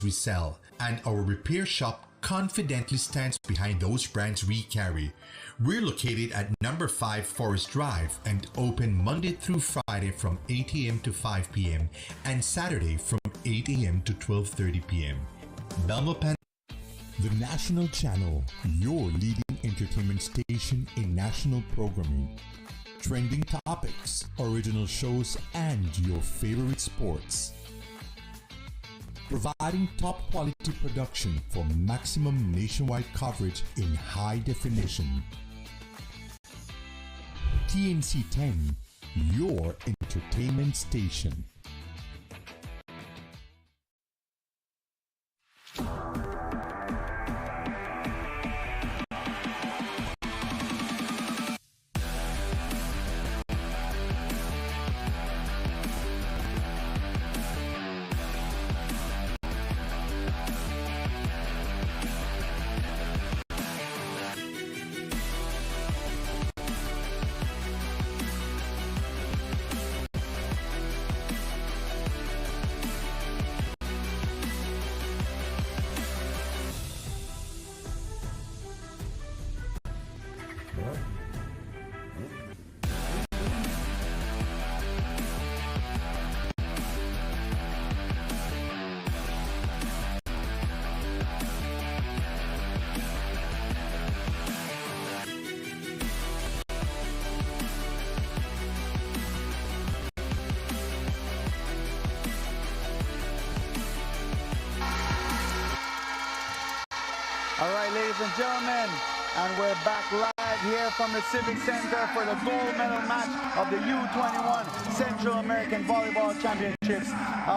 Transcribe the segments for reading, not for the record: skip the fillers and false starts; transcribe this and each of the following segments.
we sell, and our repair shop confidently stands behind those brands we carry. We're located at number 5 Forest Drive and open Monday through Friday from 8 a.m. to 5 p.m. and Saturday from 8 a.m. to 12:30 p.m. Belmopan. The National Channel, your leading entertainment station in national programming. Trending topics, original shows, and your favorite sports. Providing top quality production for maximum nationwide coverage in high definition. TNC 10, your entertainment station. Ladies and gentlemen, and we're back live here from the Civic Center for the gold medal match of the U21 Central American Volleyball Championships.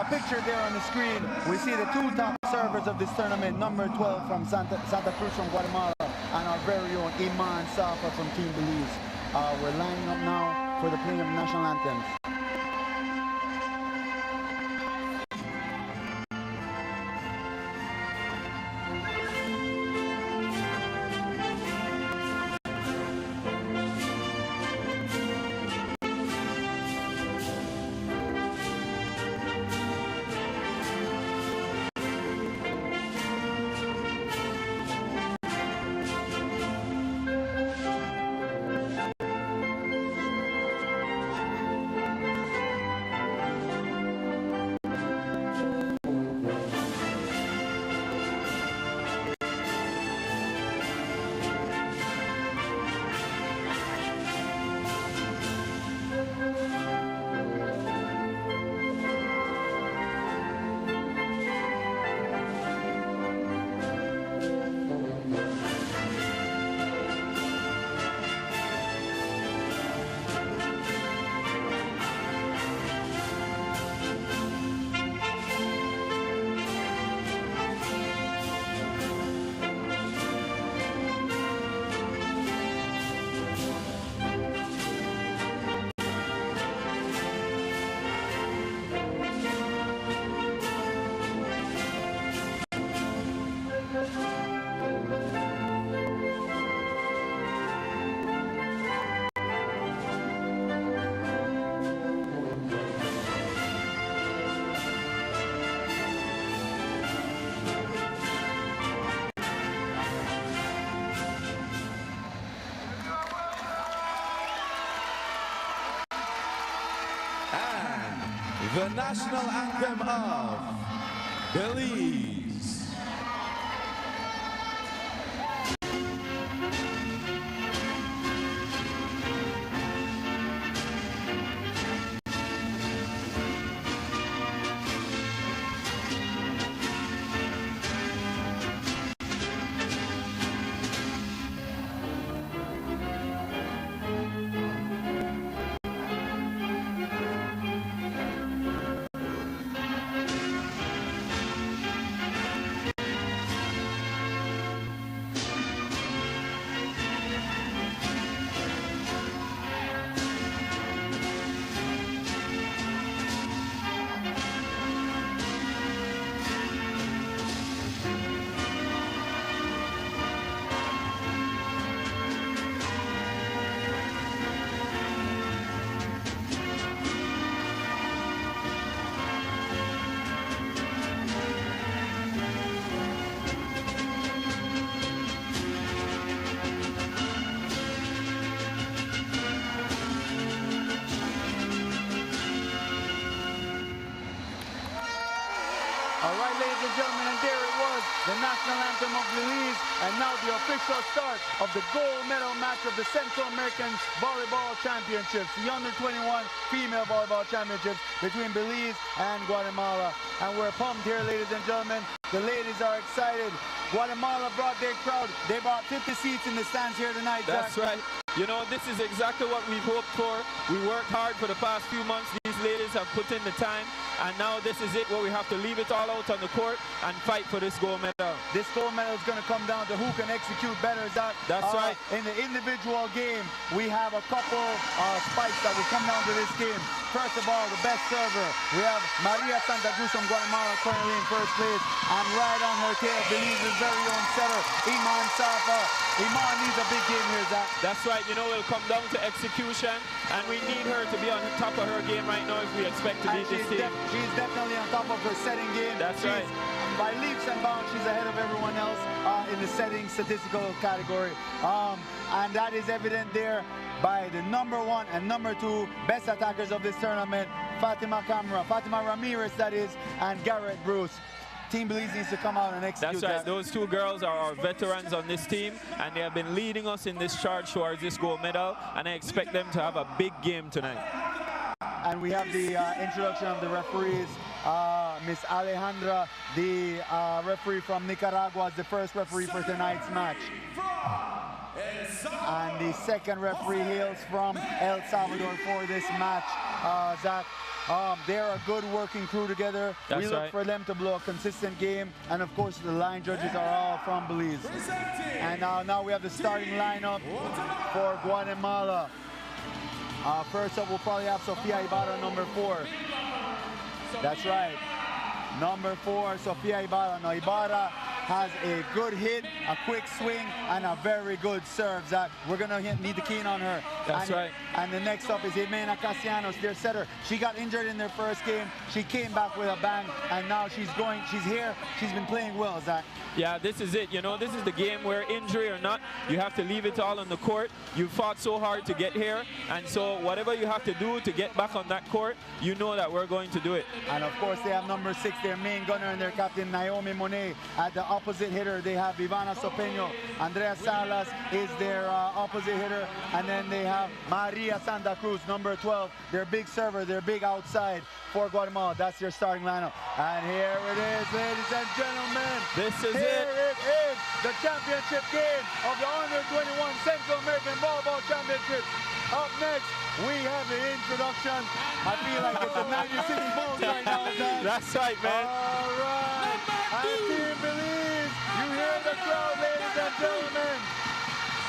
Pictured there on the screen, we see the two top servers of this tournament, number 12 from Santa Cruz from Guatemala, and our very own Iman Safa from Team Belize. We're lining up now for the playing of national anthems. The national anthem of Belize. ladies and gentlemen, and there it was, the national anthem of Belize, and now the official start of the gold medal match of the Central American Volleyball Championships, the under-21 female volleyball championships between Belize and Guatemala. And we're pumped here, ladies and gentlemen. The ladies are excited. Guatemala brought their crowd. They brought 50 seats in the stands here tonight, Zach. That's right. You know, this is exactly what we've hoped for. We worked hard for the past few months. These ladies have put in the time, and now this is it where we have to leave it all out on the court and fight for this gold medal. This gold medal is going to come down to who can execute better, Zach. That's right. In the individual game, we have a couple spikes that will come down to this game. First of all, the best server. We have Maria Santa Cruz from Guatemala currently in first place, and right on her tail, Belize's very own setter, Iman Safa. Iman needs a big game here, Zach. That's right. You know, it'll come down to execution, and we need her to be on top of her game right now if we expect to beat this team. She's definitely on top of her setting game. That's right. By leaps and bounds, she's ahead of everyone else in the setting statistical category. And that is evident there by the #1 and #2 best attackers of this tournament, Fatima Ramirez, that is, and Garrett Bruce. Team Belize needs to come out and execute. That's right. Those two girls are our veterans on this team, and they have been leading us in this charge towards this gold medal, and I expect them to have a big game tonight. And we have the introduction of the referees. Miss Alejandra, the referee from Nicaragua, is the first referee for tonight's match. And the second referee hails from El Salvador for this match, Zach. They're a good working crew together. We look for them to blow a consistent game. And of course, the line judges are all from Belize. And now we have the starting lineup for Guatemala. First up, we'll probably have Sofia Ibarra, #4. That's right. #4, Sofia Ibarra. Now, Ibarra has a good hit, a quick swing, and a very good serve, Zach. We're going to need to key in on her. That's right. And the next up is Jimena Castellanos, their setter. She got injured in their first game. She came back with a bang, and now she's here. She's been playing well, Zach. Yeah, this is it. You know, this is the game where, injury or not, you have to leave it all on the court. You fought so hard to get here, and so whatever you have to do to get back on that court, you know that we're going to do it. And of course, they have #6, their main gunner and their captain, Naomi Monet. At the opposite hitter, they have Ivana Sopeño. Andrea Salas is their opposite hitter, and then they have Maria Santa Cruz, #12, their big server, their big outside for Guatemala. That's their starting lineup. And here it is, ladies and gentlemen. This is Here it is, the championship game of the under-21 Central American Volleyball Championship. Up next, we have the introduction. I feel like it's a 96 Bulls right now, Zach. That's right, man. All right. And Team Belize, you hear the crowd, ladies and gentlemen.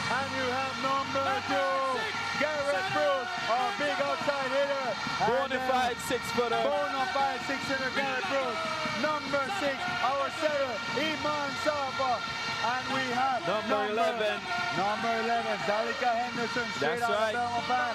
And you have #2, Garrett Bruce, our big outside hitter. Bonafide 6-footer. Bonafide 6-hitter Garrett Bruce. #6, our setter, Iman Safa. And we have #11. #11, Zalika Henderson, straight That's out right. of Belmopan.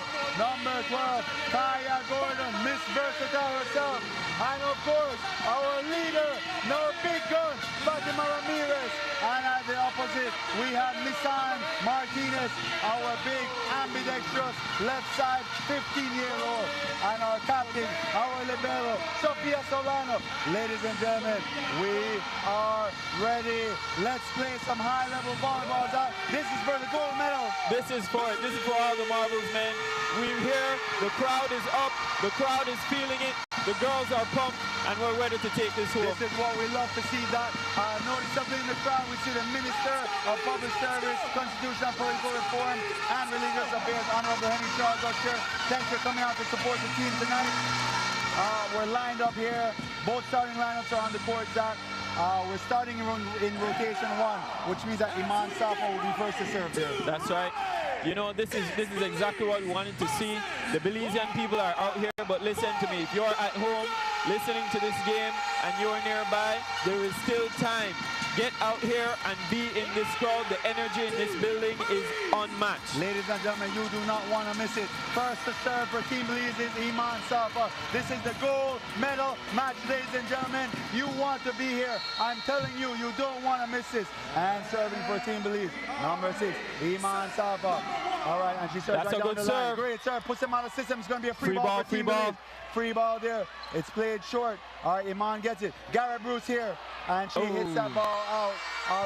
#12, Kaya Gordon, Miss Versatile herself. And of course, our leader, our big gun, Fatima Ramirez. And at the opposite, we have Nissan Martinez, our big ambidextrous left side 15-year-old. And our captain, our libero, Sofia Solano. Ladies and gentlemen, we are ready. Let's play some high-level volleyball. This is for the gold medal. This is for it. This is for all the marbles, man. We're here. The crowd is up. The crowd is feeling it. The girls are pumped, and we're ready to take this home. This is what we love to see, Doc. Notice something in the crowd. We see the Minister of Public Service, Constitutional and Political Reform, and Religious Affairs, Honorable Henry Charles Usher. Thanks for coming out to support the team tonight. We're lined up here. Both starting lineups are on the court, Doc. We're starting in rotation 1, which means that Iman Safa will be first to serve there. That's right. You know, this is exactly what we wanted to see. The Belizean people are out here, but listen to me. If you're at home listening to this game and you're nearby, there is still time. Get out here and be in this crowd. The energy in this building is unmatched. Ladies and gentlemen, you do not want to miss it. First to serve for Team Belize is Iman Safa. This is the gold medal match, ladies and gentlemen. You want to be here. I'm telling you, you don't want to miss this. And serving for Team Belize, #6, Iman Safa. All right, and she serves right down the line. Great serve. Puts him out of system. It's going to be a free ball for Team Belize. free ball there. It's played short. All right, Iman gets it. Garrett Bruce here, and she hits that ball out.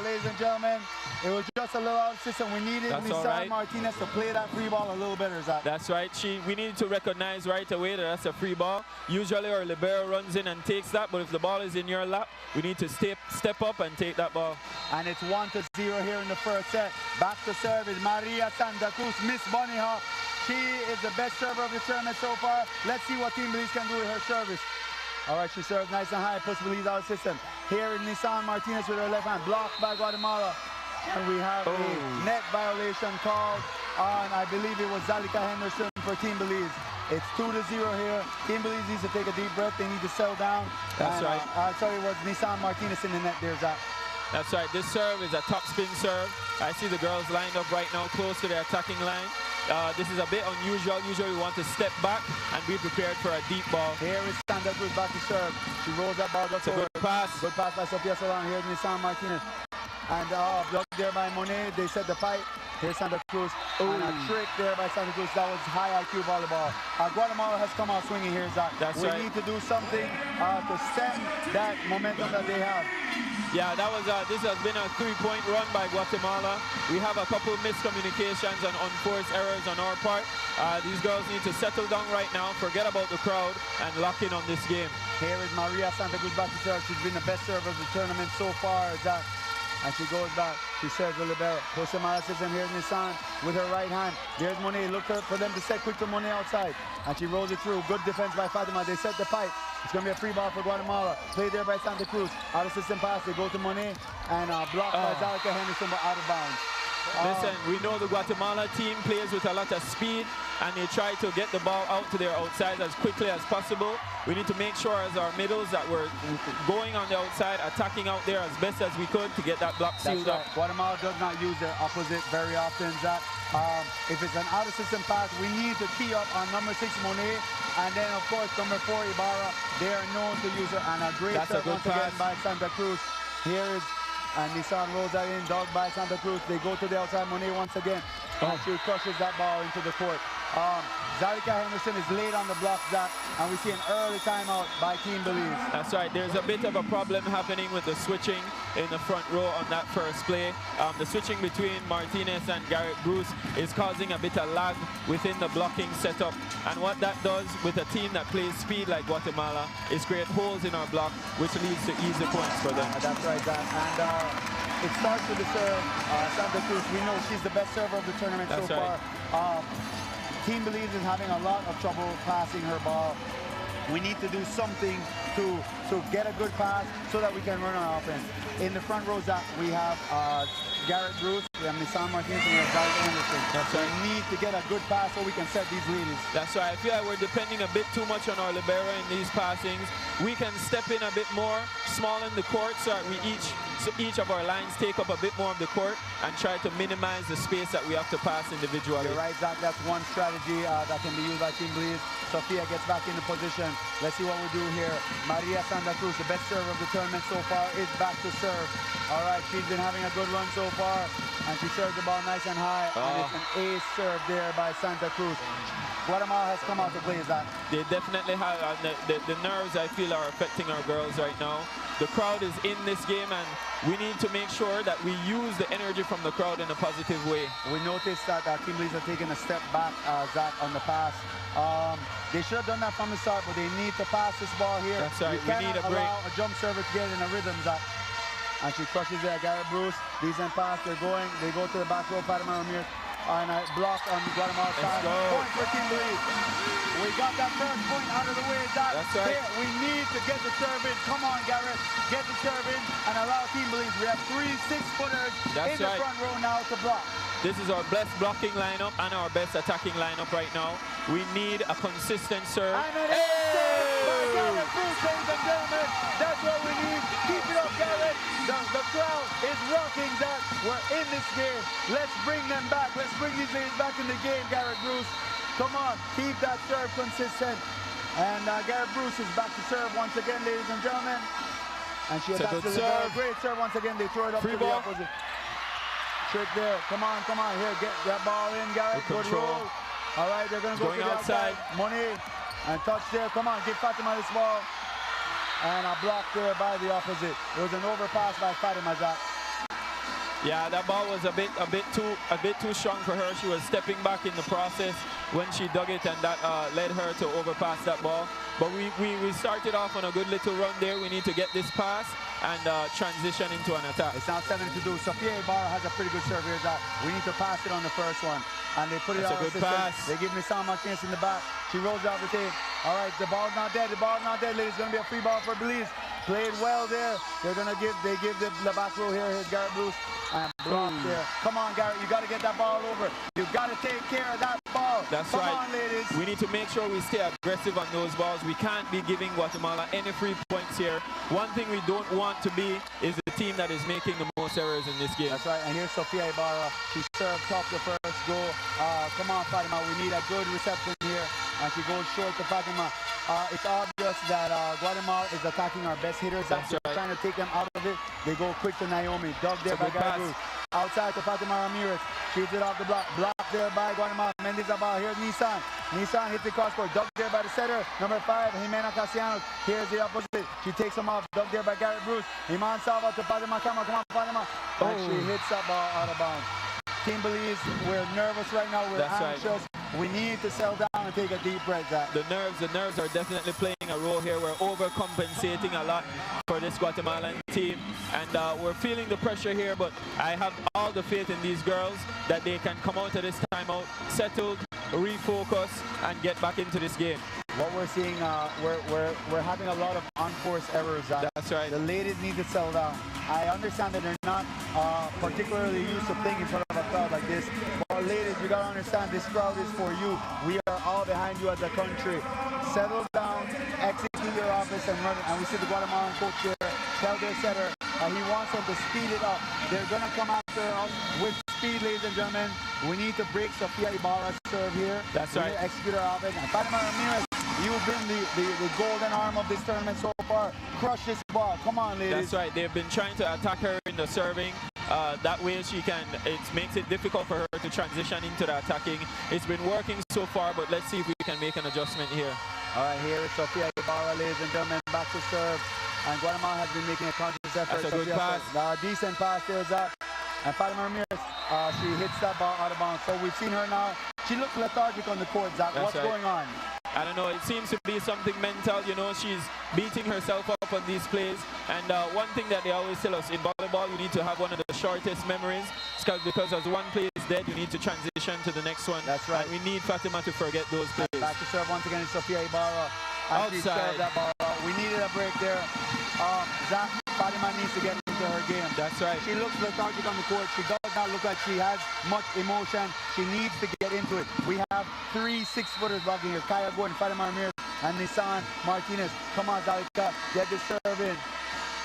Ladies and gentlemen, it was just a little out of system. We needed Nissan Martinez to play that free ball a little better, Zach. That's right. We needed to recognize right away that that's a free ball. Usually our libero runs in and takes that, but if the ball is in your lap, we need to step up and take that ball. And it's 1-0 here in the first set. Back to serve is Maria Santa Cruz, Miss Bunny Hop. She is the best server of the tournament so far. Let's see what Team Belize can do with her service. All right, she serves nice and high, puts Belize out of system. Here is Nissan Martinez with her left hand, blocked by Guatemala. And we have a net violation called on, I believe it was Zalika Henderson for Team Belize. It's 2-0 here. Team Belize needs to take a deep breath. They need to settle down. That's right. Sorry, it was Nissan Martinez in the net there, Zach. That's right. This serve is a top spin serve. I see the girls lined up right now close to the attacking line. This is a bit unusual. Usually we want to step back and be prepared for a deep ball. Here is Sandra Cruz back to serve. She rolls that ball. That's a good pass. Good pass by Sofia Solan. Here's Nissan Martinez. And blocked there by Monet. They set the fight. Here's Santa Cruz. And a trick there by Santa Cruz. That was high IQ volleyball. Guatemala has come out swinging here, Zach. We need to do something to stem that momentum that they have. Yeah, that was this has been a 3-point run by Guatemala. We have a couple miscommunications and unforced errors on our part. These girls need to settle down right now, forget about the crowd, and lock in on this game. Here is Maria Santa Cruz back to serve. She's been the best server of the tournament so far, Zach. And she goes back. She serves the libero. Jose Malasis, and here's Nissan with her right hand. There's Monet. Look for them to set quick to Monet outside. And she rolls it through. Good defense by Fatima. They set the fight. It's going to be a free ball for Guatemala. Played there by Santa Cruz. Out of system pass. They go to Monet. And blocked by Zalika Henderson, but out of bounds. Listen, we know the Guatemala team plays with a lot of speed, and they try to get the ball out to their outside as quickly as possible. We need to make sure as our middles that we're going on the outside, attacking out there as best as we could to get that block sealed up. Guatemala does not use their opposite very often, Zach. If it's an out-of-system pass, we need to key up on number 6, Monet, and then, of course, number 4, Ibarra. They are known to use it, and a great serve once again by Santa Cruz. Here is and Nissan rolls that in, dogged by Santa Cruz. They go to the outside, Monet once again. And she crushes that ball into the court. Zalika Henderson is late on the block, Zach, and we see an early timeout by Team Belize. That's right. There's a bit of a problem happening with the switching in the front row on that first play. The switching between Martinez and Garrett Bruce is causing a bit of lag within the blocking setup. And what that does with a team that plays speed like Guatemala is create holes in our block, which leads to easy points for them. That's right, Zach. And it starts with the serve. Santa Cruz, we know she's the best server of the tournament so far. Team Belize is having a lot of trouble passing her ball. We need to do something to get a good pass so that we can run on offense. In the front row, Zach, we have Garrett Bruce, we have Nissan Martinez, and we have Zalika Henderson. That's right. We need to get a good pass so we can set these ladies. That's right. I feel like we're depending a bit too much on our libero in these passings. We can step in a bit more, small in the court, so that we each of our lines take up a bit more of the court and try to minimize the space that we have to pass individually. You're right, Zach. That's one strategy that can be used by Team Belize. Sofia gets back into position. Let's see what we do here. Maria Santa Cruz, the best server of the tournament so far, is back to serve. All right, she's been having a good run so far, and she serves the ball nice and high. And it's an ace serve there by Santa Cruz. Guatemala has come out to play, Zach. They definitely have. The nerves, I feel, are affecting our girls right now. The crowd is in this game, and we need to make sure that we use the energy from the crowd in a positive way. We noticed that Team Belize are taking a step back, Zach, on the pass. They should have done that from the start, but they need to pass this ball here. That's right. We need a break. Allow a jump server to get in a rhythm, Zach. And she crushes there. Garrett Bruce, decent pass. They go to the back row, Fatima Ramirez. And a block on Guatemala's side. Point for Team Belize. We got that first point out of the way, Zach. That's right. Here, we need to get the serve in. Come on, Garrett. Get the serve in and allow Team Belize. We have 3 6-footers in the front row now to block. This is our best blocking lineup and our best attacking lineup right now. We need a consistent serve. And it is by Garrett Bruce, ladies and gentlemen. That's what we need. Keep it up, Garrett. The crowd is rocking, Zach. We're in this game. Let's bring them back. Let's bring these ladies back in the game, Garrett Bruce. Come on, keep that serve consistent. And Garrett Bruce is back to serve once again, ladies and gentlemen. And she attacks to the ball. Great serve once again. They throw it up to the opposite. Trick there. Come on. Here, get that ball in, Garrett. Good roll. All right, they're going to go to the outside. Monet And touch there. Come on, give Fatima this ball. And a block there by the opposite. It was an overpass by Fatima, Zach. Yeah, that ball was a bit too strong for her. She was stepping back in the process when she dug it, and that led her to overpass that ball. But we started off on a good little run there. We need to get this pass and transition into an attack. It's now 7 to do. Sophia Ibarra has a pretty good serve here, Zach. We need to pass it on the first one. And they put it out of the system. Pass. They give me Sam Martinez in the back. She rolls out the tape. All right, the ball's not dead. The ball's not dead, ladies. It's going to be a free ball for Belize. Played well there. They give the back row here. Here's Garrett Bruce. And block there. Come on, Garrett. You got to get that ball over. You got to take care of that ball. That's Come right. on, ladies. We need to make sure we stay aggressive on those balls. We can't be giving Guatemala any free points here. One thing we don't want to be is the team that is making the most errors in this game. That's right. And here's Sophia Ibarra. She served top the first goal. Come on, Fatima. We need a good reception here. And she goes short to Fatima. It's obvious that Guatemala is attacking our best hitters. That's right. Trying to take them out of it. They go quick to Naomi. Dug there by Garu. Outside to Fatima Ramirez. Shoots it off the block. Blocked there by Guatemala. Mendes Abal. Here's Nissan. Nissan hits the crossbar. Dug there by the setter. Number 5, Jimena Castellanos. Here's the opposite. She takes him off. Dug there by Garrett Bruce. Iman Salva to Fatima Kama. Come on, Fatima. And she hits that ball out of bounds. Team Belize, we're nervous right now. We're anxious. Right. We need to settle down and take a deep breath, Zach. The nerves are definitely playing a role here. We're overcompensating a lot for this Guatemalan team, and we're feeling the pressure here, but I have all the faith in these girls that they can come out of this timeout settled, refocus, and get back into this game. What we're seeing, we're having a lot of unforced errors. That's right. The ladies need to settle down. I understand that they're not particularly used to playing in front of a crowd like this. But ladies, you gotta understand this crowd is for you. We are all behind you as a country. Settle down, execute your offense and run it. And we see the Guatemalan coach here tell their setter he wants them to speed it up. They're gonna come after us with speed, ladies and gentlemen. We need to break Sophia Ibarra's serve here. That's right. We need to execute our offense. And Fatima Ramirez, you've been the golden arm of this tournament so far. Crush this ball. Come on, ladies. That's right. They've been trying to attack her in the serving. That way it makes it difficult for her to transition into the attacking. It's been working so far, but let's see if we can make an adjustment here. All right, here is Sophia Ibarra, ladies and gentlemen, back to serve. And Guatemala has been making a conscious effort. That's a good pass. Decent pass there, Zach. And Fatima Ramirez, she hits that ball out of bounds. So we've seen her now. She looks lethargic on the court, Zach. What's going on? I don't know. It seems to be something mental. You know, she's beating herself up on these plays. And one thing that they always tell us, in volleyball, you need to have one of the shortest memories. Because as one play is dead, you need to transition to the next one. That's right. And we need Fatima to forget those plays. And back to serve once again is Sophia Ibarra. Outside. That ball. We needed a break there. Zach, Fatima needs to get into her game. That's right. She looks lethargic on the court. She does not look like she has much emotion. She needs to get into it. We have 3 6-footers blocking here. Kaya Gordon, Fatima Ramirez, and Nissan Martinez. Come on, Zalika, get this serve in.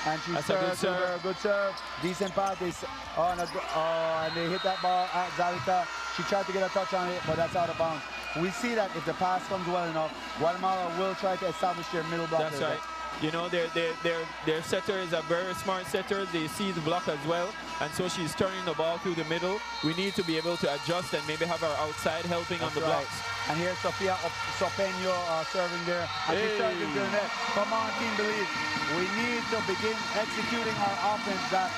And she serves a good serve. Decent pass. And they hit that ball at Zalika. She tried to get a touch on it, but that's out of bounds. We see that if the pass comes well enough, Guatemala will try to establish their middle block. That's right. You know, their setter is a very smart setter. They see the block as well. And so she's turning the ball through the middle. We need to be able to adjust and maybe have our outside helping on the blocks. And here's Sofia Sopeño serving there. And she's serving to the net. Come on, Team Belize. We need to begin executing our offense.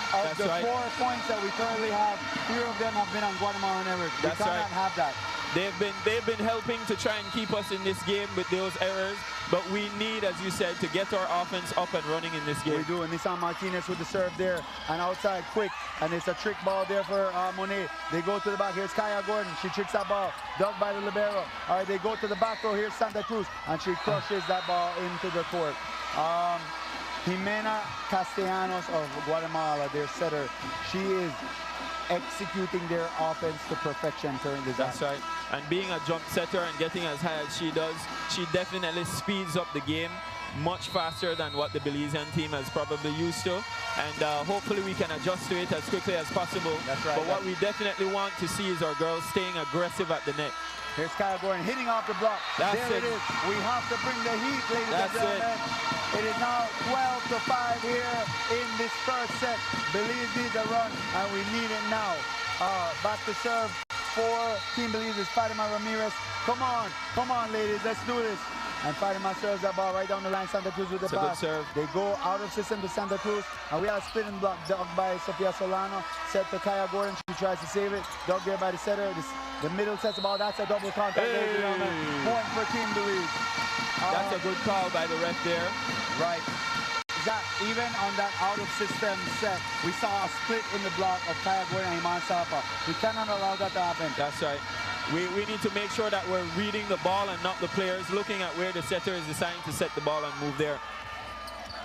Of the 4 points that we currently have, 3 of them have been on Guatemalan errors. We cannot have that. They've been helping to try and keep us in this game with those errors, but we need, as you said, to get our offense up and running in this game. We do, and Nissan Martinez with the serve there, and outside quick, and it's a trick ball there for Monet. They go to the back. Here's Kaya Gordon. She tricks that ball, dug by the libero. All right, they go to the back row. Here's Santa Cruz, and she crushes that ball into the court. Jimena Castellanos of Guatemala, their setter, she is executing their offense to perfection currently. That's right. And being a jump setter and getting as high as she does, she definitely speeds up the game much faster than what the Belizean team has probably used to. And hopefully we can adjust to it as quickly as possible. That's right. But what we definitely want to see is our girls staying aggressive at the net. Here's Kyle Gordon hitting off the block. There it is. We have to bring the heat, ladies and gentlemen. It is now 12-5 here in this first set. Belize needs a run, and we need it now. Back to serve for Team Belize is Fatima Ramirez. Come on, ladies, let's do this. And Fatima serves that ball right down the line. Santa Cruz with the pass. They go out of system to Santa Cruz. And we have a spinning block dug by Sofia Solano. Set to Kaya Gordon. She tries to save it. Dug there by the setter. The middle sets the ball. That's a double contact. Point for Team Belize. That's a good call by the ref there. Right. That even on that out of system set, we saw a split in the block of Kaya Gordon and Iman Safa. We cannot allow that to happen. That's right. We need to make sure that we're reading the ball and not the players, looking at where the setter is deciding to set the ball and move there.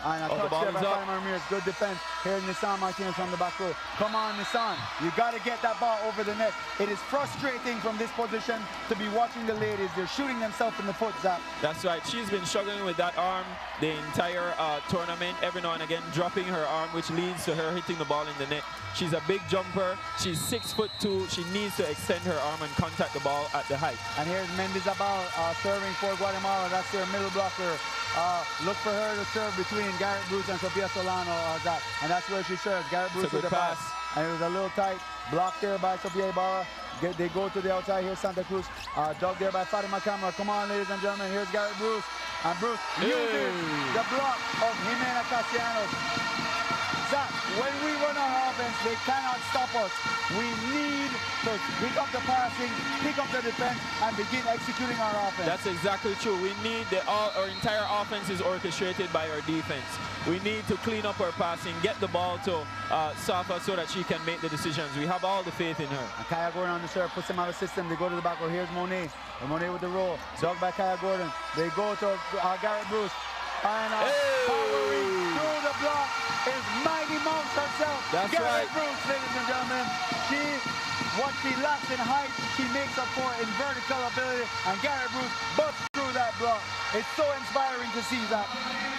And a touch there by Fatima Ramirez. Good defense. Here's Nissan Martinez from the back row. Come on, Nissan. You got to get that ball over the net. It is frustrating from this position to be watching the ladies. They're shooting themselves in the foot, Zach. That's right. She's been struggling with that arm the entire tournament, every now and again dropping her arm, which leads to her hitting the ball in the net. She's a big jumper. She's 6'2". She needs to extend her arm and contact the ball at the height. And here's Mendizabal serving for Guatemala. That's their middle blocker. Look for her to serve between Garrett Bruce and Sofia Solano. And that's where she serves. Garrett Bruce with the pass. And it was a little tight. Blocked there by Sofia Ibarra. They go to the outside. Here's Santa Cruz. Dug there by Fatima Camara. Come on, ladies and gentlemen. Here's Garrett Bruce. And Bruce uses the block of Jimena Castellanos. Zach, when we run our offense, they cannot stop us. We need to pick up the passing, pick up the defense, and begin executing our offense. That's exactly true. We need our entire offense is orchestrated by our defense. We need to clean up our passing, get the ball to Safa so that she can make the decisions. We have all the faith in her. And Kaya Gordon on the serve, puts them out of system. They go to the back row. Here's Monet. Monet with the roll. Dug by Kaya Gordon. They go to Garrett Bruce. And powering through the block is Mighty Mouse herself. That's Garrett right. Bruce, ladies and gentlemen. What she lacks in height, she makes up for in vertical ability. And Garrett Bruce busts through that block. It's so inspiring to see that.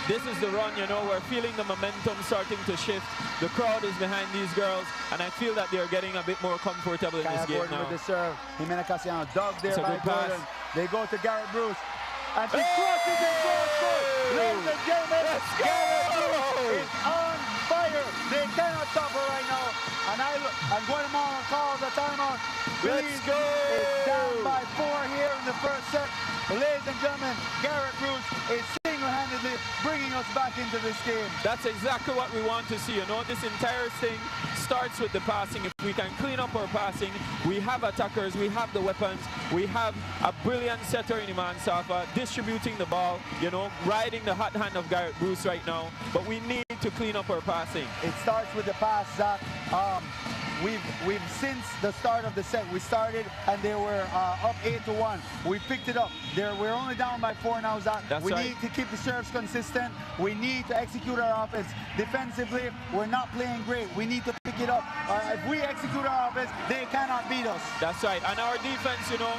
This is the run, you know, we're feeling the momentum starting to shift. The crowd is behind these girls, and I feel that they're getting a bit more comfortable in this game now. With the serve. Jimena Castellanos dug there by Gordon. They go to Garrett Bruce. And she crosses it forward. Ladies and gentlemen, Garrett Bruce is on fire. They cannot stop her right now. And Guatemala calls a timeout. Let's go! Is down by 4 here in the first set. But ladies and gentlemen, Garrett Bruce is single-handedly bringing us back into this game. That's exactly what we want to see. You know, this entire thing starts with the passing. If we can clean up our passing, we have attackers, we have the weapons, we have a brilliant setter in Iman Safa, distributing the ball, you know, riding the hot hand of Garrett Bruce right now. But we need to clean up our passing. It starts with the pass, Zach. We've since the start of the set, we started and they were up 8-1. We picked it up. We're only down by 4 now, Zach. We need to keep the serves consistent. We need to execute our offense. Defensively, we're not playing great. We need to pick it up. If we execute our offense, they cannot beat us. That's right. And our defense, you know,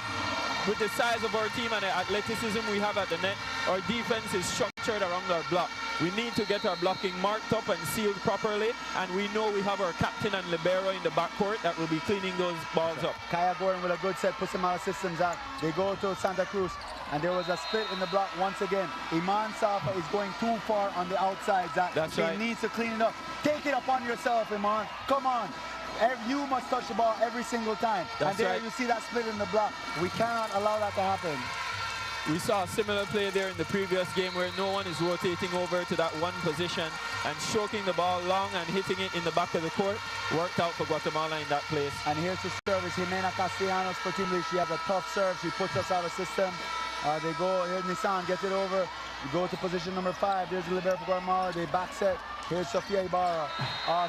with the size of our team and the athleticism we have at the net, our defense is structured around our block. We need to get our blocking marked up and sealed properly, and we know we have our captain and libero in the backcourt that will be cleaning those balls up. Kaya Gordon with a good set, puts them out of systems out. They go to Santa Cruz, and there was a split in the block once again. Iman Safa is going too far on the outside, Zach. That's right. He needs to clean it up. Take it upon yourself, Iman. Come on. You must touch the ball every single time. That's and there right. you see that split in the block. We cannot allow that to happen. We saw a similar play there in the previous game where no one is rotating over to that one position and stroking the ball long and hitting it in the back of the court. Worked out for Guatemala in that place. And here's the service, Jimena Castellanos for Team Belize. She has a tough serve. She puts us out of system. They go, here's Nissan, gets it over. We go to position number 5. There's the libero for Guatemala. They back set. Here's Sofia Ibarra.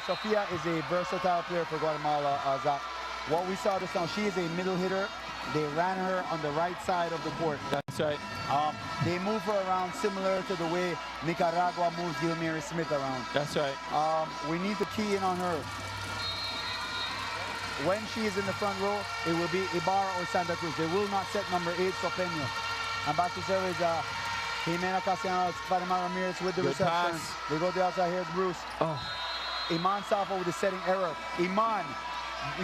Sofia is a versatile player for Guatemala, Zach. What we saw this time, she is a middle hitter. They ran her on the right side of the court. That's right. They move her around similar to the way Nicaragua moves Gilmira Smith around. That's right. We need to key in on her. When she is in the front row, it will be Ibarra or Santa Cruz. They will not set number 8, Sopeño. And back to service, Jimena Castellanos, Fatima Ramirez with the Good reception. pass. They go to the outside. Here's Bruce. Oh. Iman Safa with the setting error. Iman,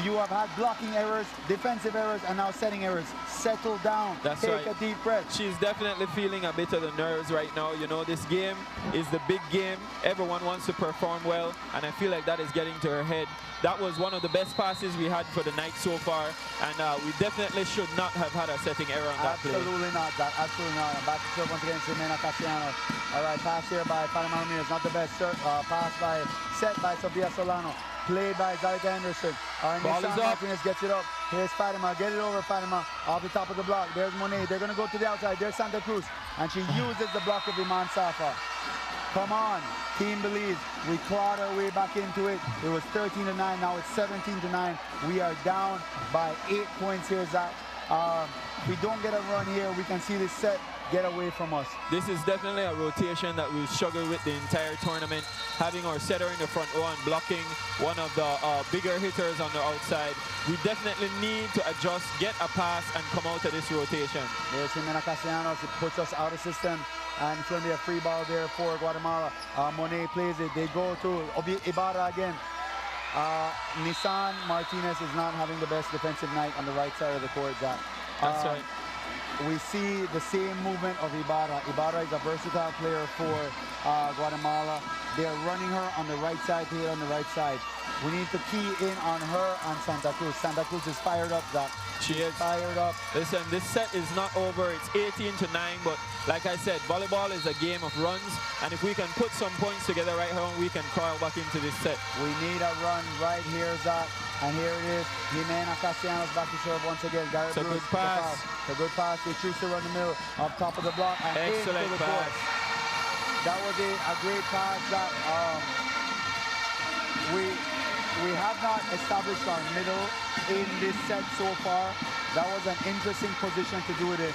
You have had blocking errors, defensive errors, and now setting errors. Settle down. That's Take right. a deep breath. She's definitely feeling a bit of the nerves right now. You know, this game is the big game. Everyone wants to perform well, and I feel like that is getting to her head. That was one of the best passes we had for the night so far, and we definitely should not have had a setting error on that play. Absolutely not. Absolutely not. And back to serve once again, Ximena Castellanos. All right, pass here by Fatima Ramirez. Not the best pass set by Sofia Solano. Played by Zalika Henderson. All right, Ball is up. Martinez gets it up. Here's Fatima. Get it over, Fatima. Off the top of the block. There's Monet. They're going to go to the outside. There's Santa Cruz. And she uses the block of Iman Safa. Come on, Team Belize. We clawed our way back into it. It was 13-9. Now it's 17-9. We are down by 8 points here, Zach. If we don't get a run here, we can see this set get away from us. This is definitely a rotation that we'll struggle with the entire tournament. Having our setter in the front row and blocking one of the bigger hitters on the outside. We definitely need to adjust, get a pass, and come out of this rotation. There's Ximena Castellanos. It puts us out of system. And it's going to be a free ball there for Guatemala. Monet plays it. They go to Ibarra again. Nissan Martinez is not having the best defensive night on the right side of the court, Zach. That's right. We see the same movement of Ibarra. Ibarra is a versatile player for Guatemala. They're running her on the right side to hit on the right side. We need to key in on her and Santa Cruz. Santa Cruz is fired up, Zach. She is fired up. Listen, this set is not over. It's 18-9, but like I said, volleyball is a game of runs, and if we can put some points together right here, we can crawl back into this set. We need a run right here, Zach. And here it is. Ximena Castellanos back to serve once again. Garrett It's a Bruce, good pass. It's a good pass. They choose to run the middle up top of the block and Excellent into the pass. court. That was a great pass. That we have not established our middle in this set so far. That was an interesting position to do it in.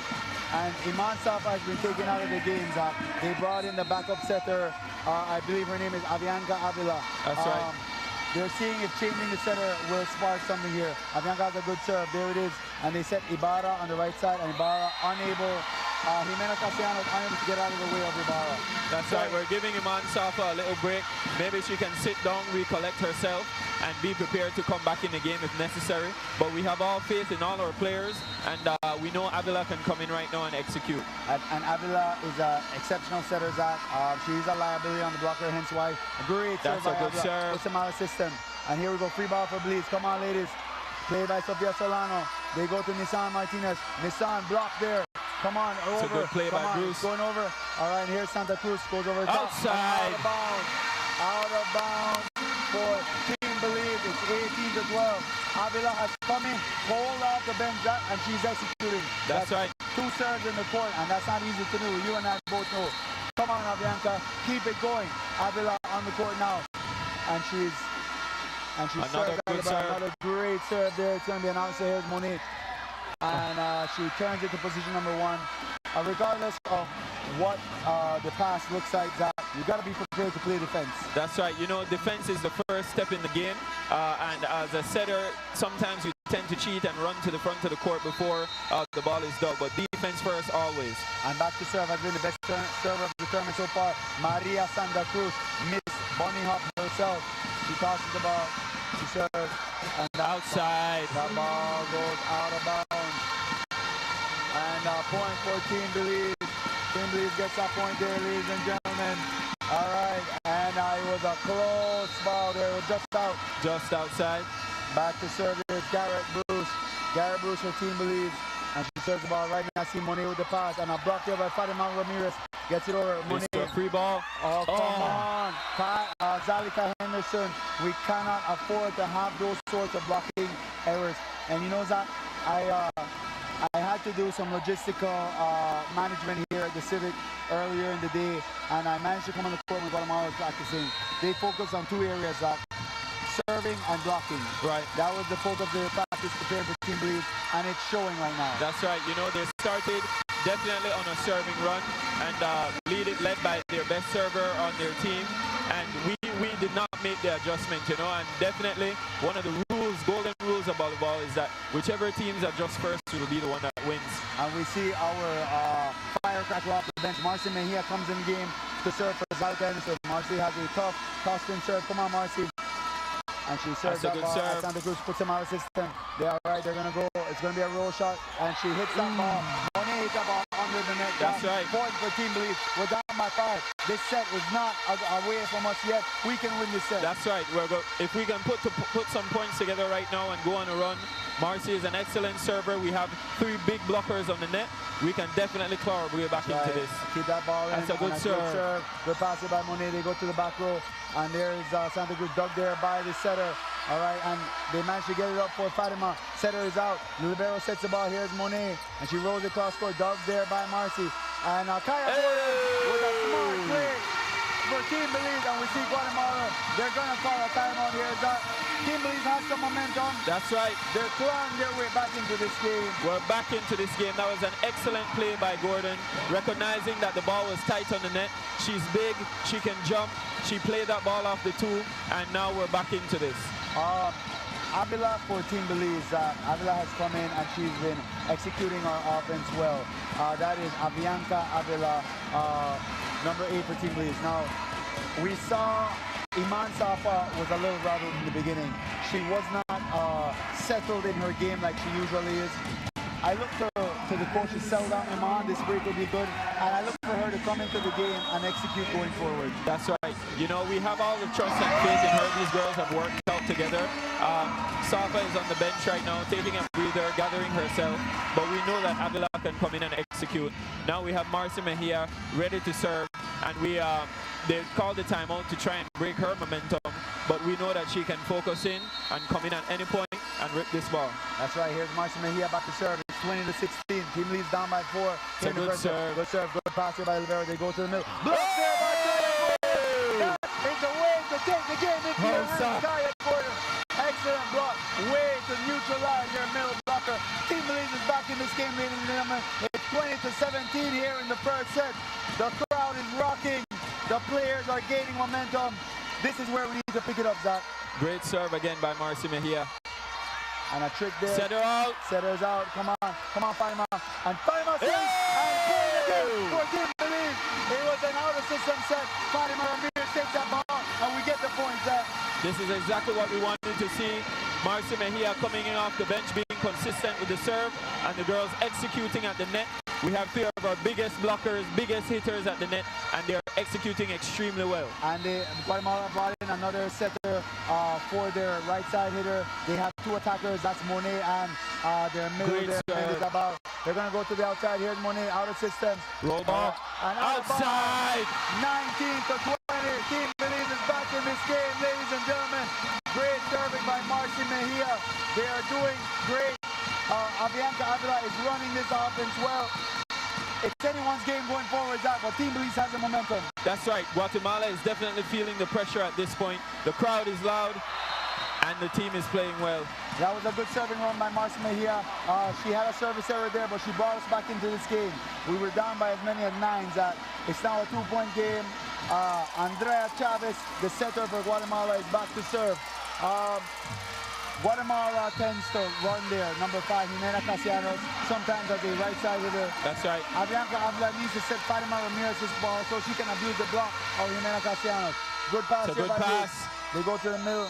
And Iman Safa has been taken out of the game, Zach. They brought in the backup setter. I believe her name is Avianca Avila. That's right. They're seeing if changing the center will spark something here. Avianca has a good serve. There it is. And they set Ibarra on the right side, and Ibarra unable. Ximena Castellanos unable to get out of the way of Ibarra. That's right. We're giving Iman Safa a little break. Maybe she can sit down, recollect herself, and be prepared to come back in the game if necessary. But we have all faith in all our players, and we know Avila can come in right now and execute. And Avila is an exceptional setter, Zach. She's a liability on the blocker, hence why a great serve. That's a good serve. It's a Mala system. And here we go, free ball for Belize. Come on, ladies. Played by Sofia Solano. They go to Nissan Martinez. Nissan blocked there. Come on, over. It's a good play by Bruce. Going over. All right, here's Santa Cruz. Goes over the top. Outside. Out of bounds. Out of bounds for Team Belize. It's 18-12. Avila has come in, hold off the bench, and she's executing. That's right. 2 serves in the court, and that's not easy to do. You and I both know. Come on, Avianca. Keep it going. Avila on the court now. And she's another good serve. Another great serve there. It's going to be announced. Here's Monique. And she turns it to position number 1. Regardless of what the pass looks like, Zach, you got to be prepared to play defense. That's right. You know, defense is the first step in the game. And as a setter, sometimes we tend to cheat and run to the front of the court before the ball is dug. But defense first, always. And back to serve has been the best server of the tournament so far. Maria Santa Cruz, Miss Bunny Hop herself. She tosses the ball. She serves. And outside. The ball goes out of bounds. And a point for Team Belize. Team Belize gets a point there, ladies and gentlemen. All right. And it was a close ball there. It was just out. Just outside. Back to serve is Garrett Bruce. Garrett Bruce for Team Belize. And she serves the ball right now. I see Monet with the pass. And a block there by Fatima Ramirez. Gets it over. Monet. It's a free ball. Oh, come on. Zalika Henderson. We cannot afford to have those sorts of blocking errors. And you know, Zach, I had to do some logistical management here at the Civic earlier in the day. And I managed to come on the court when Guatemala was practicing. They focused on 2 areas, Zach. Serving and blocking. Right. That was the focus of their practice prepared for Team Belize, and it's showing right now. That's right. You know, they started definitely on a serving run and led by their best server on their team. And we did not make the adjustment, you know, and definitely one of the golden rules of volleyball is that whichever teams adjust first will be the one that wins. And we see our firecracker off the bench. Marcy Mejia comes in the game to serve for Zalika Henderson. Marcy has a tough spin serve. Come on, Marcy. and she serves That's a that good ball. serve. Santa Cruz puts them out of system. They're all right. They're going to go. It's going to be a roll shot, and she hits that ball. Monet hits that ball under the net. That's right. Point for Team Belize. We're down by 5. This set is not away from us yet. We can win this set. That's right. If we can put some points together right now and go on a run. Marcy is an excellent server. We have 3 big blockers on the net. We can definitely claw our way back into this. Keep that ball in. That's a good serve. Good pass by Monet. They go to the back row. And there's Santa Cruz dug there by the setter. All right, and they managed to get it up for Fatima. Setter is out. The libero sets the ball. Here's Monet. And she rolls it across court. Dug there by Marcy. And Kaya with a smart play for Team Belize. And we see Guatemala. They're going to call a timeout here. Team Belize has some momentum. That's right. They're clawing their way back into this game. We're back into this game. That was an excellent play by Gordon, recognizing that the ball was tight on the net. She's big. She can jump. She played that ball off the 2, and now we're back into this. Avila for Team Belize. Avila has come in and she's been executing our offense well. That is Avianca Avila, number 8 for Team Belize. Now, we saw Iman Safa was a little rattled in the beginning. She was not settled in her game like she usually is. I look to the coach to settle down Iman. This break will be good. And I look for her to come into the game and execute going forward. That's right. You know, we have all the trust and faith in her. These girls have worked out together. Safa is on the bench right now, taking a breather, gathering herself. But we know that Avila can come in and execute. Now we have Marcy Mejia ready to serve. And they called the timeout to try and break her momentum. But we know that she can focus in and come in at any point and rip this ball. That's right. Here's Marcy Mejia back to serve. It's 20-16. Team leads down by 4. It's a good serve. Good serve. Good pass here by Libero. They go to the middle. Block there by Taylor. That is a way to take the game into your hands. Kaya Porter. Excellent block. Way to neutralize your middle blocker. Team Belize is back in this game, ladies and gentlemen. It's 20-17 here in the first set. The crowd is rocking. The players are gaining momentum. This is where we need to pick it up, Zach. Great serve again by Marcy Mejia. And a trick there. Set her out. Setter's out. Come on. Come on, Fatima. And Fatima says, and point again for Team Belize. It was an out-of-system set. Fatima Ramirez takes that ball, and we get the point, Zach. This is exactly what we wanted to see. Marcy Mejia coming in off the bench, being consistent with the serve, and the girls executing at the net. We have 3 of our biggest blockers, biggest hitters at the net, and they're executing extremely well. And Guatemala brought in another setter for their right side hitter. They have 2 attackers, that's Monet and their middle there. They're going to go to the outside. Here's Monet out of system. Roll ball. And outside. 19-20. Team Belize is back in this game, ladies and gentlemen. Great serving by Marcy Mejia. They are doing great. Avianca Avila is running this offense well. It's anyone's game going forward, Zach, but Team Belize has the momentum. That's right. Guatemala is definitely feeling the pressure at this point. The crowd is loud, and the team is playing well. That was a good serving run by Marcy Mejia. She had a service error there, but she brought us back into this game. We were down by as many as 9, Zach. It's now a 2-point game. Andrea Chavez, the setter for Guatemala, is back to serve. Guatemala tends to run there. Number 5, Jimena Casianos, sometimes as a right side hitter. That's right. Avianca Avila needs to set Fatima Ramirez's ball so she can abuse the block of Jimena Casianos. Good pass here by Belize. They go to the middle.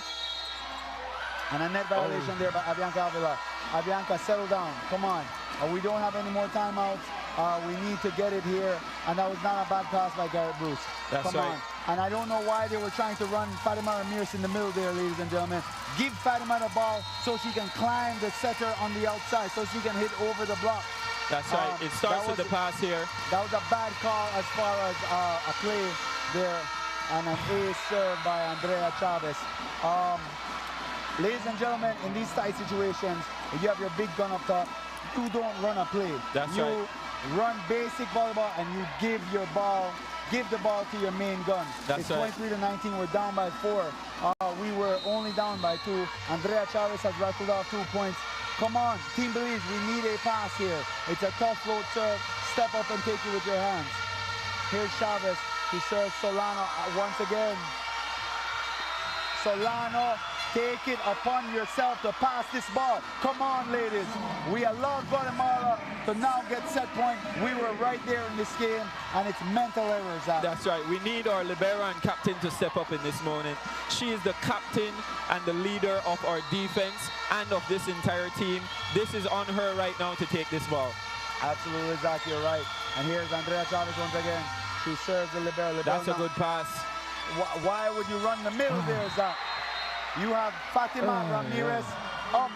And a net violation there by Avianca Avila. Avianca, settle down. Come on. We don't have any more timeouts. We need to get it here. And that was not a bad pass by Garrett Bruce. That's right. On. And I don't know why they were trying to run Fatima Ramirez in the middle there, ladies and gentlemen. Give Fatima the ball so she can climb the setter on the outside, so she can hit over the block. That's right. It starts with the pass here. That was a bad call as far as a play there. And an ace serve by Andrea Chavez. Ladies and gentlemen, in these tight situations, if you have your big gun up top, you don't run a play. That's right. You run basic volleyball and you give the ball to your main gun. That's right. It's 23-19. We're down by 4. We were only down by 2. Andrea Chavez has rattled off 2 points. Come on, Team Belize, we need a pass here. It's a tough float serve. Step up and take it with your hands. Here's Chavez. He serves Solano once again. Solano Take it upon yourself to pass this ball. Come on, ladies. We allowed Guatemala to now get set point. We were right there in this game, and it's mental errors. That's right. We need our libero and captain to step up in this moment. She is the captain and the leader of our defense and of this entire team. This is on her right now to take this ball. Absolutely, Zach, you're right. And here's Andrea Chavez once again. She serves the libero. That's a good pass. Why would you run the middle there, Zach? You have Fatima Ramirez up,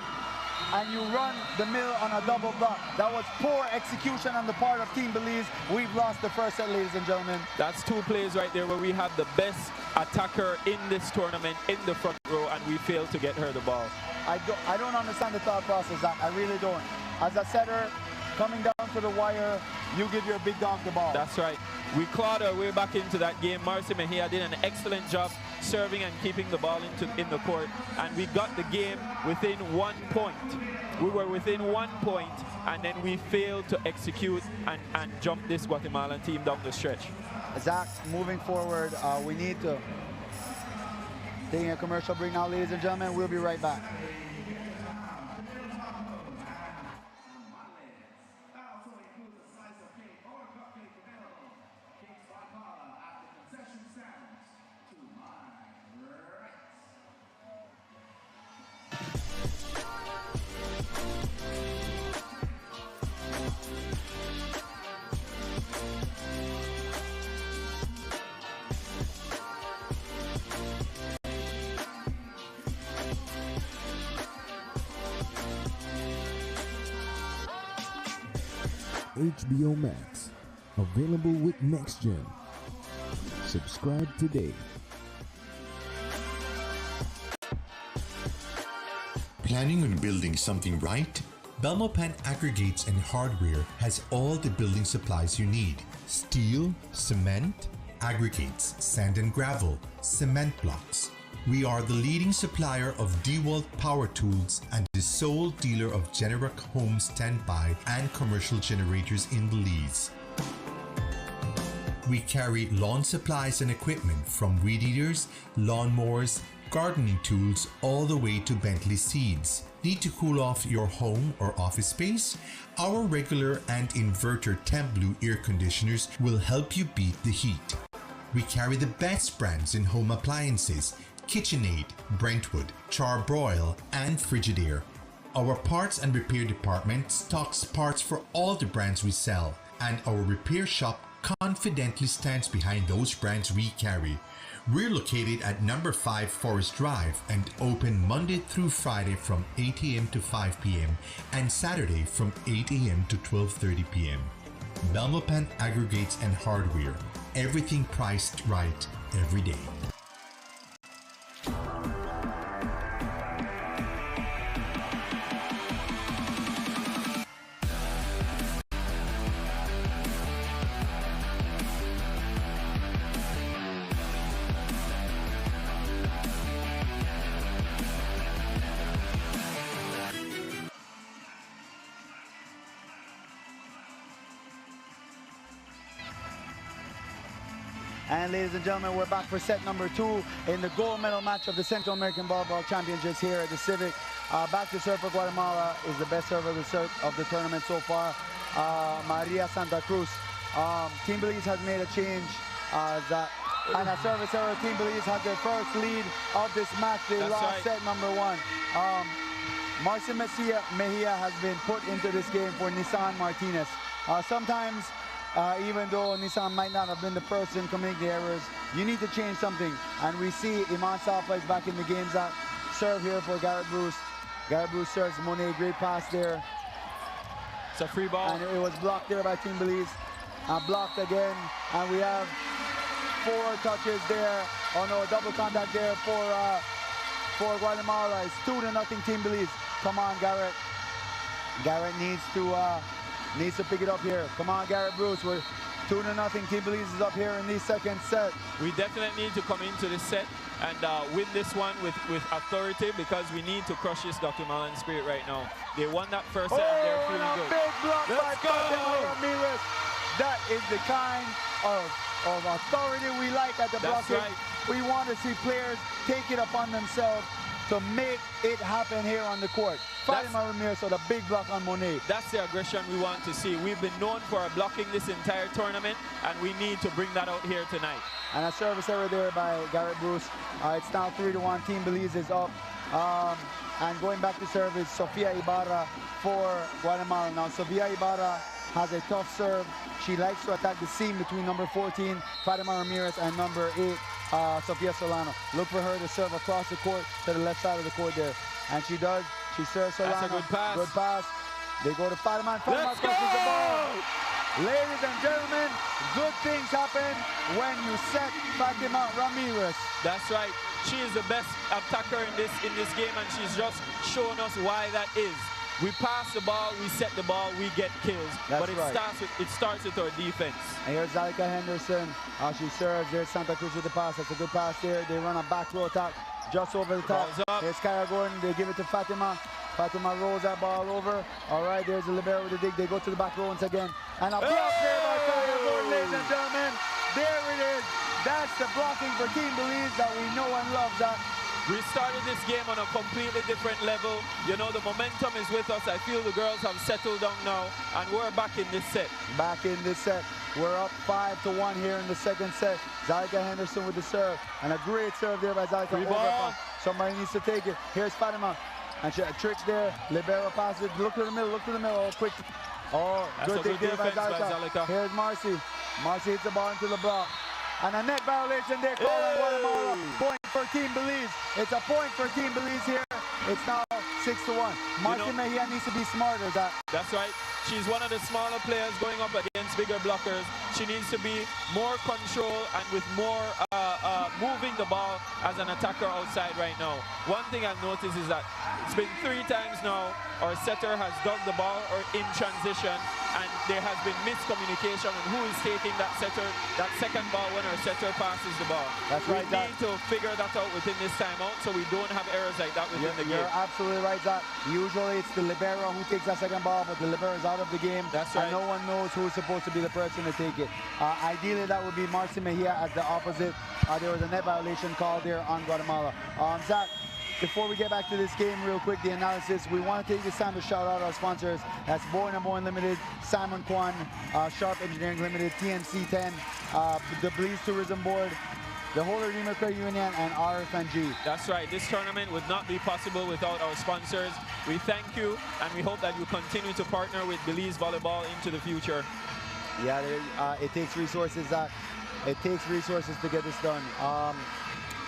and you run the middle on a double block. That was poor execution on the part of Team Belize. We've lost the first set, ladies and gentlemen. That's two plays right there where we have the best attacker in this tournament in the front row, and we failed to get her the ball. I don't understand the thought process, Zach. I really don't. As a setter, coming down to the wire, you give your big dog the ball. That's right. We clawed our way back into that game. Marcy Mejia did an excellent job serving and keeping the ball in the court, and we got the game within 1 point. We were within 1 point, and then we failed to execute and jump this Guatemalan team down the stretch. Zach, moving forward, we need to take a commercial break now, ladies and gentlemen. We'll be right back. HBO Max, available with NextGen. Subscribe today. Planning on building something right? Belmopan Aggregates and Hardware has all the building supplies you need. Steel, cement, aggregates, sand and gravel, cement blocks. We are the leading supplier of DeWalt power tools and the sole dealer of Generac home standby and commercial generators in Belize. We carry lawn supplies and equipment from weed eaters, lawnmowers, gardening tools, all the way to Bentley seeds. Need to cool off your home or office space? Our regular and inverter TempBlue air conditioners will help you beat the heat. We carry the best brands in home appliances: KitchenAid, Brentwood, Charbroil, and Frigidaire. Our parts and repair department stocks parts for all the brands we sell, and our repair shop confidently stands behind those brands we carry. We're located at number 5 Forest Drive and open Monday through Friday from 8 a.m. to 5 p.m. and Saturday from 8 a.m. to 12:30 p.m. Belmopan Aggregates and Hardware. Everything priced right every day. And ladies and gentlemen, we're back for set number 2 in the gold medal match of the Central American Volleyball Championships here at the Civic. Back to serve for Guatemala is the best server of the tournament so far, Maria Santa Cruz. Team Belize has made a change. And a service error. Team Belize had their first lead of this match. They lost set number 1. Marcy Mejia has been put into this game for Nissan Martinez. Sometimes, even though Nissan might not have been the person committing the errors, you need to change something. And we see Iman Safa is back in the games. That serve here for Garrett Bruce. Garrett Bruce serves Monet, great pass there. It's a free ball. And it was blocked there by Team Belize. Blocked again. And we have 4 touches there. Oh no, double contact there for Guatemala. It's 2-0 Team Belize. Come on, Garrett. Garrett needs to pick it up here. Come on, Garrett Bruce. We're 2-0. Team Belize is up here in the second set. We definitely need to come into this set and win this one with authority, because we need to crush this Guatemalan spirit right now. They won that first set and they're feeling good. Big block by Fatima Ramirez. That is the kind of authority we like at the block. Right. We want to see players take it upon themselves to make it happen here on the court. Fatima Ramirez with a big block on Monet. That's the aggression we want to see. We've been known for blocking this entire tournament, and we need to bring that out here tonight. And a service error there by Garrett Bruce. It's now 3-1. Team Belize is up. And going back to service, Sofia Ibarra for Guatemala. Now, Sofia Ibarra has a tough serve. She likes to attack the seam between number 14, Fatima Ramirez, and number 8, Sofia Solano. Look for her to serve across the court to the left side of the court there. And she does. She serves Solano. That's a good pass. Good pass. They go to Fatima, and Fatima crosses the ball. Ladies and gentlemen, good things happen when you set Fatima Ramirez. That's right. She is the best attacker in this game, and she's just shown us why that is. We pass the ball, we set the ball, we get kills. That's but it starts with our defense. And here's Zalika Henderson. She serves. There's Santa Cruz with the pass. That's a good pass there. They run a back row attack just over the top. Here's Kaya Gordon. They give it to Fatima. Fatima rolls that ball over. All right, there's the libero with the dig. They go to the back row once again. And a block there by Kaya Gordon, ladies and gentlemen. There it is. That's the blocking for Team Belize that we know and love. That we started this game on a completely different level. You know, the momentum is with us. I feel the girls have settled down now, and we're back in this set. Back in this set. We're up 5-1 here in the second set. Zalika Henderson with the serve. And a great serve there by Zalika. Somebody needs to take it. Here's Fatima. And she tricks there. Libero passes. Look to the middle. Look to the middle. Oh, quick. Oh, good dig there by Zalika. Here's Marcy. Marcy hits the ball into the block. And a net violation there called on Guatemala. Point for Team Belize. It's a point for Team Belize here. It's now 6-1. Marcy Mejia needs to be smarter. That's right. She's one of the smaller players going up against bigger blockers. She needs to be more control and with more moving the ball as an attacker outside right now. One thing I've noticed is that it's been 3 times now our setter has dug the ball or in transition, and there has been miscommunication on who is taking that second ball when our setter passes the ball. That's right, we need to figure that out within this timeout so we don't have errors like that within the game. You're absolutely right, Zach. Usually it's the libero who takes that second ball, but the libero is out of the game. That's right. And no one knows who's supposed to be the person to take it. Ideally, that would be Marcy Mejia as the opposite. There was a net violation called there on Guatemala. Zach, before we get back to this game real quick, the analysis, we want to take this time to shout out our sponsors. That's Boy & Boy Limited, Simon Kwan, Sharp Engineering Limited, TNC 10, the Belize Tourism Board, the Whole Redeemer Credit Union, and RFNG. That's right. This tournament would not be possible without our sponsors. We thank you, and we hope that you continue to partner with Belize Volleyball into the future. Yeah, it takes resources, Zach. It takes resources to get this done.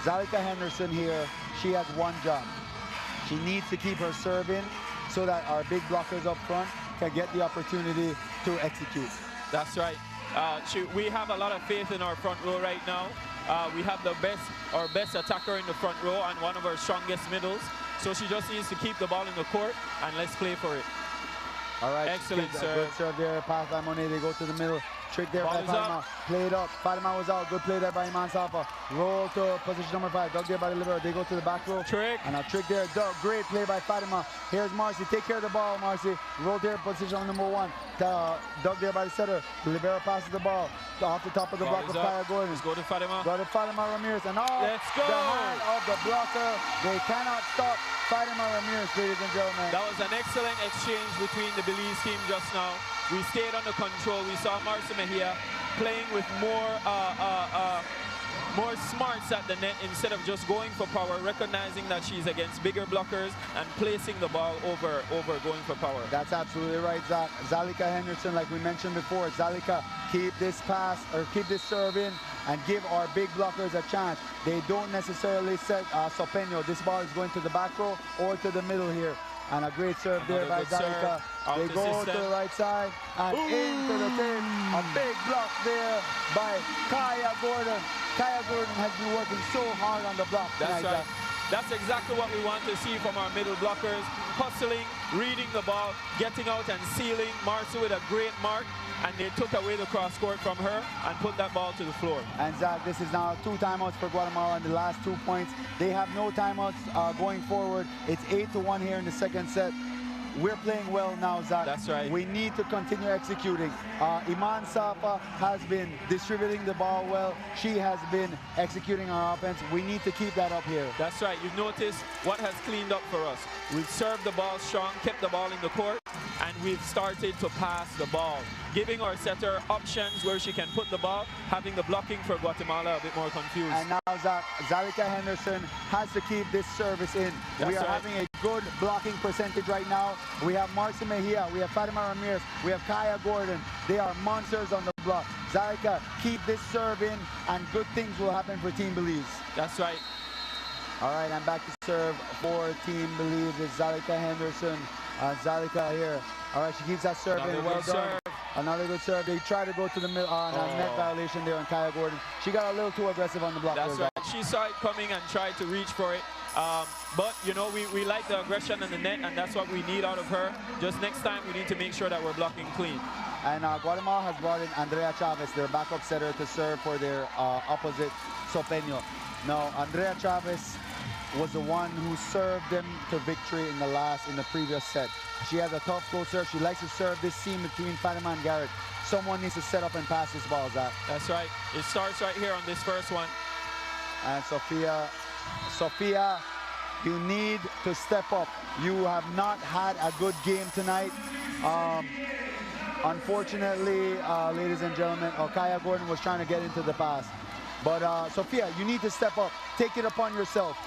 Zalika Henderson here, she has one job. She needs to keep her serve in so that our big blockers up front can get the opportunity to execute. That's right. We have a lot of faith in our front row right now. We have our best attacker in the front row and one of our strongest middles. So she just needs to keep the ball in the court, and let's play for it. All right. Excellent serve. Good serve there. Pass by Monet. They go to the middle. Trick there by Fatima. Played up. Fatima was out. Good play there by Iman Safa. Roll to position number 5. Dug there by the libero. They go to the back row. Trick. And a trick there. Great play by Fatima. Here's Marcy. Take care of the ball, Marcy. Roll there. Position number 1. Dug there by the setter. The libero passes the ball off the top of the block of Kaya Gordon. Let's go to Fatima. Go to Fatima Ramirez. And let's go. The hand of the blocker. They cannot stop Fatima Ramirez, ladies and gentlemen. That was an excellent exchange between the Belize team just now. We stayed under control. We saw Marcy Mejia playing with more smarts at the net instead of just going for power, recognizing that she's against bigger blockers and placing the ball over going for power. That's absolutely right, Zach. Zalika Henderson, like we mentioned before, Zalika, keep this pass or keep this serve in and give our big blockers a chance. They don't necessarily set Sopeño. This ball is going to the back row or to the middle here. And a great serve there by Zalika. They go to the right side and into the thing. A big block there by Kaya Gordon. Kaya Gordon has been working so hard on the block tonight. That's right. That's exactly what we want to see from our middle blockers. Hustling, reading the ball, getting out and sealing. Marcy with a great mark. And they took away the cross court from her and put that ball to the floor. And Zach, this is now 2 timeouts for Guatemala in the last 2 points. They have no timeouts going forward. It's 8-1 here in the second set. we're playing well now, Zach. That's right. We need to continue executing. Iman Sapa has been distributing the ball well. She has been executing our offense. We need to keep that up here. That's right. You've noticed what has cleaned up for us. We've served the ball strong, kept the ball in the court, and we've started to pass the ball, giving our setter options where she can put the ball, having the blocking for Guatemala a bit more confused. And now Zalika Henderson has to keep this service in. We are having a good blocking percentage right now. We have Marcy Mejia, we have Fatima Ramirez, we have Kaya Gordon. They are monsters on the block. Zalika, keep this serve in, and good things will happen for Team Belize. That's right. All right, I'm back to serve for Team Belize. It's Zalika Henderson. Zalika here. All right, she keeps that serve in. Well done. Another good serve. They try to go to the middle on a net violation there on Kaya Gordon. She got a little too aggressive on the block. That's right. She saw it coming and tried to reach for it. But, you know, we like the aggression in the net, and that's what we need out of her. Just next time, we need to make sure that we're blocking clean. And Guatemala has brought in Andrea Chavez, their backup setter, to serve for their opposite, Sopeño. Now, Andrea Chavez was the one who served them to victory in the previous set. She has a tough close serve. She likes to serve this seam between Fatima and Garrett. Someone needs to set up and pass this ball, Zach. That's right. It starts right here on this first one. And Sophia, you need to step up. You have not had a good game tonight. Unfortunately, ladies and gentlemen, Kaya Gordon was trying to get into the pass. But Sophia, you need to step up. Take it upon yourself.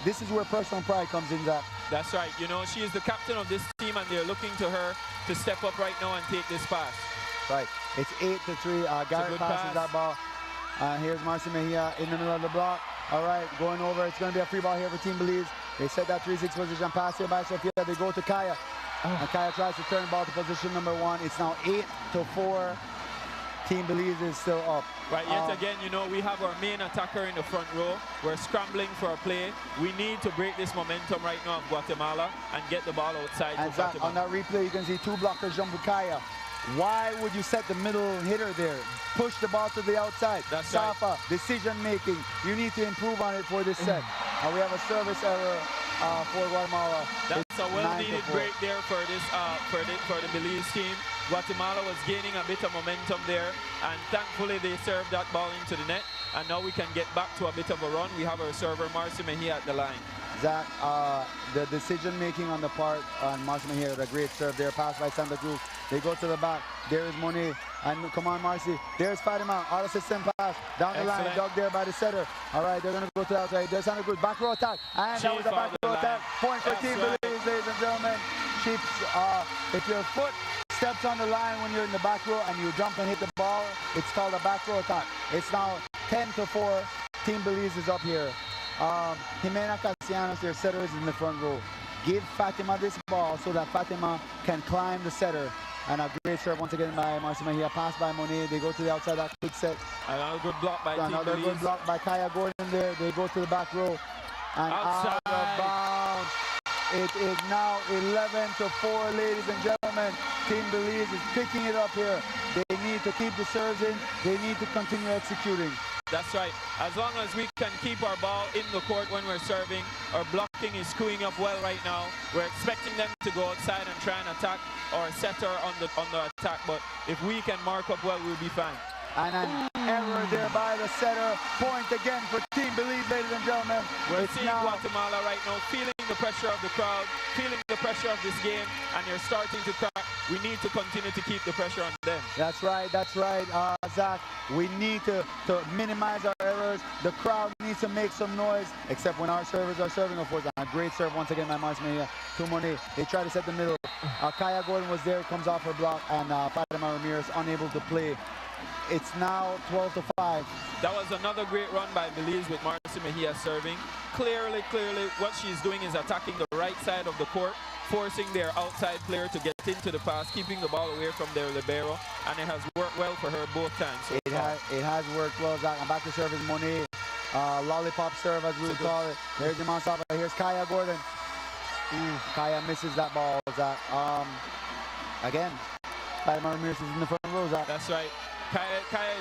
This is where personal pride comes in, Zach. That's right. You know, she is the captain of this team, and they're looking to her to step up right now and take this pass. Right. It's 8-3. Garrett passes that ball. Here's Marcy Mejia in the middle of the block. All right, going over. It's going to be a free ball here for Team Belize. They set that 3-6 position. Pass here by Sophia. They go to Kaya. And Kaya tries to turn the ball to position number 1. It's now 8-4. Team Belize is still up. Right, yet again, you know, we have our main attacker in the front row. We're scrambling for a play. We need to break this momentum right now of Guatemala and get the ball outside. And Zach, on that replay, you can see 2 blockers jump with Kaya. Why would you set the middle hitter there? Push the ball to the outside. That's Safa, right. Decision making. You need to improve on it for this set. We have a service error for Guatemala. That's a well-needed break there for this for the Belize team. Guatemala was gaining a bit of momentum there, and thankfully they served that ball into the net, and now we can get back to a bit of a run. We have our server Marcy Mejia at the line. Zach, the decision making on the part on Marcy Mejia, a great serve there, pass by Santa Cruz. They go to the back. There is Monet, and come on, Marcy. There's Fatima, out of system pass down the line, dug there by the setter. All right, they're gonna go to the outside. There's Santa Cruz, back row attack, and that was a back row attack. Point for Team Belize, ladies and gentlemen. If your foot steps on the line when you're in the back row and you jump and hit the ball, it's called a back row attack. It's now 10-4. Team Belize is up here. Jimena Castellanos, their setter, is in the front row. Give Fatima this ball so that Fatima can climb the setter. And a great serve once again by Marcy Mejia. Pass by Monet. They go to the outside, that quick set. Another good block by Team Belize. Another good block by Kaya Gordon there. They go to the back row. And out of bounds. It is now 11-4, ladies and gentlemen. Team Belize is picking it up here. They need to keep the serves in. They need to continue executing. That's right. As long as we can keep our ball in the court when we're serving, our blocking is screwing up well right now. We're expecting them to go outside and try and attack our setter on the attack, but if we can mark up well, we'll be fine. And an error there by the setter. Point again for Team Belize, ladies and gentlemen. We're seeing Guatemala right now feeling the pressure of the crowd, feeling the pressure of this game, and they're starting to crack. We need to continue to keep the pressure on them. That's right, Zach. We need to minimize our errors. The crowd needs to make some noise, except when our servers are serving, of course. A great serve once again by Marcy Mejia to Monet. They try to set the middle. Kaya Gordon was there, comes off her block, and Fatima Ramirez unable to play. It's now 12-5. That was another great run by Belize with Marcy Mejia serving. Clearly, what she's doing is attacking the right side of the court, forcing their outside player to get into the pass, keeping the ball away from their libero, and it has worked well for her both times. So it has worked well, Zach. I'm back to serve is Monet. Lollipop serve, as we would call it. There's Iman Sapa. Here's Kaya Gordon. Kaya misses that ball, Zach. Again, Fatima Ramirez is in the front row, Zach. That's right. Kaya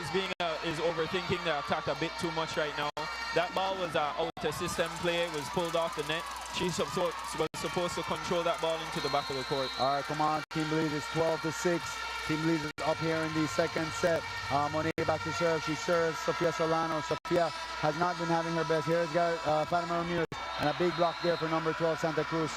is overthinking the attack a bit too much right now. That ball was out of system play. It was pulled off the net. She was supposed to control that ball into the back of the court. All right, come on. Team Belize is 12-6. Team Belize is up here in the second set. Monet back to serve. She serves Sofia Solano. Sofia has not been having her best. Here's Fatima Ramirez, and a big block there for number 12, Santa Cruz.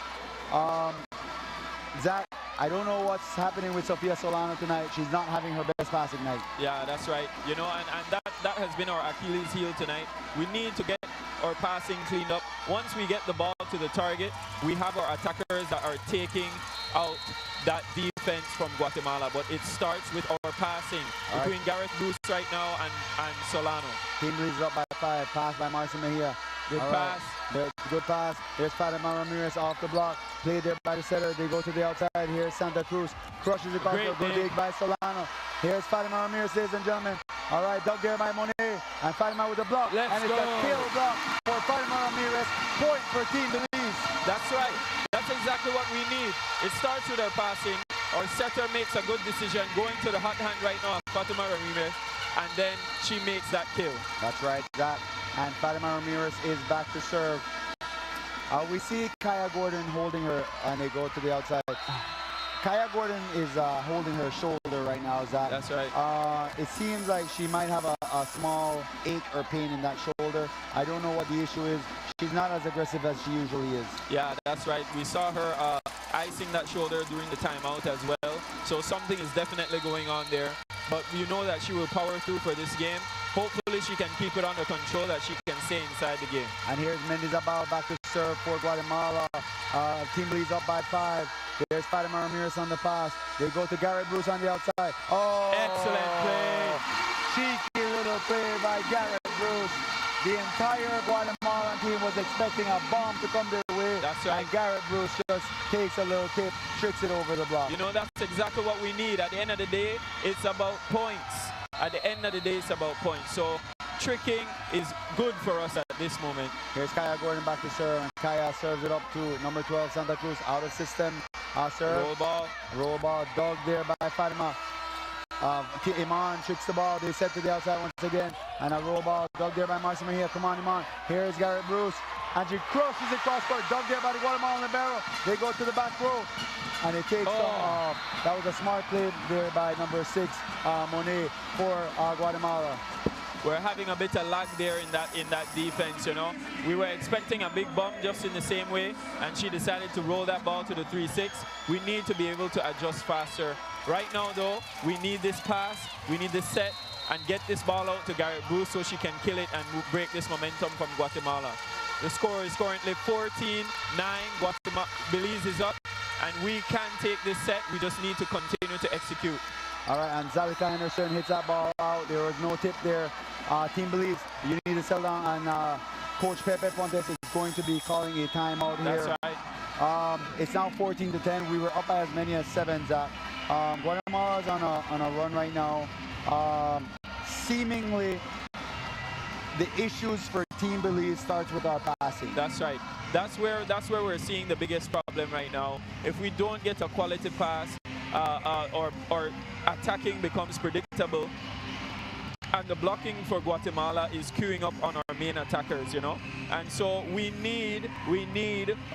Zach, I don't know what's happening with Sofia Solano tonight. She's not having her best passing night. Yeah, that's right. You know, and that has been our Achilles heel tonight. We need to get our passing cleaned up. Once we get the ball to the target, we have our attackers that are taking out that defense from Guatemala. But it starts with our passing between Gareth Bruce right now and Solano. Team Belize is up by 5. Pass by Marcia Mejia. Good pass. Good pass. Here's Fatima Ramirez off the block. Played there by the setter. They go to the outside. Here's Santa Cruz. Crushes the corner. Good dig by Solano. Here's Fatima Ramirez, ladies and gentlemen. All right, dug there by Monet. And Fatima with the block. Let's and it's go. a kill block for Fatima Ramirez. Point for Team Belize. That's right. That's exactly what we need. It starts with our passing. Our setter makes a good decision going to the hot hand right now, Fatima Ramirez. And then she makes that kill. That's right, Zach. And Fatima Ramirez is back to serve. We see Kaya Gordon holding her, and they go to the outside. Kaya Gordon is holding her shoulder right now, Zach. That's right. It seems like she might have a small ache or pain in that shoulder. I don't know what the issue is. She's not as aggressive as she usually is. Yeah, that's right. We saw her icing that shoulder during the timeout as well. So something is definitely going on there. But you know that she will power through for this game. Hopefully she can keep it under control, that she can stay inside the game. And here's Mendizabal back to serve for Guatemala. Team Belize up by 5. There's Fatima Ramirez on the pass. They go to Garrett Bruce on the outside. Oh! Excellent play. Cheeky little play by Garrett Bruce. The entire Guatemalan team was expecting a bomb to come their way. That's right. And Garrett Bruce just takes a little tip, tricks it over the block. You know, that's exactly what we need. At the end of the day, it's about points. At the end of the day, it's about points. So tricking is good for us at this moment. Here's Kaya Gordon back to serve, and Kaya serves it up to number 12, Santa Cruz, out of system. Serve. Roll ball, dug there by Fatima. Iman tricks the ball. They set to the outside once again. And a roll ball dug there by Marcia Mejia. Come on, Iman. Here's Garrett Bruce. And she crushes it cross court. Dug there by the Guatemalan libero. They go to the back row. And it takes off. That was a smart play there by number 6, Monet, for Guatemala. We're having a bit of lag there in that defense, you know. We were expecting a big bump just in the same way, and she decided to roll that ball to the 3-6. We need to be able to adjust faster. Right now, though, we need this pass, we need this set, and get this ball out to Garrett Bruce so she can kill it and break this momentum from Guatemala. The score is currently 14-9. Belize is up, and we can take this set. We just need to continue to execute. All right, and Zalika Anderson hits that ball out. There was no tip there. Team Belize, you need to settle down, and Coach Pepe Pontes is going to be calling a timeout here. That's right. It's now 14-10. We were up by as many as 7, Zach. Guatemala's on a run right now. Seemingly, the issues for Team Belize starts with our passing. That's right. That's where we're seeing the biggest problem right now. If we don't get a quality pass, or attacking becomes predictable, and the blocking for Guatemala is queuing up on our main attackers, you know. And so we need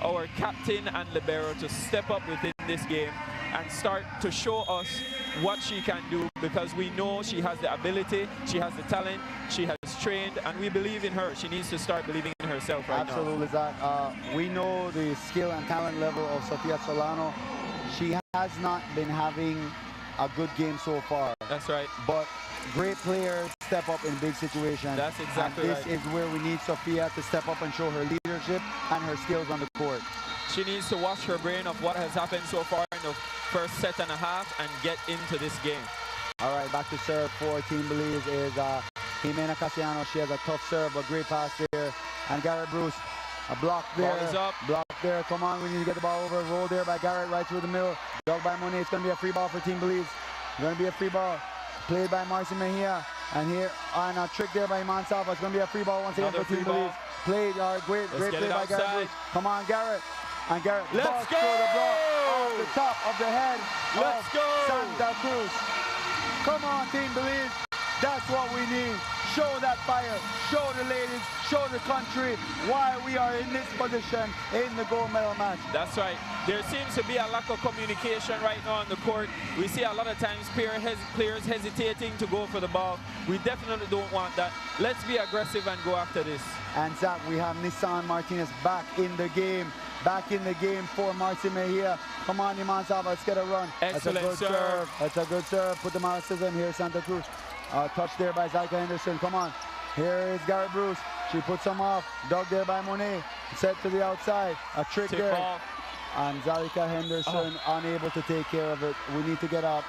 our captain and libero to step up within this game and start to show us what she can do, because we know she has the ability, she has the talent, she has trained, and we believe in her. She needs to start believing in herself right now. Absolutely, Zach. We know the skill and talent level of Sofia Solano. She has not been having a good game so far. That's right. But great players step up in big situations. That's exactly right. This is where we need Sofia to step up and show her leadership and her skills on the court. She needs to wash her brain of what has happened so far in the first set and a half and get into this game. All right, back to serve for Team Belize is Jimena Cassiano. She has a tough serve, a great pass there. And Garrett Bruce, a block there. Ball is up. Block there. Come on, we need to get the ball over. Roll there by Garrett, right through the middle. Dug by Monet. It's going to be a free ball for Team Belize. It's going to be a free ball. Played by Marcia Mejia. And here on a trick there by Iman Salva. It's going to be a free ball once again for Team Belize. Played, great play by Garrett Bruce. Come on, Garrett. And Garrett, let's go! The block off the top of the head of Santa Cruz. Come on, Team Belize. That's what we need. show that fire, show the ladies, show the country why we are in this position in the gold medal match. That's right. There seems to be a lack of communication right now on the court. We see a lot of times players hesitating to go for the ball. We definitely don't want that. Let's be aggressive and go after this. And Zach, we have Nissan Martinez back in the game. Back in the game for Marcy Mejia. Come on, Imanzava, let's get a run. Excellent That's a good serve. That's a good serve. Put the marxism here, Santa Cruz. Touch there by Zalika Henderson. Come on. Here is Garrett Bruce. She puts him off. Dug there by Monet. Set to the outside. A trick there. Ball. And Zalika Henderson unable to take care of it. We need to get a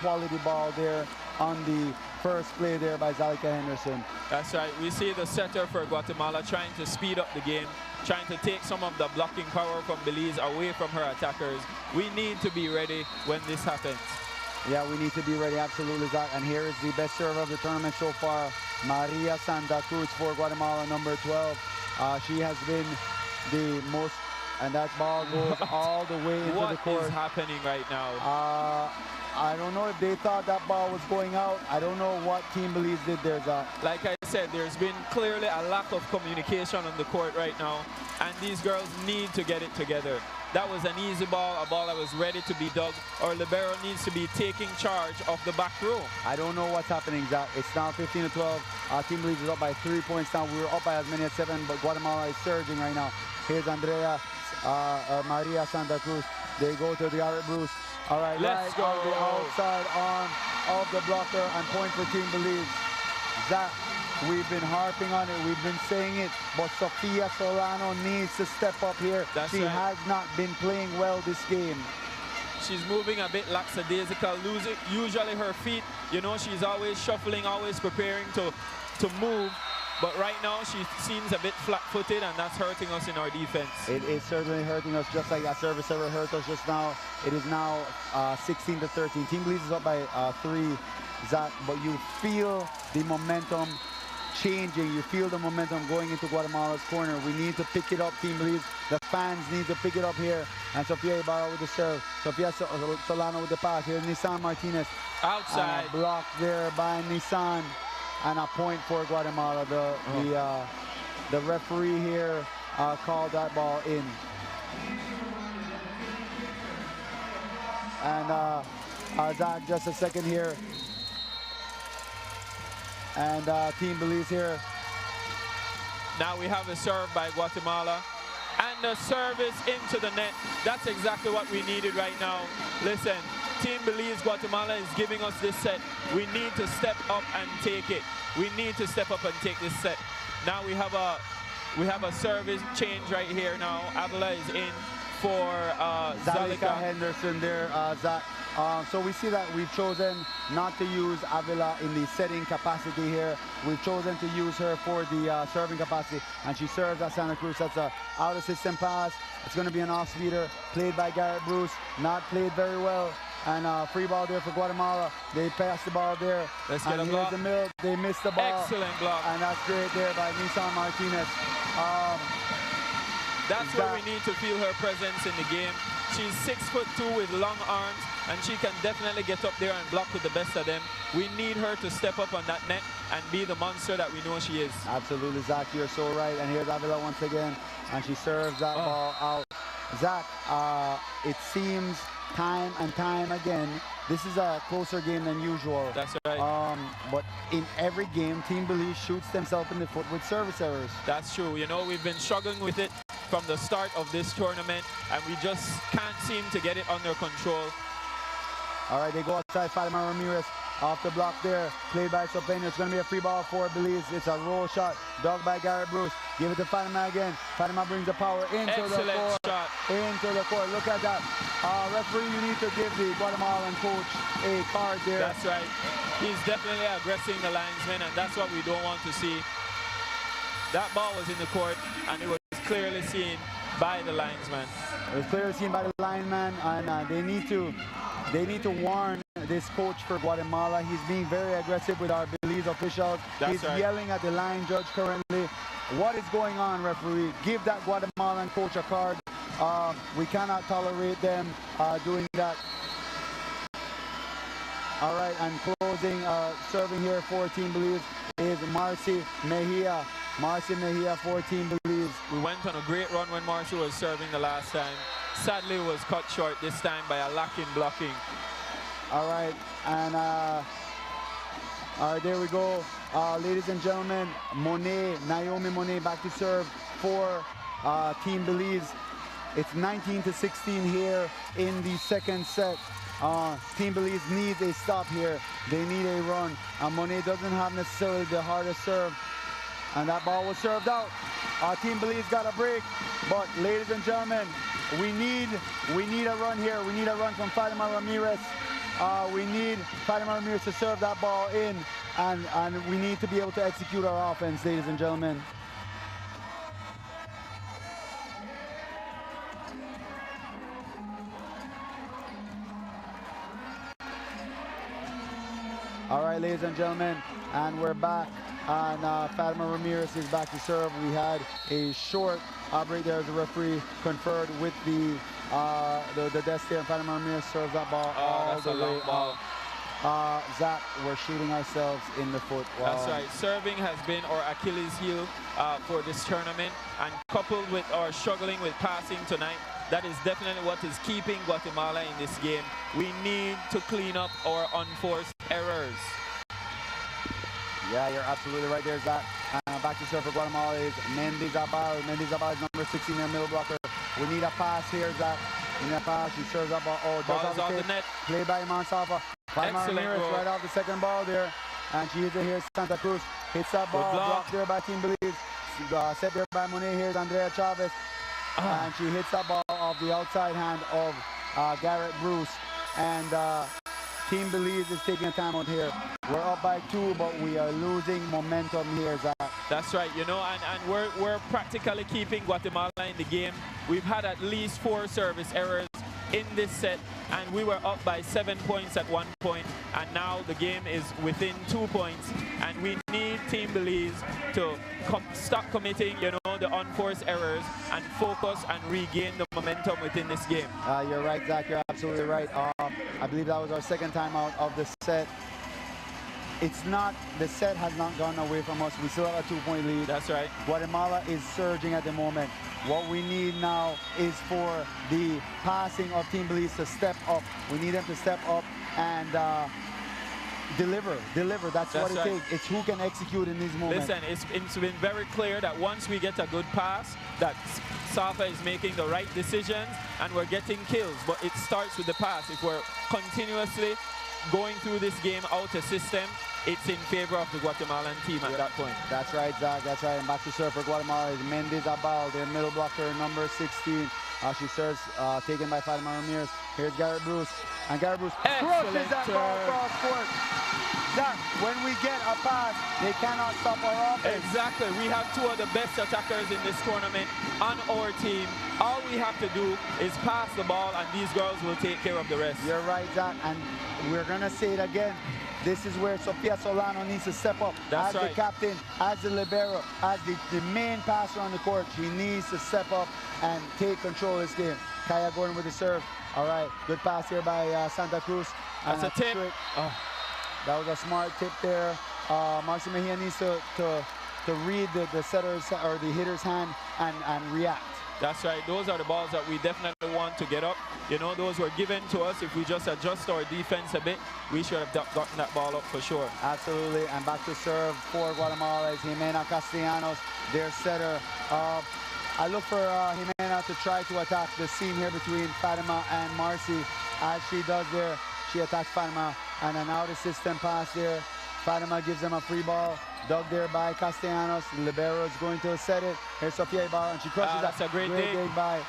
quality ball there on the first play there by Zalika Henderson. That's right. We see the setter for Guatemala trying to speed up the game, trying to take some of the blocking power from Belize away from her attackers. We need to be ready when this happens. Yeah, we need to be ready, absolutely, Zach. And here is the best server of the tournament so far, Maria Santa Cruz for Guatemala, number 12. She has been the most, and that ball goes all the way into the court. What is happening right now? I don't know if they thought that ball was going out. I don't know what Team Belize did there, Zach. Like I said, there's been clearly a lack of communication on the court right now, and these girls need to get it together. That was an easy ball, a ball that was ready to be dug. Our libero needs to be taking charge of the back row. I don't know what's happening, Zach. It's now 15-12. Team Belize is up by 3 points now. We were up by as many as 7, but Guatemala is surging right now. Here's Andrea Maria Santa Cruz. They go to the Garrett Bruce. All right, let's go. On the outside arm of the blocker and point for Team Belize. Zach, we've been harping on it. We've been saying it. But Sofia Solano needs to step up here. She has not been playing well this game. She's moving a bit lackadaisical, losing usually her feet. You know, she's always shuffling, always preparing to move. But right now, she seems a bit flat-footed, and that's hurting us in our defense. It is certainly hurting us, just like that service ever hurt us just now. It is now 16-13. Team Belize is up by 3, Zach, but you feel the momentum changing. You feel the momentum going into Guatemala's corner. We need to pick it up, Team Belize. The fans need to pick it up here. And Sofia Ibarra with the serve. Sofia Solano with the pass. Here's Nissan Martinez. Outside. Blocked there by Nissan. And a point for Guatemala. The referee here called that ball in. And Zach, just a second here. And Team Belize here. Now we have a serve by Guatemala. And the service into the net. That's exactly what we needed right now. Listen, Team Belize, Guatemala is giving us this set. We need to step up and take it. We need to step up and take this set. Now we have a service change right here now. Avila is in for Zalika Henderson there, Zach. So we see that we've chosen not to use Avila in the setting capacity here. We've chosen to use her for the serving capacity, and she serves at Santa Cruz. That's a out-of-system pass. It's going to be an off-speeder played by Garrett Bruce. Not played very well. And free ball there for Guatemala. They pass the ball there. Let's get a block. Here's the middle. They missed the ball. Excellent block. And that's great there by Nissan Martinez. That's where we need to feel her presence in the game. She's 6'2" with long arms, and she can definitely get up there and block with the best of them. We need her to step up on that net and be the monster that we know she is. Absolutely, Zach, you're so right. And here's Avila once again, and she serves that ball out. Zach, it seems time and time again, this is a closer game than usual. That's right. But in every game, Team Belize shoots themselves in the foot with service errors. That's true. You know, we've been struggling with it from the start of this tournament, and we just can't seem to get it under control. All right, they go outside. Fatima Ramirez off the block there, played by Sopena. It's going to be a free ball for Belize. It's a roll shot, dug by Garrett Bruce. Give it to Fatima again. Fatima brings the power into the court. Shot. Into the court. Look at that. Referee, you need to give the Guatemalan coach a card there. That's right. He's definitely aggressing the linesman, and that's what we don't want to see. That ball was in the court, and it was clearly seen by the linesman. It was clearly seen by the lineman, and they need to warn this coach for Guatemala. He's being very aggressive with our Belize officials. He's yelling at the line judge currently. What is going on, referee? Give that Guatemalan coach a card. We cannot tolerate them doing that. All right, and closing, serving here for Team Belize is Marcy Mejia. Marcy Mejia for Team Belize. We went on a great run when Marcy was serving the last time. Sadly, was cut short this time by a lack in blocking. All right, and there we go. Ladies and gentlemen, Naomi Monet back to serve for Team Belize. It's 19-16 here in the second set. Team Belize needs a stop here. They need a run. Monet doesn't have necessarily the hardest serve. And that ball was served out. Team Belize got a break. But ladies and gentlemen, we need a run here. We need a run from Fatima Ramirez. We need Fatima Ramirez to serve that ball in. And we need to be able to execute our offense, ladies and gentlemen. All right, ladies and gentlemen, and we're back. And Fatima Ramirez is back to serve. We had a short break there as the referee conferred with the desk there. And Fatima Ramirez serves that ball all the way out. Zach, we're shooting ourselves in the foot. Wow. That's right. Serving has been our Achilles heel for this tournament, and coupled with our struggling with passing tonight, that is definitely what is keeping Guatemala in this game. We need to clean up our unforced errors. Yeah, you're absolutely right there, Zach. Back to serve for Guatemala is Mendizabal. Mendizabal is number 16 in the middle blocker. We need a pass here, Zach. We need a pass. She serves that ball. Oh, ball's off the net. Played by Iman Safa. Ramirez right off the second ball there. And she hits it here. Santa Cruz hits that ball. Blocked there by Team Belize. Set there by Monet. Here's Andrea Chavez. And she hits that ball off the outside hand of Garrett Bruce. And Team Belize is taking a timeout here. We're up by 2, but we are losing momentum here, Zach. That's right, you know, and we're practically keeping Guatemala in the game. We've had at least 4 service errors in this set, and we were up by 7 points at one point, and now the game is within 2 points, and we need Team Belize to stop committing, you know, the unforced errors and focus and regain the momentum within this game. You're right, Zach. You're absolutely right. I believe that was our second time out of the set. The set has not gone away from us. We still have a 2-point lead. That's right. Guatemala is surging at the moment. What we need now is for the passing of Team Belize to step up. We need them to step up and deliver. That's what it takes. It's who can execute in these moments. Listen, it's been very clear that once we get a good pass, that Safa is making the right decisions and we're getting kills. But it starts with the pass. If we're continuously going through this game out of system, it's in favor of the Guatemalan team at that point. That's right, Zach. That's right. And back to serve for Guatemala is Mendizabal, their middle blocker, number 16. She serves, taken by Fatima Ramirez. Here's Garrett Bruce. And Garrett Bruce crushes that ball across court. Zach, when we get a pass, they cannot stop our offense. Exactly. We have 2 of the best attackers in this tournament on our team. All we have to do is pass the ball, and these girls will take care of the rest. You're right, Zach. And we're going to say it again. This is where Sofia Solano needs to step up. That's right. The captain, as the libero, as the main passer on the court. She needs to step up and take control of this game. Kaya Gordon with the serve. All right, good pass here by Santa Cruz. That's a tip. That was a smart tip there. Marcy Mejia needs to read the setter's or the hitter's hand and react. That's right. Those are the balls that we definitely want to get up. You know, those were given to us. If we just adjust our defense a bit, we should have gotten that ball up for sure. Absolutely. And back to serve for Guatemala is Jimena Castellanos, their setter. I look for Jimena to try to attack the seam here between Fatima and Marcy. As she does there, she attacks Fatima. And an out-of-system pass there. Fatima gives them a free ball. Dug there by Castellanos. The libero is going to set it. Here's Sofia Ibarra, and she crushes that. That's a great dig by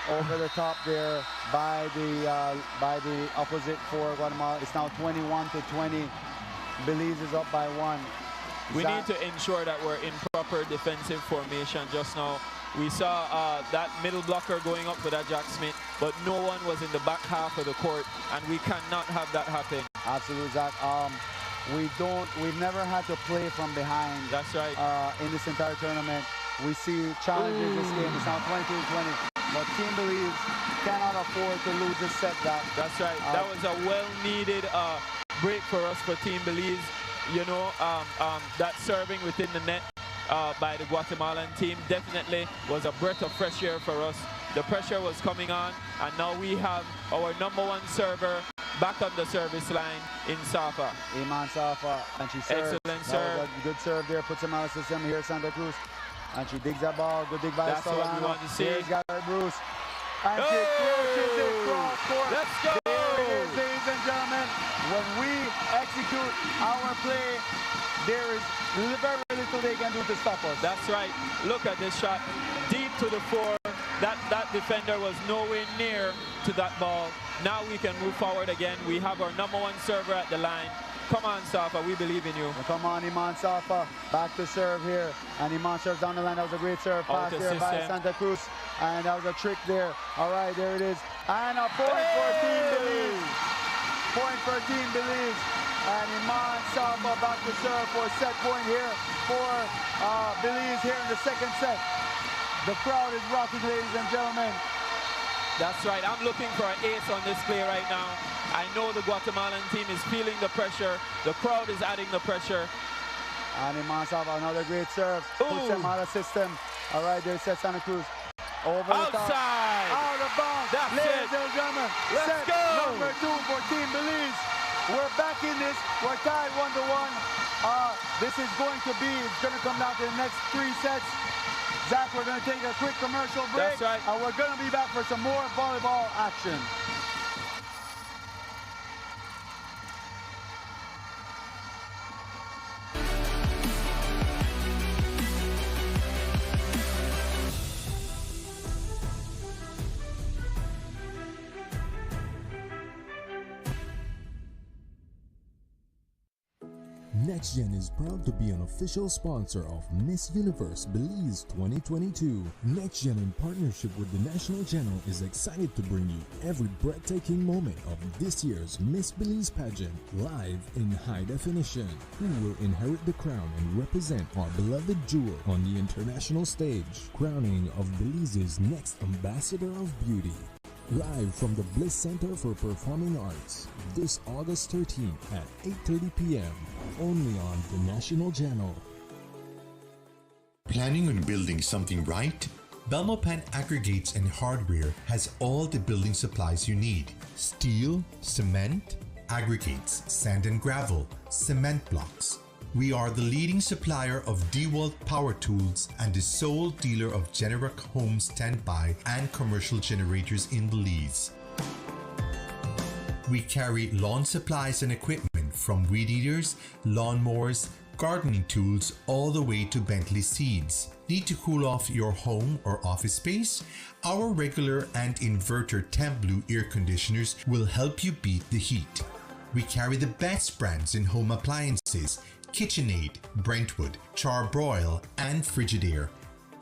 over the top there by the opposite for Guatemala. It's now 21-20. Belize is up by 1. We need to ensure that we're in proper defensive formation just now. We saw that middle blocker going up for that Jack Smith, but no one was in the back half of the court, and we cannot have that happen. Absolutely, Zach. We've never had to play from behind. That's right. In this entire tournament. We see challenges this game. It's now 22-20. but Team Belize cannot afford to lose a set back. That's right. That was a well-needed break for us for Team Belize. You know, that serving within the net by the Guatemalan team definitely was a breath of fresh air for us. The pressure was coming on, and now we have our #1 server back on the service line in Safa. Iman Safa, and she serves. Excellent serve. That was a good serve there, puts him out of system here, Santa Cruz. And she digs that ball, good dig by That's Solano. what we want to see. Here's Garrett Bruce. And she crushes it cross court. Let's go! There it is, ladies and gentlemen. When we execute our play, there is very little they can do to stop us. That's right. Look at this shot. Deep to the floor. That defender was nowhere near to that ball. Now we can move forward again. We have our #1 server at the line. Come on, Safa, we believe in you. Come on, Iman Safa. Back to serve here. And Iman serves down the line. That was a great serve pass there by Santa Cruz. And that was a trick there. All right, there it is. And a point for Team Belize. Point for Team Belize. And Iman Safa back to serve for a set point here for Belize here in the second set. The crowd is rocking, ladies and gentlemen. That's right. I'm looking for an ace on this play right now. I know the Guatemalan team is feeling the pressure. The crowd is adding the pressure. And Iman Safa, another great serve. Puts them out of system. All right, there's Santa Cruz. Over the top. Outside. Out of bounds. That's ladies it. and gentlemen. Let's set go. number 2 for Team Belize. We're back in this. We're tied 1-1. This is going to be, it's going to come down to the next 3 sets. Zach, we're going to take a quick commercial break. That's right. And we're going to be back for some more volleyball action. NextGen is proud to be an official sponsor of Miss Universe Belize 2022. NextGen, in partnership with the National Channel, is excited to bring you every breathtaking moment of this year's Miss Belize pageant live in high definition. Who will inherit the crown and represent our beloved jewel on the international stage? Crowning of Belize's next Ambassador of Beauty. Live from the Bliss Center for Performing Arts, this August 13th at 8:30 p.m. only on the National Channel. Planning on building something right? Belmopan Aggregates and Hardware has all the building supplies you need. Steel, cement, aggregates, sand and gravel, cement blocks. We are the leading supplier of DeWalt power tools and the sole dealer of Generac home standby and commercial generators in Belize. We carry lawn supplies and equipment from weed eaters, lawnmowers, gardening tools, all the way to Bentley seeds. Need to cool off your home or office space? Our regular and inverter Temp Blue air conditioners will help you beat the heat. We carry the best brands in home appliances, KitchenAid, Brentwood, Charbroil, and Frigidaire.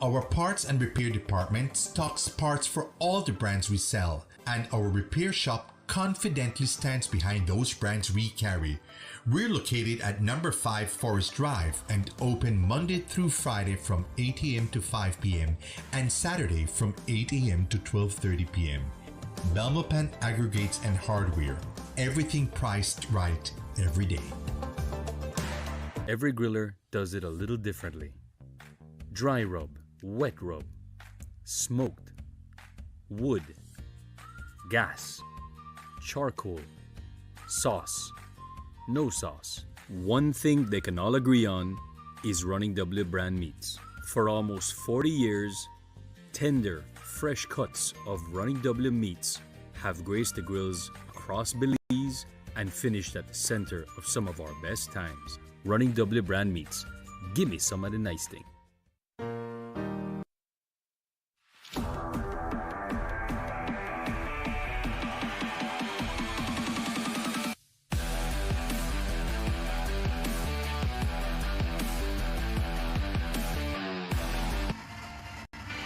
Our parts and repair department stocks parts for all the brands we sell, and our repair shop confidently stands behind those brands we carry. We're located at number 5 Forest Drive and open Monday through Friday from 8 a.m. to 5 p.m. and Saturday from 8 a.m. to 12:30 p.m. Belmopan Aggregates and Hardware. Everything priced right every day. Every griller does it a little differently. Dry rub, wet rub, smoked, wood, gas, charcoal, sauce, no sauce. One thing they can all agree on is Running W brand meats. For almost 40 years, tender, fresh cuts of Running W meats have graced the grills across Belize and finished at the center of some of our best times. Running W brand meats. Give me some of the nice thing.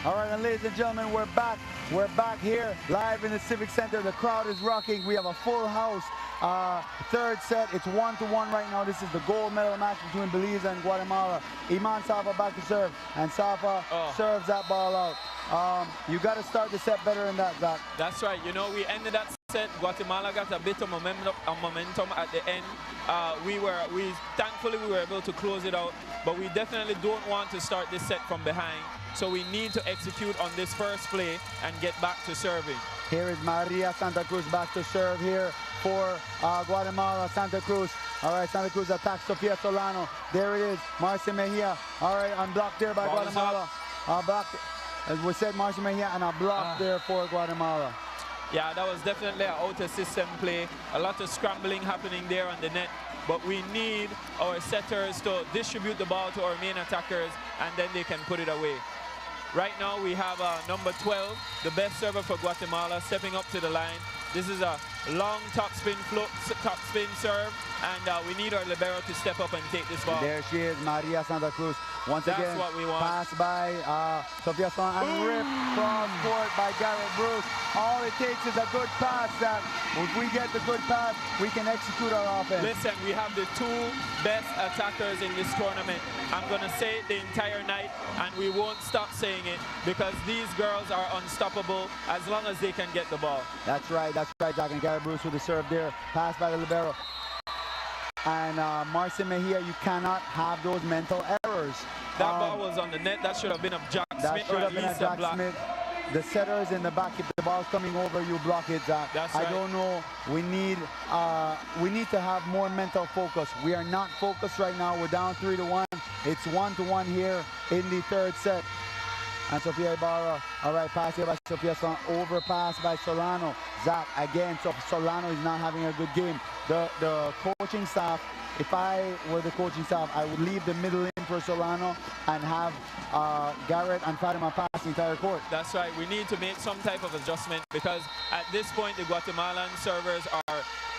All right, and ladies and gentlemen, we're back. We're back here live in the Civic Center. The crowd is rocking. We have a full house. Third set, it's 1-1 right now. This is the gold medal match between Belize and Guatemala. Iman Safa back to serve, and Safa serves that ball out. You got to start the set better than that, Zach. That's right. You know, we ended that set. Guatemala got a bit of momentum at the end. Thankfully we were able to close it out, but we definitely don't want to start this set from behind. So we need to execute on this first play and get back to serving. Here is Maria Santa Cruz back to serve here for Guatemala. Santa Cruz. All right, Santa Cruz attacks Sofia Solano. There it is. Marcia Mejia. All right, unblocked there by Guatemala. Blocked, as we said, Marcia Mejia, and a block there for Guatemala. Yeah, that was definitely an out-of-system play. A lot of scrambling happening there on the net. But we need our setters to distribute the ball to our main attackers, and then they can put it away. Right now we have number 12, the best server for Guatemala, stepping up to the line. This is a long top spin serve, and we need our libero to step up and take this ball. There she is, Maria Santa Cruz. Once That's again, what we want. pass by Sofia Solano and ripped cross court by Garrett Bruce. All it takes is a good pass. That if we get the good pass, we can execute our offense. Listen, we have the two best attackers in this tournament. I'm going to say it the entire night, and we won't stop saying it, because these girls are unstoppable as long as they can get the ball. That's right, Jack. And Garrett Bruce with the serve there. Pass by the libero. And Marcia Mejia, you cannot have those mental errors. That ball was on the net. That should have been a Jack Smith. That should have been a Jack block. Smith. The setters in the back, if the ball's coming over, you block it, Zach. That's right. I don't know. We need to have more mental focus. We are not focused right now. We're down 3-1. It's 1-1 here in the third set. And Sofia Ibarra, all right, pass here by Sofia Solano, overpass by Solano. Zach, again, so Solano is not having a good game. The coaching staff, if I were the coaching staff, I would leave the middle in for Solano and have Garrett and Fatima pass the entire court. That's right. We need to make some type of adjustment, because at this point, the Guatemalan servers are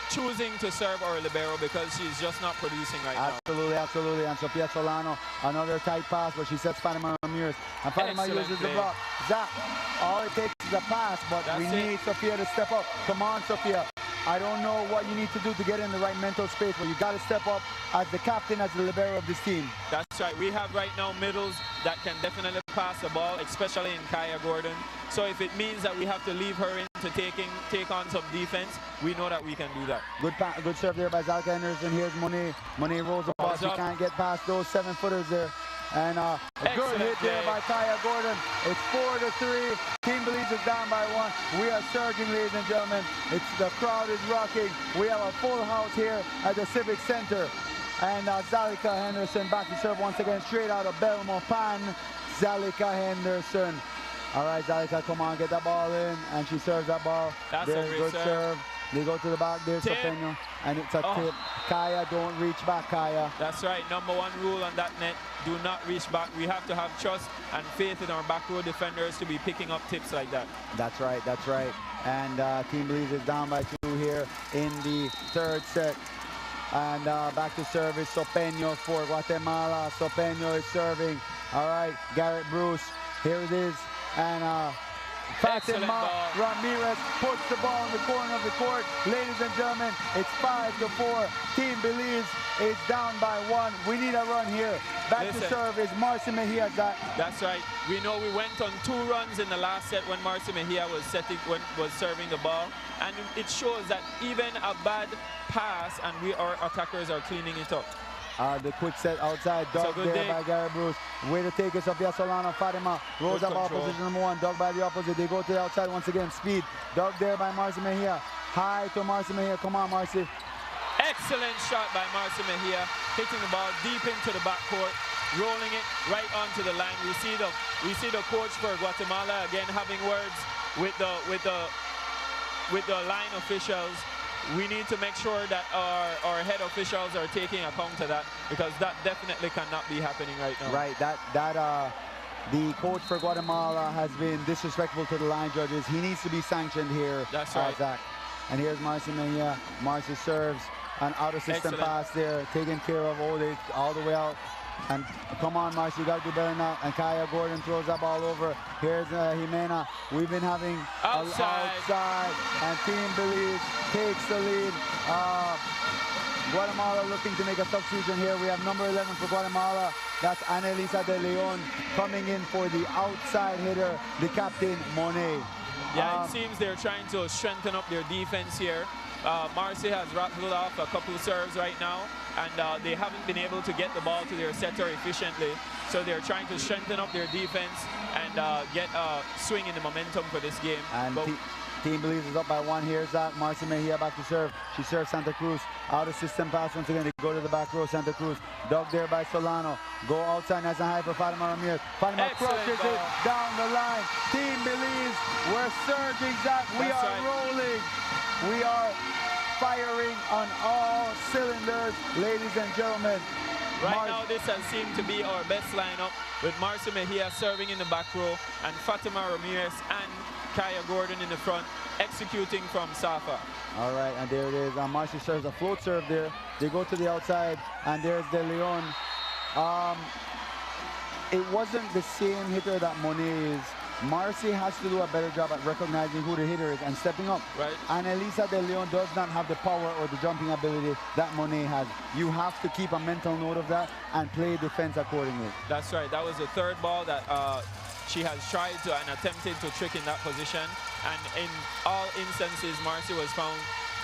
choosing to serve our libero because she's just not producing right now. Absolutely. And Sofia Solano, another tight pass, but she sets Fatima Ramirez. And Fatima uses the block. Zach, all it takes is a pass, but we need Sofia to step up. Come on, Sofia. I don't know what you need to do to get in the right mental space, but you got to step up as the captain, as the libero of this team. That's right. We have right now middles that can definitely pass the ball, especially in Kaya Gordon. So if it means that we have to leave her in to take on some defense, we know that we can do that. Good serve there by Zalka Henderson. Here's Monet. Monet rolls the ball. She can't get past those 7-footers there. And a good hit there by Kaya Gordon. It's 4-3. Team Belize is down by 1. We are surging, ladies and gentlemen. The crowd is rocking. We have a full house here at the Civic Center. And Zalika Henderson back to serve once again, straight out of Belmopan. Zalika Henderson. All right, Zalika, come on, get that ball in. And she serves that ball. That's a great serve. They go to the back there, Sofeño, and it's a tip. Kaya, don't reach back, Kaya. That's right. Number 1 rule on that net, do not reach back. We have to have trust and faith in our back row defenders to be picking up tips like that. That's right. And Team Belize is down by 2 here in the third set. And back to service, Sofeño for Guatemala. Sofeño is serving. All right, Garrett Bruce, here it is. And Fatima Ramirez puts the ball in the corner of the court. Ladies and gentlemen, it's 5-4. Team Belize is down by 1. We need a run here. Back to serve is Marcia Mejia. That's right. We know we went on 2 runs in the last set when Marcia Mejia was serving the ball. And it shows that even a bad pass and our attackers are cleaning it up. The quick set outside, dug there by Garrett Bruce. Way to take it, Sofia Solano. Fatima rolls up ball, position number 1, dug by the opposite. They go to the outside once again, speed. Dug there by Marcia Mejia. High to Marcia Mejia. Come on, Marcia. Excellent shot by Marcia Mejia, hitting the ball deep into the backcourt, rolling it right onto the line. We see the coach for Guatemala again having words with the line officials. We need to make sure that our head officials are taking account of that, because that definitely cannot be happening right now. Right, the coach for Guatemala has been disrespectful to the line judges. He needs to be sanctioned here. That's right. Zach. And here's Marcia Mejia. Marcia serves an out-of-system pass there, taken care of all the way out. And come on, Marcia, you got to do better now. And Kaya Gordon throws that ball over. Here's Jimena. We've been having outside. And Team Belize takes the lead. Guatemala looking to make a substitution here. We have number 11 for Guatemala. That's Annalisa De Leon coming in for the outside hitter, the captain, Monet. Yeah, it seems they're trying to strengthen up their defense here. Marcy has rattled off a couple of serves right now, and they haven't been able to get the ball to their setter efficiently. So they're trying to strengthen up their defense and get a swing in the momentum for this game. And Team Belize is up by 1 here. Zach Marcy Mejia back to serve. She serves Santa Cruz. Out of system pass once again. They go to the back row. Santa Cruz dug there by Solano. Go outside nice and high for Fatima Ramirez. Fatima crushes it down the line. Team Belize, we're surging, Zach. We are rolling. We are firing on all cylinders, ladies and gentlemen. Right now, this has seemed to be our best lineup, with Marcy Mejia serving in the back row and Fatima Ramirez and Kaya Gordon in the front, executing from Safa. All right, and there it is. Marcy serves a float serve there. They go to the outside, and there's De Leon. It wasn't the same hitter that Monet is. Marcy has to do a better job at recognizing who the hitter is and stepping up. Right. And Elisa De Leon does not have the power or the jumping ability that Monet has. You have to keep a mental note of that and play defense accordingly. That's right. That was the third ball that she has tried to and attempted to trick in that position. And in all instances, Marcy was found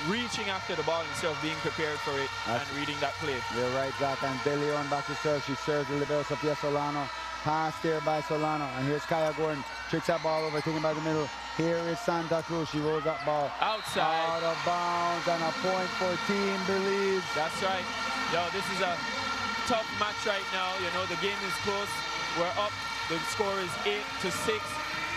reaching after the ball instead of being prepared for it and reading that play. You're right, Zach. And De Leon back to serve. She serves the libero Sophia Solano. Pass there by Solano. And here's Kaya Gordon. Tricks that ball over, taken by the middle. Here is Santa Cruz. She rolls that ball outside. Out of bounds, and a point for Team Belize. That's right. Yo, this is a tough match right now. You know, the game is close. We're up. The score is 8-6.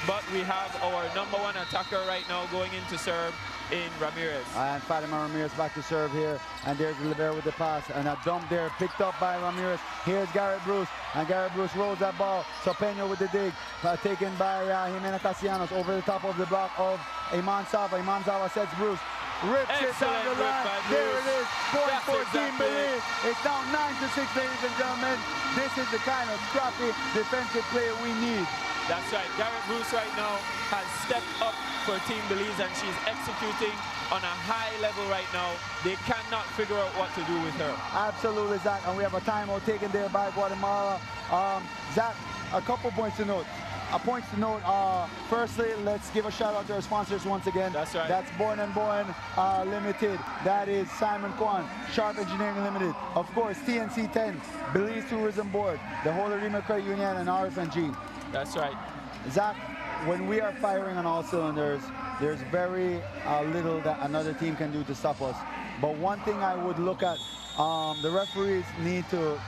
But we have our #1 attacker right now going in to serve in Ramirez. And Fatima Ramirez back to serve here. And there's the libero with the pass. And a dump there picked up by Ramirez. Here's Garrett Bruce. And Garrett Bruce rolls that ball. Sopeño with the dig. Taken by Jimena Castellanos over the top of the block of Iman Sava. Iman Sava sets Bruce. Rips it down the line. There it is. Point for Team Belize. It's now 9-6, ladies and gentlemen. This is the kind of scrappy defensive player we need. That's right. Garrett Bruce right now has stepped up for Team Belize, and she's executing on a high level right now. They cannot figure out what to do with her. Absolutely, Zach. And we have a timeout taken there by Guatemala. Zach, a couple points to note. Firstly, let's give a shout out to our sponsors once again. That's right. That's Born and Born Limited. That is Simon Kwan, Sharp Engineering Limited. Of course, TNC 10, Belize Tourism Board, the Holy Rima Credit Union, and RFNG. That's right. Zach, when we are firing on all cylinders, there's very little that another team can do to stop us. But one thing I would look at, the referees need to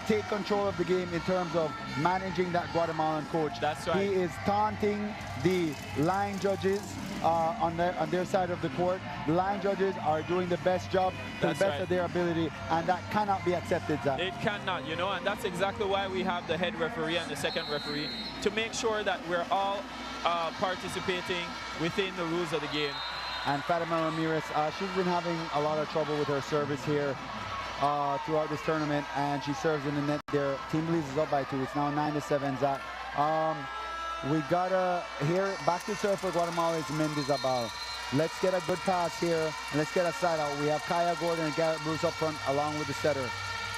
take control of the game in terms of managing that Guatemalan coach. That's right. He is taunting the line judges on their side of the court. The line judges are doing the best job to the best of their ability, and that cannot be accepted, Zach. It cannot, you know, and that's exactly why we have the head referee and the second referee, to make sure that we're all participating within the rules of the game. And Fatima Ramirez, she's been having a lot of trouble with her service here throughout this tournament, and she serves in the net there. Team Belize is up by 2. It's now 9-7, Zach. We gotta here back to serve for Guatemala is Mendizabal. Let's get a good pass here, and let's get a side out. We have Kaya Gordon and Garrett Bruce up front along with the setter.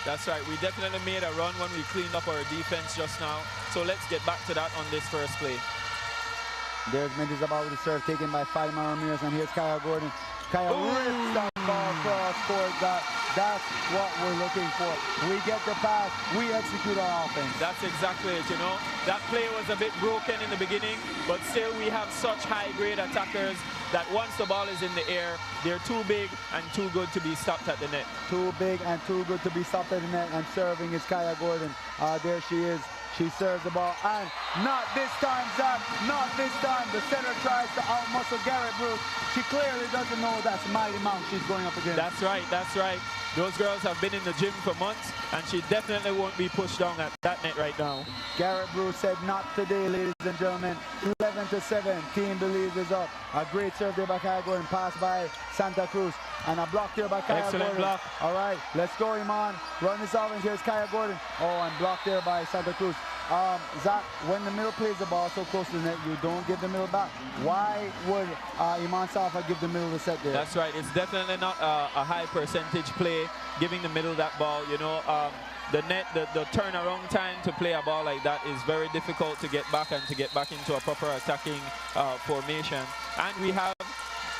That's right. We definitely made a run when we cleaned up our defense just now. So let's get back to that on this first play. There's Mendizabal with the serve taken by Fatima Ramirez, and here's Kaya Gordon. Kaya rips that ball cross court. That's what we're looking for. We get the pass, we execute our offense. That's exactly it, you know. That play was a bit broken in the beginning, but still we have such high-grade attackers that once the ball is in the air, they're too big and too good to be stopped at the net. Too big and too good to be stopped at the net, and serving is Kaya Gordon. There she is. She serves the ball, and not this time, Zach, not this time. The center tries to outmuscle Garrett Bruce. She clearly doesn't know that's Miley Mount she's going up against. That's right, that's right. Those girls have been in the gym for months, and she definitely won't be pushed down at that net right now. Garrett Bruce said, not today, ladies and gentlemen. 11-7, Team Belize is up. A great serve there by Kaya Gordon, passed by Santa Cruz, and a block there by Kaya Gordon. Excellent block. All right, let's go, Iman. Run this offense. Here's Kaya Gordon. Oh, and blocked there by Santa Cruz. Zach, when the middle plays the ball so close to the net, you don't give the middle back. Why would Iman Safa give the middle the set there? That's right. It's definitely not a high percentage play, giving the middle that ball. You know, the net, the turnaround time to play a ball like that is very difficult to get back and to get back into a proper attacking formation. And we have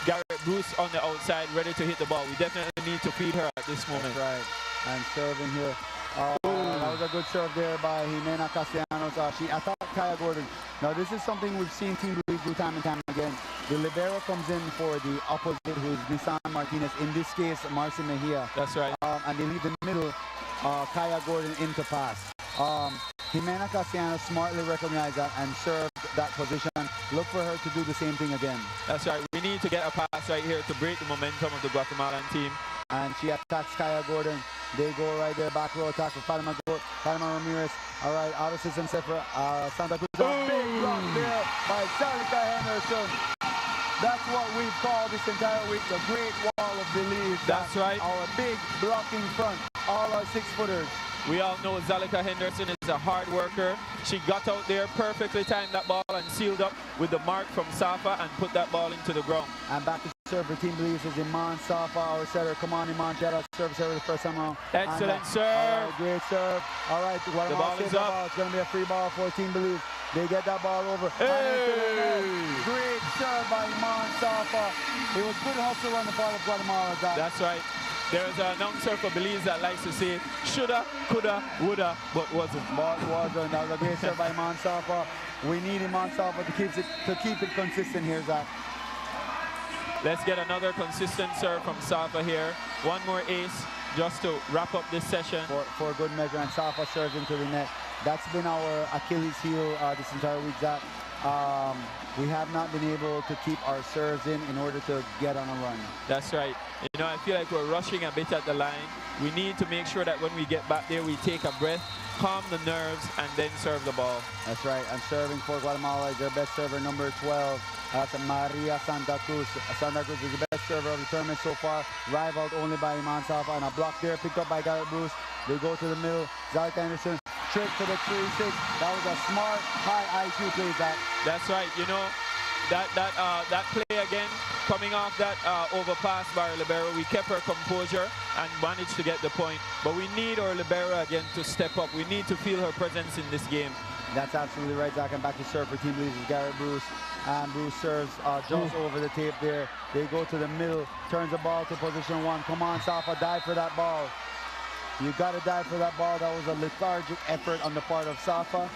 Garrett Bruce on the outside ready to hit the ball. We definitely need to feed her at this moment. That's right. And serving here. That was a good serve there by Jimena Castellanos. She attacked Kaya Gordon. Now this is something we've seen Team Belize do time and time again. The libero comes in for the opposite, who is Nissan Martinez. In this case, Marcy Mejia. That's right. And they leave the middle, Kaya Gordon into pass. Jimena Castellanos smartly recognized that and served that position. Look for her to do the same thing again. That's right. We need to get a pass right here to break the momentum of the Guatemalan team. And she attacks Kaya Gordon. They go right there, back row attack for Fatima Ramirez. All right, out of system set for Santa Cruz. A big block there by Zalika Henderson. That's what we've called this entire week, the Great Wall of Belize. That's right. Our big blocking front, all our 6-footers. We all know Zalika Henderson is a hard worker. She got out there, perfectly timed that ball and sealed up with the mark from Safa and put that ball into the ground. And back to serve for Team Belize is Iman Safa, our setter. Come on, Iman, she had a service here the first time around. Excellent serve. All right, great serve. All right, the ball is up. It's going to be a free ball for Team Belize. They get that ball over. Hey! Great serve by Iman Safa. It was good hustle on the part of Guatemala. That's right. There's an announcer for Belize that likes to say, shoulda, coulda, woulda, but wasn't. But wasn't. That was a great serve by Iman Safa. We need Iman Safa to keep it consistent here, Zach. Let's get another consistent serve from Safa here. One more ace just to wrap up this session. For a good measure, and Safa serves into the net. That's been our Achilles heel this entire week, Zach. We have not been able to keep our serves in order to get on a run. That's right. You know, I feel like we're rushing a bit at the line. We need to make sure that when we get back there, we take a breath, calm the nerves, and then serve the ball. That's right. And serving for Guatemala is their best server, number 12. That's Maria Santa Cruz. Santa Cruz is the best server of the tournament so far, rivaled only by Iman Safa. And a block there, picked up by Garrett Bruce. They go to the middle. Zalika Anderson, trick to the 3-6. That was a smart, high IQ play, Zach. That's right. You know, that play again, coming off that overpass by our libero, we kept her composure and managed to get the point. But we need our libero again to step up. We need to feel her presence in this game. That's absolutely right, Zach. And back to serve for Team Belize is Garrett Bruce. And Bruce serves just over the tape there. They go to the middle, turns the ball to position 1. Come on, Safa, dive for that ball. You got to dive for that ball. That was a lethargic effort on the part of Safa.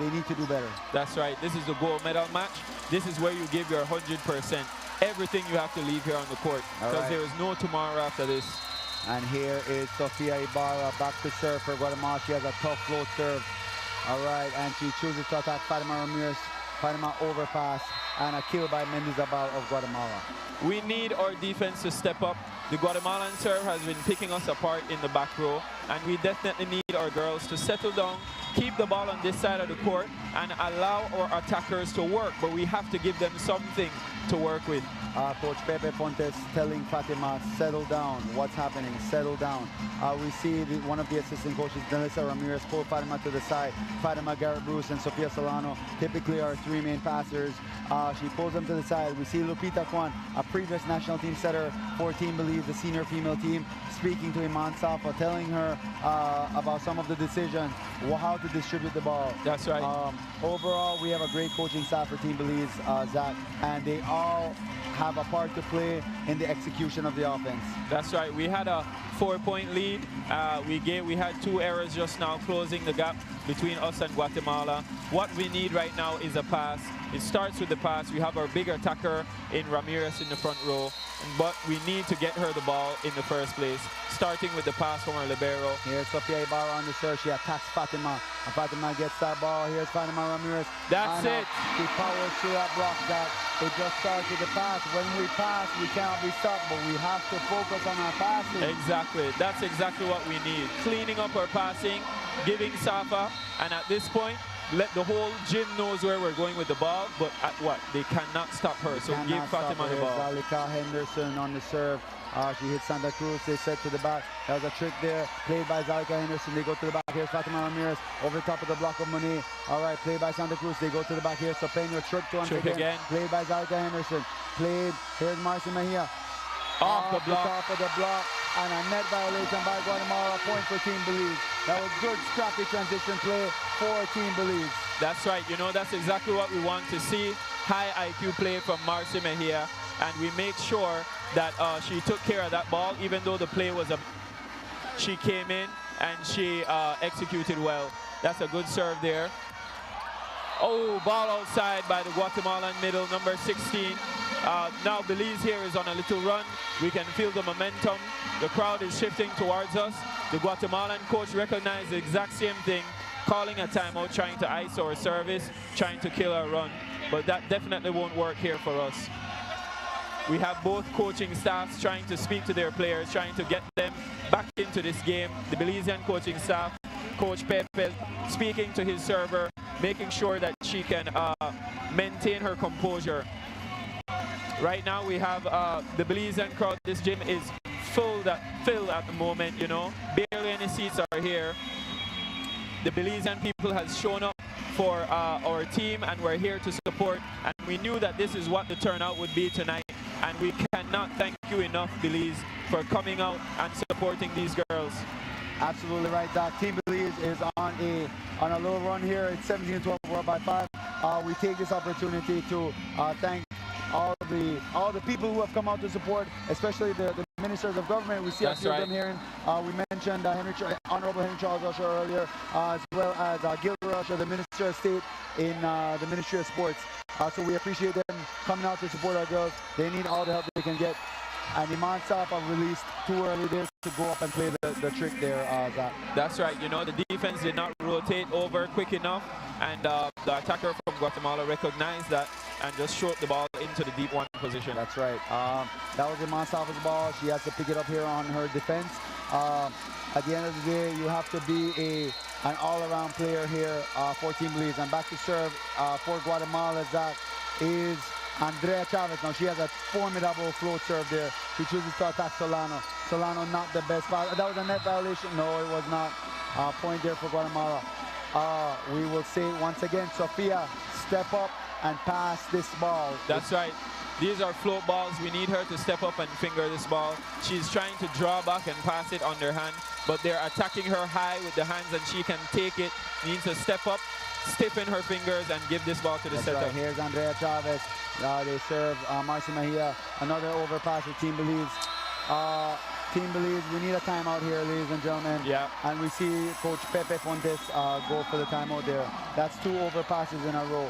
They need to do better. That's right. This is the gold medal match. This is where you give your 100%. Everything you have to leave here on the court. Because there is no tomorrow after this. And here is Sofia Ibarra back to serve for Guatemala. She has a tough float serve. All right, and she chooses to attack Fatima Ramirez. Fatima overpass and a kill by Mendizabal of Guatemala. We need our defense to step up. The Guatemalan serve has been picking us apart in the back row, and we definitely need our girls to settle down, keep the ball on this side of the court, and allow our attackers to work, but we have to give them something to work with. Coach Pepe Pontes telling Fatima, settle down. What's happening? Settle down. We see one of the assistant coaches, Melissa Ramirez, pull Fatima to the side. Fatima, Garrett Bruce, and Sofia Solano typically are 3 main passers. She pulls them to the side. We see Lupita Kwan, a previous national team setter for Team Belize, the senior female team, speaking to Iman Safa, telling her about some of the decisions, how to distribute the ball. That's right. Overall, we have a great coaching staff for Team Belize, Zach, and they all have a part to play in the execution of the offense. That's right. We had a 4-point lead. We had 2 errors just now, closing the gap between us and Guatemala. What we need right now is a pass. It starts with the pass. We have our big attacker in Ramirez in the front row, but we need to get her the ball in the first place, starting with the pass from our libero. Here's Sofia Ibarra on the serve. She attacks Fatima. And Fatima gets that ball. Here's Fatima Ramirez. That's it. She powers through that block. That it just starts with the pass. When we pass, we cannot be stopped, but we have to focus on our passing. Exactly. That's exactly what we need. Cleaning up our passing, giving Safa, and at this point, let the whole gym knows where we're going with the ball, but at what? They cannot stop her. So give Fatima the ball. Zalika Henderson on the serve. She hits Santa Cruz. They set to the back. That was a trick there. Played by Zalika Henderson. They go to the back. Here's Fatima Ramirez over the top of the block of Monet. All right, played by Santa Cruz. They go to the back here. So Peña trick once again. Played by Zalika Henderson. Played. Here's Marcy Mejia. Off the block. Top of the block. and a net violation by Guatemala. Point for Team Belize. That was good, scrappy transition play for Team Belize. That's right. You know, that's exactly what we want to see. High IQ play from Marcy Mejia. And we make sure that she took care of that ball, even though the play was she came in and she executed well. That's a good serve there. Oh, ball outside by the Guatemalan middle, number 16. Now Belize here is on a little run. We can feel the momentum. The crowd is shifting towards us. The Guatemalan coach recognized the exact same thing, calling a timeout, trying to ice our service, trying to kill our run. But that definitely won't work here for us. We have both coaching staffs trying to speak to their players, trying to get them back into this game. The Belizean coaching staff, Coach Pepe, speaking to his server, making sure that she can maintain her composure. Right now we have the Belizean crowd. This gym is filled at the moment, you know. Barely any seats are here. The Belizean people has shown up for our team, and we're here to support. And we knew that this is what the turnout would be tonight. And we cannot thank you enough, Belize, for coming out and supporting these girls. Absolutely right, Doc. Team Belize is on a little run here. It's 17-12, we're up by 5. We take this opportunity to thank all the people who have come out to support, especially the ministers of government. We see a few of them here. We mentioned Honorable Henry Charles Usher earlier, as well as Gilbert Usher, the Minister of State in the Ministry of Sports. So we appreciate them coming out to support our girls. They need all the help they can get. And Iman Safa released too early there to go up and play the trick there, Zach. That's right. You know, the defense did not rotate over quick enough, and the attacker from Guatemala recognized that and just shot the ball into the deep one position. That's right. That was Iman Safa's ball. She has to pick it up here on her defense. At the end of the day, you have to be an all-around player here for Team Belize. And back to serve for Guatemala, Zach, is Andrea Chavez. Now she has a formidable float serve there. She chooses to attack Solano. Solano not the best pass. That was a net violation. No, it was not. Point there for Guatemala. We will say once again, Sophia, step up and pass this ball. That's right. These are float balls. We need her to step up and finger this ball. She's trying to draw back and pass it underhand, but they're attacking her high with the hands and she can take it. Needs to step up, stiffen her fingers, and give this ball to the setter. Right. Here's Andrea Chavez. They serve Marcy Mejia. Another overpass with Team Belize. Team Belize, we need a timeout here, ladies and gentlemen. Yeah. And we see Coach Pepe Fontes go for the timeout there. That's 2 overpasses in a row.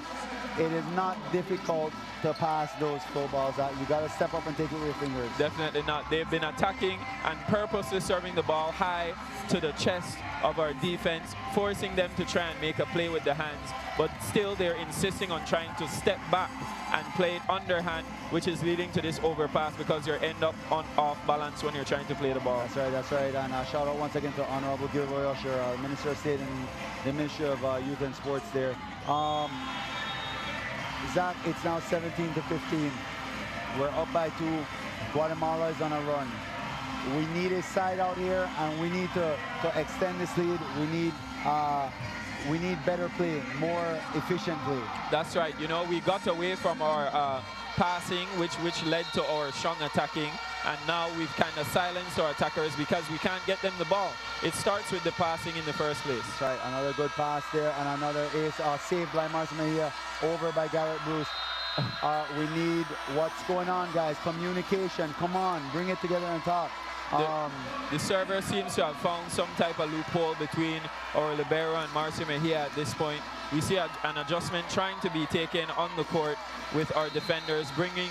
It is not difficult to pass those flow balls out. You got to step up and take it with your fingers. Definitely not. They've been attacking and purposely serving the ball high to the chest of our defense, forcing them to try and make a play with the hands. But still, they're insisting on trying to step back and play it underhand, which is leading to this overpass because you end up off balance when you're trying to play the ball. That's right, that's right. And shout out once again to Honorable Gilroy Usher, Minister of State and the Ministry of Youth and Sports there. Zach, it's now 17-15. We're up by 2. Guatemala is on a run. We need a side out here, and we need to extend this lead. We need better play, more efficient play. That's right. You know, we got away from our passing, which led to our strong attacking, and now we've kind of silenced our attackers because we can't get them the ball. It starts with the passing in the first place. That's right. Another good pass there, and another ace saved by Marcy Mejia, over by Garrett Bruce. We need what's going on, guys. Communication. Come on, bring it together and talk. The server seems to have found some type of loophole between our libero and Marcy Mejia at this point. We see an adjustment trying to be taken on the court with our defenders, bringing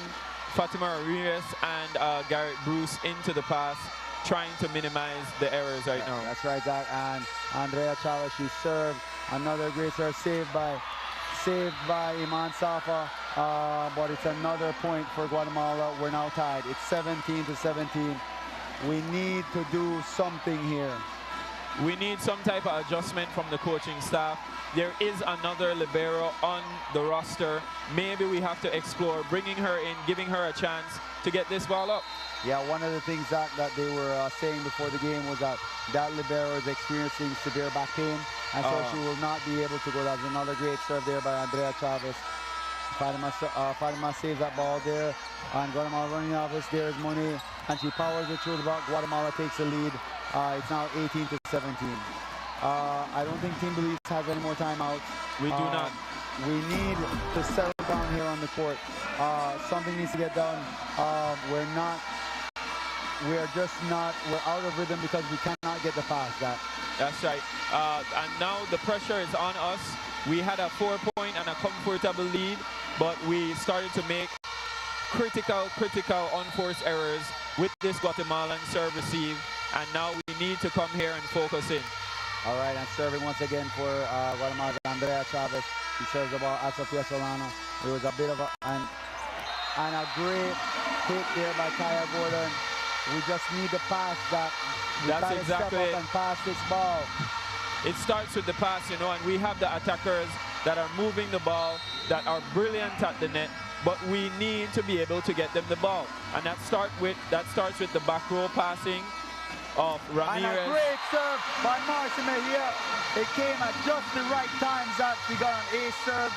Fatima Ramirez and Garrett Bruce into the pass, trying to minimize the errors right now. That's right, Zach. And Andrea Chavez, she served. Another great serve, saved by Iman Safa. But it's another point for Guatemala. We're now tied. It's 17-17. We need to do something here. We need some type of adjustment from the coaching staff. There is another libero on the roster. Maybe we have to explore bringing her in, giving her a chance to get this ball up. Yeah, one of the things, Zach, that they were saying before the game was that libero is experiencing severe back pain, and so she will not be able to go. That's another great serve there by Andrea Chavez. Fatima saves that ball there. And Guatemala running off this. There is Monet. And she powers it through the block. Guatemala takes the lead. It's now 18-17. I don't think Team Belize has any more timeouts. We do not. We need to settle down here on the court. Something needs to get done. We're out of rhythm because we cannot get the pass. That's right. And now the pressure is on us. We had a 4-point and a comfortable lead, but we started to make critical unforced errors with this Guatemalan serve receive. And now we need to come here and focus in. All right, and serving once again for Guatemala, Andrea Chavez. He serves the ball at Sofia Solano. It was a bit of a great hit there by Kaya Gordon. We just need to pass that. That's exactly step up and pass this ball. It starts with the pass, and we have the attackers that are moving the ball, that are brilliant at the net, but we need to be able to get them the ball. And that starts with the back row passing of Ramirez. And a great serve by Marcy Mejia. It came at just the right time. Zach, she got an ace serve.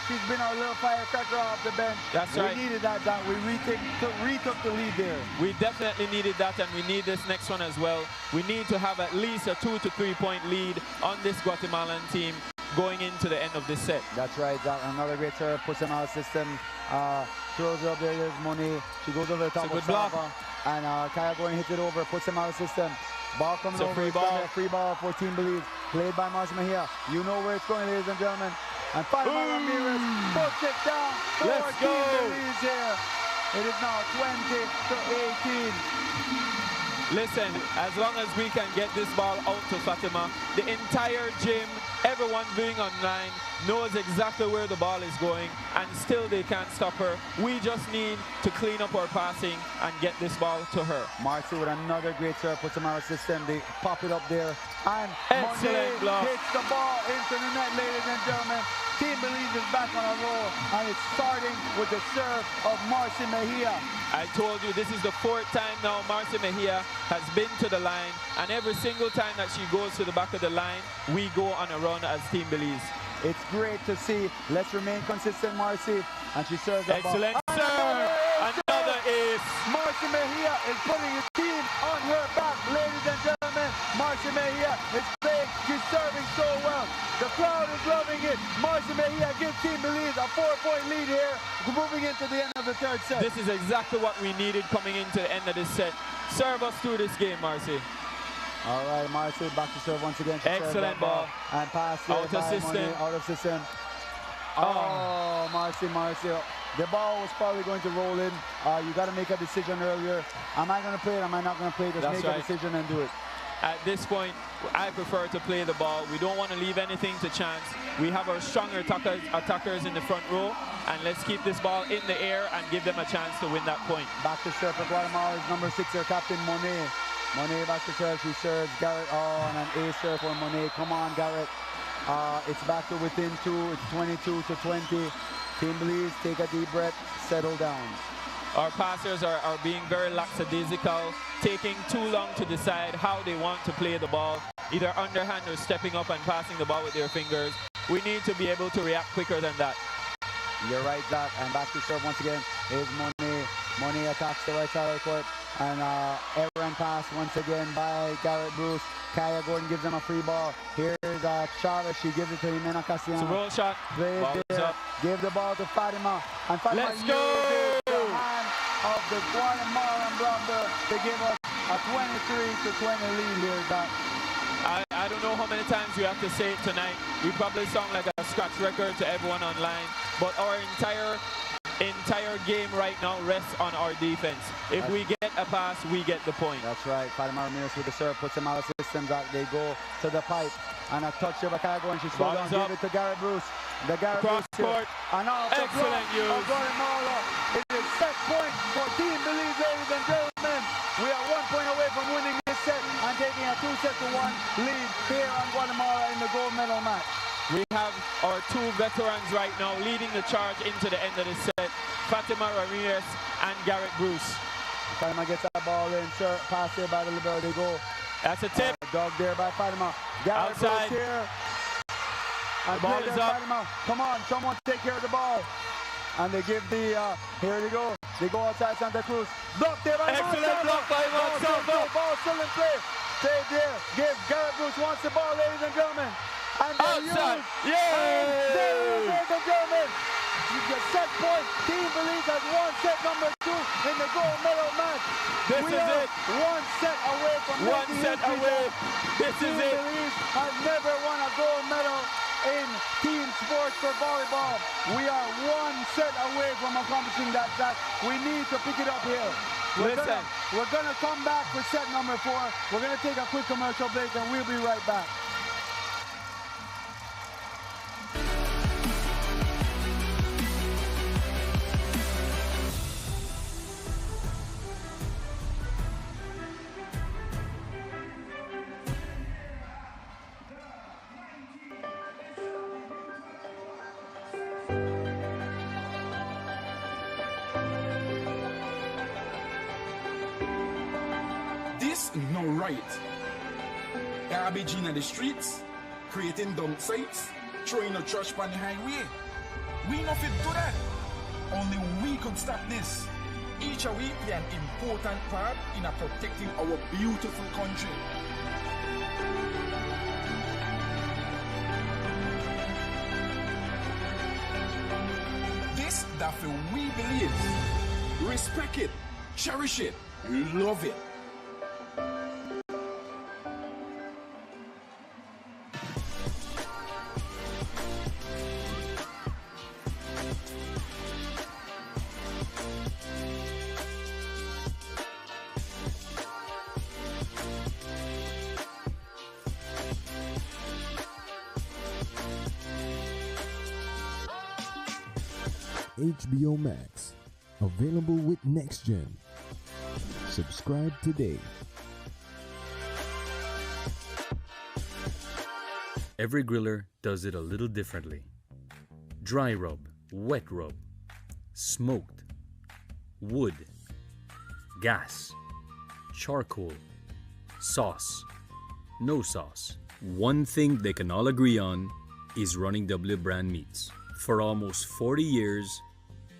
She's been our little firecracker off the bench. That's right. We needed that. We retook the lead there. We definitely needed that, and we need this next one as well. We need to have at least a 2 to 3 point lead on this Guatemalan team going into the end of this set. That's right, Zach. Another great serve, puts him out of the system. Throws it up there, there's Monet. She goes over the top of Sava. And Kaya Gordon hits it over, puts him out of the system. Ball coming over. Free ball for Team Belize. Played by Marcy Mejia. You know where it's going, ladies and gentlemen. And Fatima Ramirez puts it down for Team Belize here. It is now 20-18. Listen, as long as we can get this ball out to Fatima, the entire gym, everyone being online, knows exactly where the ball is going, and still they can't stop her. We just need to clean up our passing and get this ball to her. Marcy with another great serve, puts him out of system. They pop it up there, and excellent block. Hits the ball into the net, ladies and gentlemen. Team Belize is back on a roll, and it's starting with the serve of Marcy Mejia. I told you, this is the 4th time now Marcy Mejia has been to the line, and every single time that she goes to the back of the line, we go on a run as Team Belize. It's great to see. Let's remain consistent, Marcy. And she serves the ball. Excellent serve! Another ace! Marcy Mejia is putting his team on her back, ladies and gentlemen. Marcy Mejia is playing. She's serving so well. The crowd is loving it. Marcy Mejia gives Team Belize a 4-point lead here, moving into the end of the 3rd set. This is exactly what we needed coming into the end of this set. Serve us through this game, Marcy. All right, Marcy back to serve once again. Excellent ball. And pass out of system. Out of system. Oh, Marcy. The ball was probably going to roll in. You got to make a decision earlier. Am I going to play it? Am I not going to play it? Just make a decision and do it. At this point, I prefer to play the ball. We don't want to leave anything to chance. We have our stronger attackers in the front row, and let's keep this ball in the air and give them a chance to win that point. Back to serve for Guatemala is number 6, their captain, Monet. Monet back to serve. She serves Garrett. Oh, and an ace serve for Monet. Come on, Garrett. It's back to within 2. It's 22-20. Team Belize, take a deep breath. Settle down. Our passers are being very lackadaisical, taking too long to decide how they want to play the ball, either underhand or stepping up and passing the ball with their fingers. We need to be able to react quicker than that. You're right, Zach. And back to serve once again is Monet. Monet attacks the right side of the court. And error and pass once again by Garrett Bruce. Kaya Gordon gives him a free ball. Here's Chavez. She gives it to Jimena Castellano. It's a roll shot. Ball is up. Give the ball to Fatima. And Fatima uses the hand of the Guatemalan blunder to give us a 23-20 lead here, Zach. I don't know how many times we have to say it tonight. We probably sound like a scratch record to everyone online, but our entire game right now rests on our defense. If we get a pass, we get the point. That's right. Fatima Ramirez with the serve, puts him out of systems. They go to the pipe, and a touch of Akago, and she slows down, give it to Garrett Bruce. The Garrett Bruce court. And off the excellent use of Guatemala. It is set point for Team Belize, ladies and gentlemen. We are 1 point away from winning this set and taking a 2-1 lead here on Guatemala in the gold medal match. We have our 2 veterans right now leading the charge into the end of the set, Fatima Ramirez and Garrett Bruce. Fatima gets that ball in, sir. Pass here by the libero. They go. That's a tip. Dog there by Fatima. Garrett outside. Bruce here. The ball is up. Fatima. Come on, someone take care of the ball. and they give the, here they go. They go outside Santa Cruz. Block there by Excellent block by Monsalvo. Ball still in play. Stay there. Give Garrett Bruce wants the ball, ladies and gentlemen. And outside. Yay! Ladies and gentlemen. The set point. Team Belize has won set number 2 in the gold medal match. This is it. One set away from One set away. This is it. Belize has never won a gold medal in team sports for volleyball. We are one set away from accomplishing that. We need to pick it up here. We're gonna come back for set number 4. We're gonna take a quick commercial break and we'll be right back. This no right. Garbage in the streets, creating dump sites, throwing the trash on the highway. We not fit do that. Only we could stop this. Each of we play an important part in protecting our beautiful country. This that we believe. Respect it, cherish it, love it. HBO Max, available with Next Gen. Subscribe today. Every griller does it a little differently. Dry rub, wet rub, smoked, wood, gas, charcoal, sauce, no sauce. One thing they can all agree on is Running W brand meats. For almost 40 years,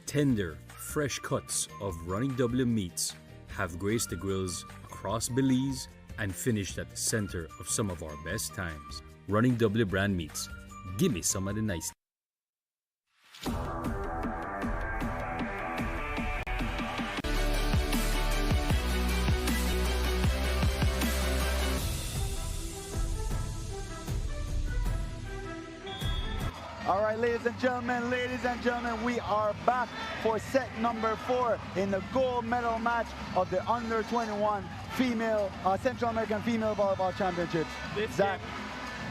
tender, fresh cuts of Running W meats have graced the grills across Belize and finished at the center of some of our best times. Running W brand meats. Give me some of the nice. All right, ladies and gentlemen, we are back for set number 4 in the gold medal match of the under 21 female Central American Female Volleyball Championships. Zach,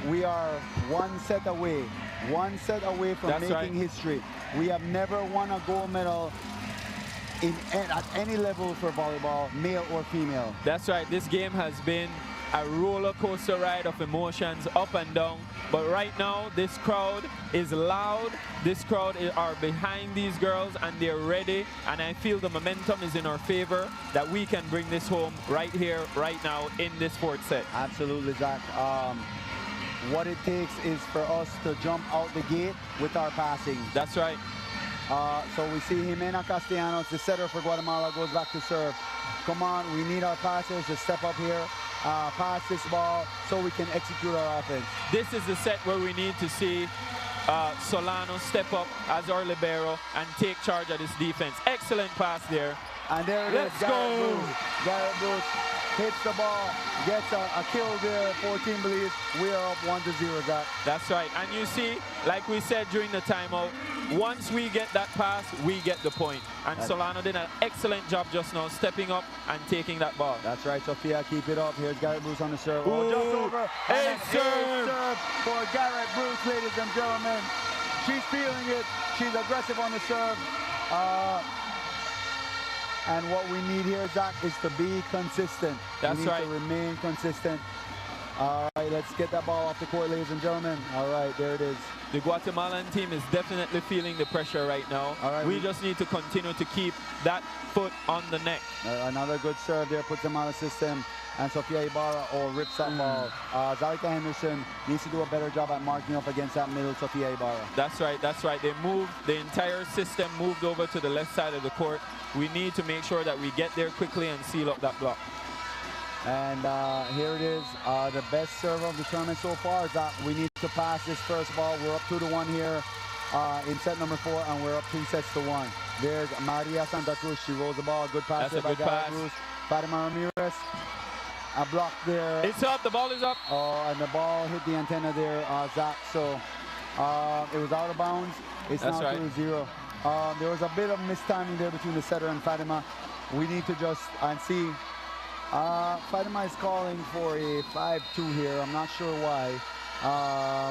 we are one set away from making history. We have never won a gold medal at any level for volleyball, male or female. That's right. This game has been a roller coaster ride of emotions up and down. But right now, this crowd is loud. This crowd are behind these girls and they're ready. And I feel the momentum is in our favor that we can bring this home right here, right now in this 4th set. Absolutely, Zach. What it takes is for us to jump out the gate with our passing. That's right. So we see Jimena Castellanos, the setter for Guatemala, goes back to serve. Come on, we need our passers to step up here, pass this ball so we can execute our offense. This is the set where we need to see Solano step up as our libero and take charge of this defense. Excellent pass there. And there it is. Garrett Bruce hits the ball, gets a kill there for Team Belize. We are up 1-0, Zach. That's right. And you see, like we said during the timeout, once we get that pass, we get the point. And Solano did an excellent job just now, stepping up and taking that ball. That's right, Sophia, keep it up. Here's Garrett Bruce on the serve. Ooh, just over. Ace serve for Garrett Bruce, ladies and gentlemen. She's feeling it. She's aggressive on the serve. And what we need here, Zach, is to be consistent. That's we need right. to remain consistent. All right, let's get that ball off the court, ladies and gentlemen. All right, there it is. The Guatemalan team is definitely feeling the pressure right now. All right, we just need to continue to keep that foot on the neck. Another good serve there, puts them out of system. And Sofia Ibarra rips that ball. Zalika Henderson needs to do a better job at marking up against that middle Sofia Ibarra. That's right, that's right. They moved, the entire system moved over to the left side of the court. We need to make sure that we get there quickly and seal up that block. And here it is, the best server of the tournament so far is that we need to pass this first ball. We're up 2-1 here in set number 4, and we're up 2 sets to 1. There's Maria Santa Cruz. She rolls the ball. Good pass there by Gary Bruce. Fatima Ramirez. A block there. It's up. The ball is up. Oh, and the ball hit the antenna there, Zach. So it was out of bounds. It's That's now right. 2-0. There was a bit of mistiming there between the setter and Fatima. We need to just see. Fatima is calling for a 5-2 here. I'm not sure why.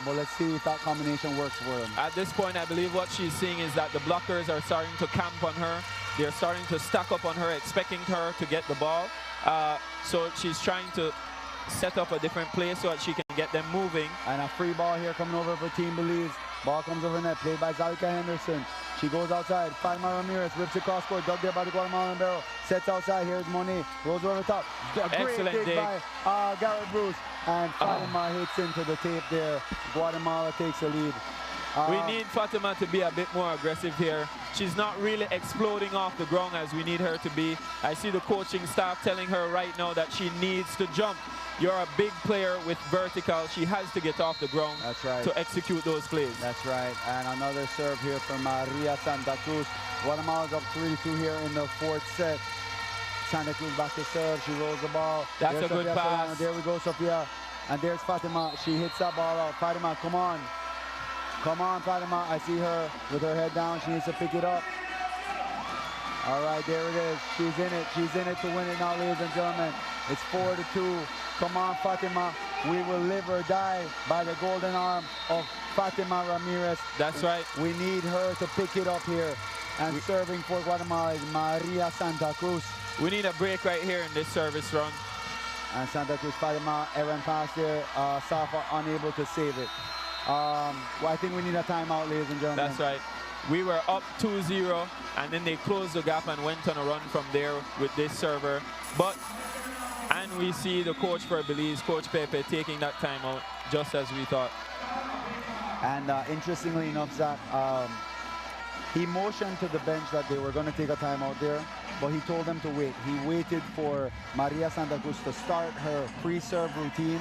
But let's see if that combination works for them. At this point, I believe what she's seeing is that the blockers are starting to camp on her. They're starting to stack up on her, expecting her to get the ball. So she's trying to set up a different play so that she can get them moving. And a free ball here coming over for Team Belize. Ball comes over net, played by Zalika Henderson. She goes outside. Fatima Ramirez rips across court, dug there by the Guatemalan barrel. Sets outside. Here's Monet. Rolls over the top. Excellent dig by Garrett Bruce. And Fatima hits into the tape there. Guatemala takes the lead. We need Fatima to be a bit more aggressive here. She's not really exploding off the ground as we need her to be. I see the coaching staff telling her right now that she needs to jump. You're a big player with vertical. She has to get off the ground. That's right. To execute those plays. That's right. And another serve here from Maria Santa Cruz. Guatemala's up 3-2 here in the 4th set. Santa Cruz back to serve. She rolls the ball. That's there's a good Sofia pass. Solano. There we go, Sofia. And there's Fatima. She hits that ball out. Fatima, come on. Come on, Fatima. I see her with her head down. She needs to pick it up. All right, there it is. She's in it. She's in it to win it now, ladies and gentlemen. It's 4-2. Come on, Fatima. We will live or die by the golden arm of Fatima Ramirez. That's right. We need her to pick it up here. And serving for Guatemala is Maria Santa Cruz. We need a break right here in this service run. And Santa Cruz, Fatima, errant pass there. Safa unable to save it. Well, I think we need a timeout, ladies and gentlemen. That's right. We were up 2-0, and then they closed the gap and went on a run from there with this server. And we see the coach for Belize, Coach Pepe, taking that timeout just as we thought. And interestingly enough, Zach, he motioned to the bench that they were going to take a timeout there, but he told them to wait. He waited for Maria Santa Cruz to start her pre-serve routine,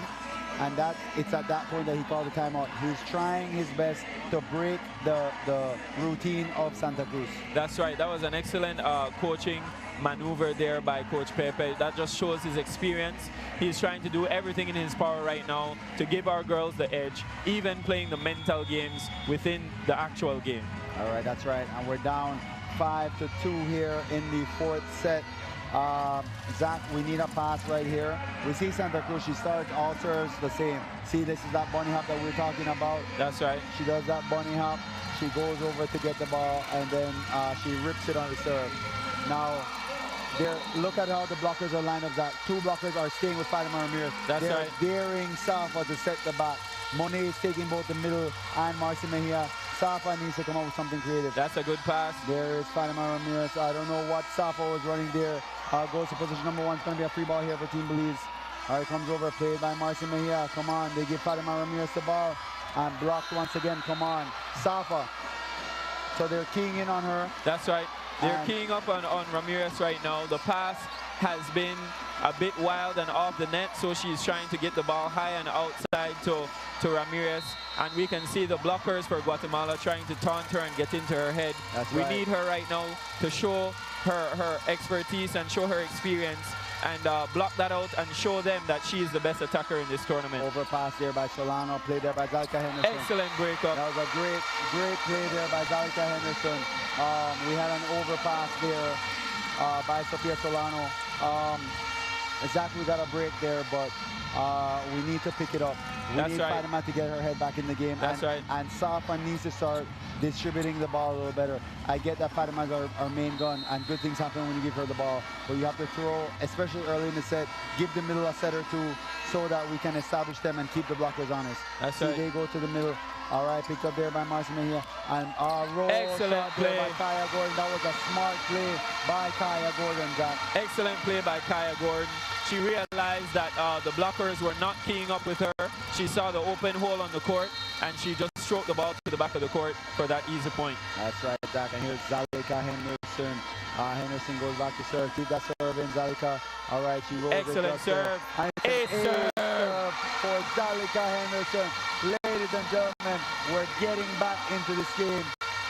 and it's at that point that he called the timeout. He's trying his best to break the routine of Santa Cruz. That's right. That was an excellent coaching maneuver there by Coach Pepe. That just shows his experience. He's trying to do everything in his power right now to give our girls the edge, even playing the mental games within the actual game. All right, that's right. And we're down 5-2 here in the 4th set. Zach, we need a pass right here. We see Santa Cruz. She starts all serves the same. See, this is that bunny hop that we're talking about. That's right. She does that bunny hop. She goes over to get the ball, and then she rips it on the serve. Now, look at how the blockers are lined up, Zach. 2 blockers are staying with Fatima Ramirez. That's They're right. daring Safa to set the back. Monet is taking both the middle and Marcy Mejia. Safa needs to come up with something creative. That's a good pass. There is Fatima Ramirez. I don't know what Safa was running there. Goes to position number 1. It's going to be a free ball here for Team Belize. All right, comes over, played by Marcy Mejia. Come on, they give Fatima Ramirez the ball. And blocked once again. Come on, Safa. So they're keying in on her. That's right. They're keying up on Ramirez right now. The pass has been a bit wild and off the net, so she's trying to get the ball high and outside to Ramirez. And we can see the blockers for Guatemala trying to taunt her and get into her head. We need her right now to show her expertise and show her experience and block that out and show them that she is the best attacker in this tournament. Overpass there by Solano, played there by Zalika Henderson. Excellent breakup. That was a great play there by Zalika Henderson. We had an overpass there by Sofia Solano. Exactly, we got a break there, but we need to pick it up. We That's need right. Fatima to get her head back in the game. That's right. And Safa needs to start distributing the ball a little better. I get that Fatima's our main gun, and good things happen when you give her the ball. But you have to throw, especially early in the set, give the middle a set or two so that we can establish them and keep the blockers honest. That's See, right. they go to the middle. All right, picked up there by Marcy Mejia. And roll Excellent shot there play by Kaya Gordon. That was a smart play by Kaya Gordon, Zach. Excellent play by Kaya Gordon. She realized that the blockers were not keying up with her. She saw the open hole on the court, and she just stroked the ball to the back of the court for that easy point. That's right, Zach. And here's Zalika Henderson. Henderson goes back to serve. Keep that serve in, Zalika. All right, she rolls Excellent it. serve. Ace serve for Zalika Henderson. Ladies and gentlemen, we're getting back into this game.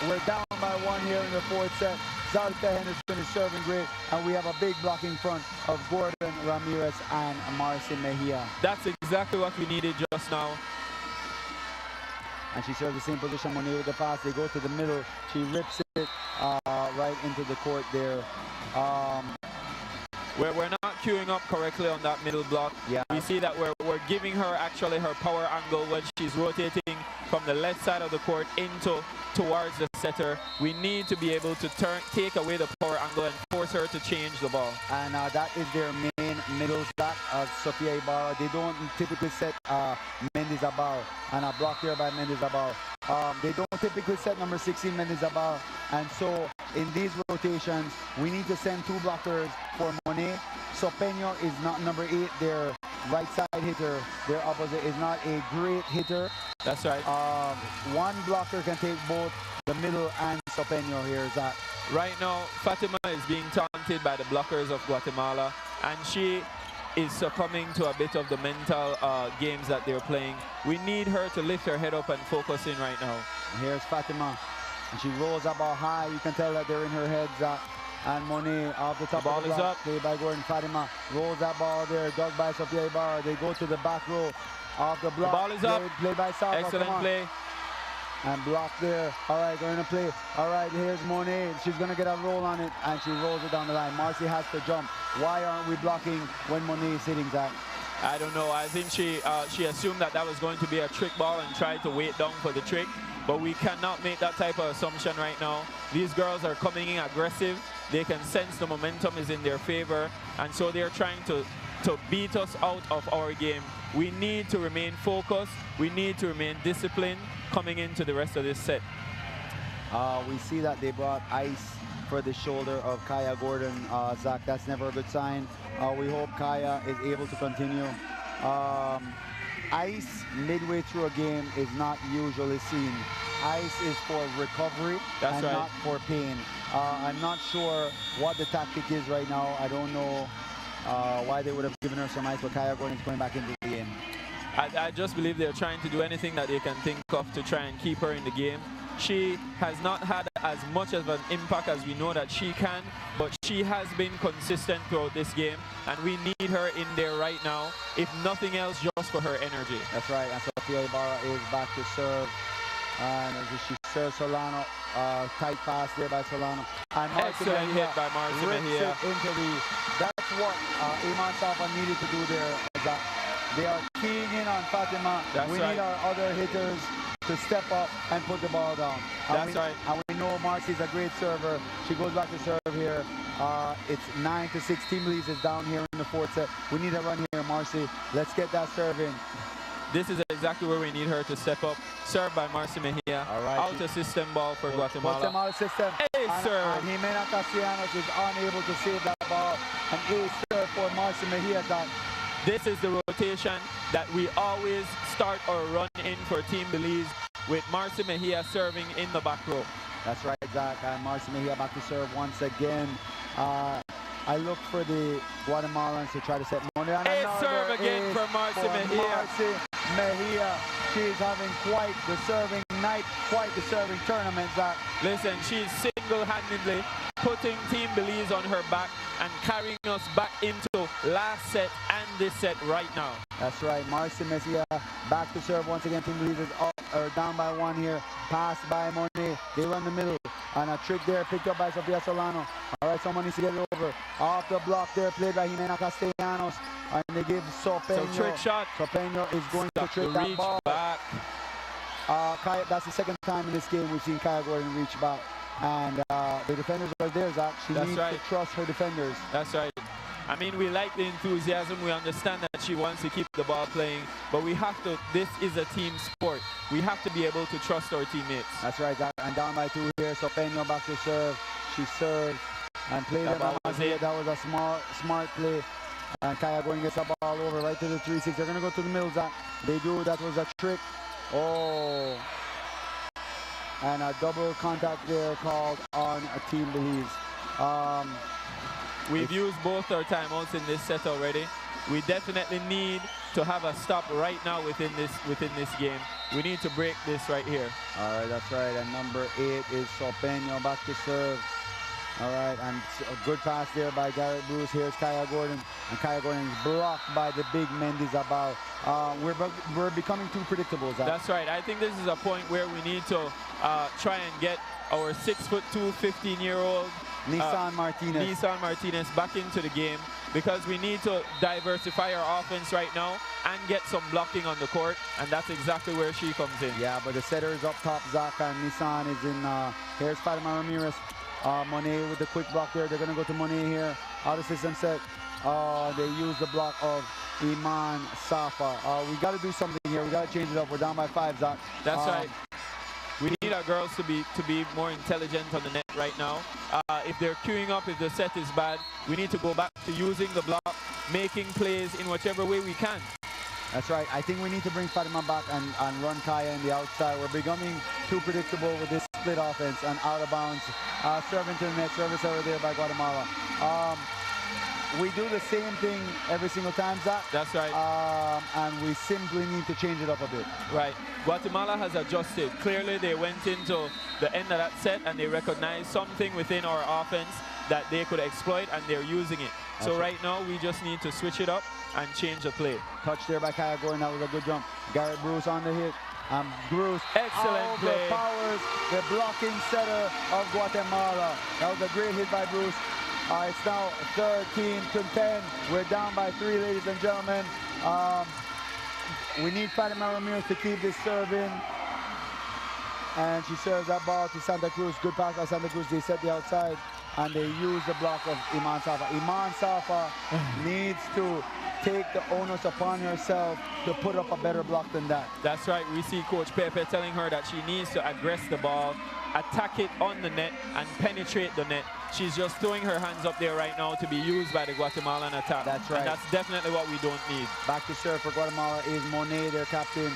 We're down by one here in the fourth set. Zalika Henderson is serving great, and we have a big blocking front of Gordon Ramirez and Marcy Mejia. That's exactly what we needed just now. And she serves the same position. Monet with the pass. They go to the middle. She rips it right into the court there. We're not queuing up correctly on that middle block. Yeah. We see that we're giving her actually her power angle when she's rotating from the left side of the court towards the setter. We need to be able to take away the power angle and force her to change the ball. And that is their main middle stack of Sofia Ibarra. They don't typically set Mendizabal, and a block here by Mendizabal. They don't typically set number 16 Mendizabal, and so in these rotations we need to send two blockers for Monet. Sopeño is not number 8, their right side hitter. Their opposite is not a great hitter. That's right. One blocker can take both the middle and Sopeño here, Zach. Right now, Fatima is being taunted by the blockers of Guatemala, and she is succumbing to a bit of the mental games that they're playing. We need her to lift her head up and focus in right now. Here's Fatima, and she rolls that ball high. You can tell that they're in her head, Zach. And Monet off the top of the block, played by Gordon. Fatima rolls that ball there, dug by Sofia Ibarra. They go to the back row off the block. The ball is up. Played by Safa. Excellent play. And block there. All right, going to play. All right, here's Monet. She's going to get a roll on it, and she rolls it down the line. Marcy has to jump. Why aren't we blocking when Monet is hitting that? I don't know. I think she assumed that was going to be a trick ball and tried to wait down for the trick. But we cannot make that type of assumption right now. These girls are coming in aggressive. They can sense the momentum is in their favor, and so they're trying to beat us out of our game. We need to remain focused. We need to remain disciplined coming into the rest of this set. We see that they brought ice for the shoulder of Kaya Gordon. Zach, that's never a good sign. We hope Kaya is able to continue. Ice midway through a game is not usually seen. Ice is for recovery and not for pain. I'm not sure what the tactic is right now. I don't know why they would have given her some ice, but Kaya Gordon is going back into the game. I just believe they're trying to do anything that they can think of to try and keep her in the game. She has not had as much of an impact as we know that she can, but she has been consistent throughout this game, and we need her in there right now, if nothing else, just for her energy. That's right, and Sofia Ibarra is back to serve. And she serves Solano. Tight pass there by Solano. And excellent hit by Marcy Mejia. That's what Iman Safa needed to do there. They are keying in on Fatima. We need our other hitters to step up and put the ball down. And we know Marcy's a great server. She goes back to serve here. It's 9-6. Team Belize is down here in the fourth set. We need a run here, Marcy. Let's get that serve in. This is exactly where we need her to step up. Served by Marcy Mejia. All right. Out of system ball for Guatemala. Guatemala system. Serve. And Jimena Castellanos is unable to save that ball. An ace serve for Marcy Mejia. This is the rotation that we always start or run in for Team Belize, with Marcy Mejia serving in the back row. That's right, Zach. And Marcy Mejia back to serve once again. I look for the Guatemalans to try to set money. And serve again for Marcy Mejia. Marcy Mejia. She's having quite the serving night, quite the serving tournament, Zach. Listen, she's single-handedly putting Team Belize on her back and carrying us back into last set and this set right now. That's right, Marcy Mejia back to serve once again. Team Belize is up or down by one here. Pass by Monet. They run the middle. And a trick there picked up by Sofia Solano. All right, someone needs to get it over. Off the block there, played by Jimena Castellanos. And they give Sopeño. So trick shot. Sopeño is going to trick that reach ball. back. That's the second time in this game we've seen Kaya Gordon reach back. And the defenders are there, Zach. She needs to trust her defenders. That's right. I mean, we like the enthusiasm. We understand that she wants to keep the ball playing, but we have to, this is a team sport. We have to be able to trust our teammates. That's right, and down by 2 here. So Peña back to serve. She served and played it. That was a smart play. And Kaya Gordon gets the ball over right to the 3-6. They're going to go to the middle, Zach. They do. That was a trick. Oh. And a double contact there called on a Team Belize. We've used both our timeouts in this set already. We definitely need to have a stop right now within this game. We need to break this right here. All right, that's right. And number 8 is Sopeño back to serve. All right, and a good pass there by Garrett Bruce. Here's Kaya Gordon, and Kaya Gordon is blocked by the big Mendizabal. We're becoming too predictable, Zach. That's right. I think this is a point where we need to try and get our 6'2", 15-year-old Nissan Martinez back into the game, because we need to diversify our offense right now and get some blocking on the court, and that's exactly where she comes in. Yeah, but the setter is up top, Zach, and Nissan is in. Here's Fatima Ramirez. Monet with the quick block there. They're going to go to Monet here. Out of system set. They use the block of Iman Safa. We got to do something here. We got to change it up. We're down by 5, Zach. That's right. We need our girls to be more intelligent on the net right now. If they're queuing up, if the set is bad, we need to go back to using the block, making plays in whichever way we can. That's right. I think we need to bring Fatima back and run Kaya in the outside. We're becoming too predictable with this split offense and out of bounds. Serving to the net, service over there by Guatemala. We do the same thing every single time, Zach. That's right. And we simply need to change it up a bit. Right. Guatemala has adjusted. Clearly, they went into the end of that set and they recognized something within our offense that they could exploit, and they're using it. So right now, we just need to switch it up and change the play. Touch there by Kaya Gordon. That was a good jump. Garrett Bruce on the hit. Bruce excellent play. Powers the blocking setter of Guatemala. That was a great hit by Bruce. It's now 13-10. We're down by 3, ladies and gentlemen. We need Fatima Ramirez to keep this serve in. And she serves that ball to Santa Cruz. Good pass by Santa Cruz. They set the outside, and they use the block of Iman Safa. Iman Safa needs to take the onus upon herself to put up a better block than that. That's right. We see Coach Pepe telling her that she needs to aggress the ball, attack it on the net, and penetrate the net. She's just throwing her hands up there right now to be used by the Guatemalan attack. That's right. And that's definitely what we don't need. Back to serve for Guatemala is Monet, their captain.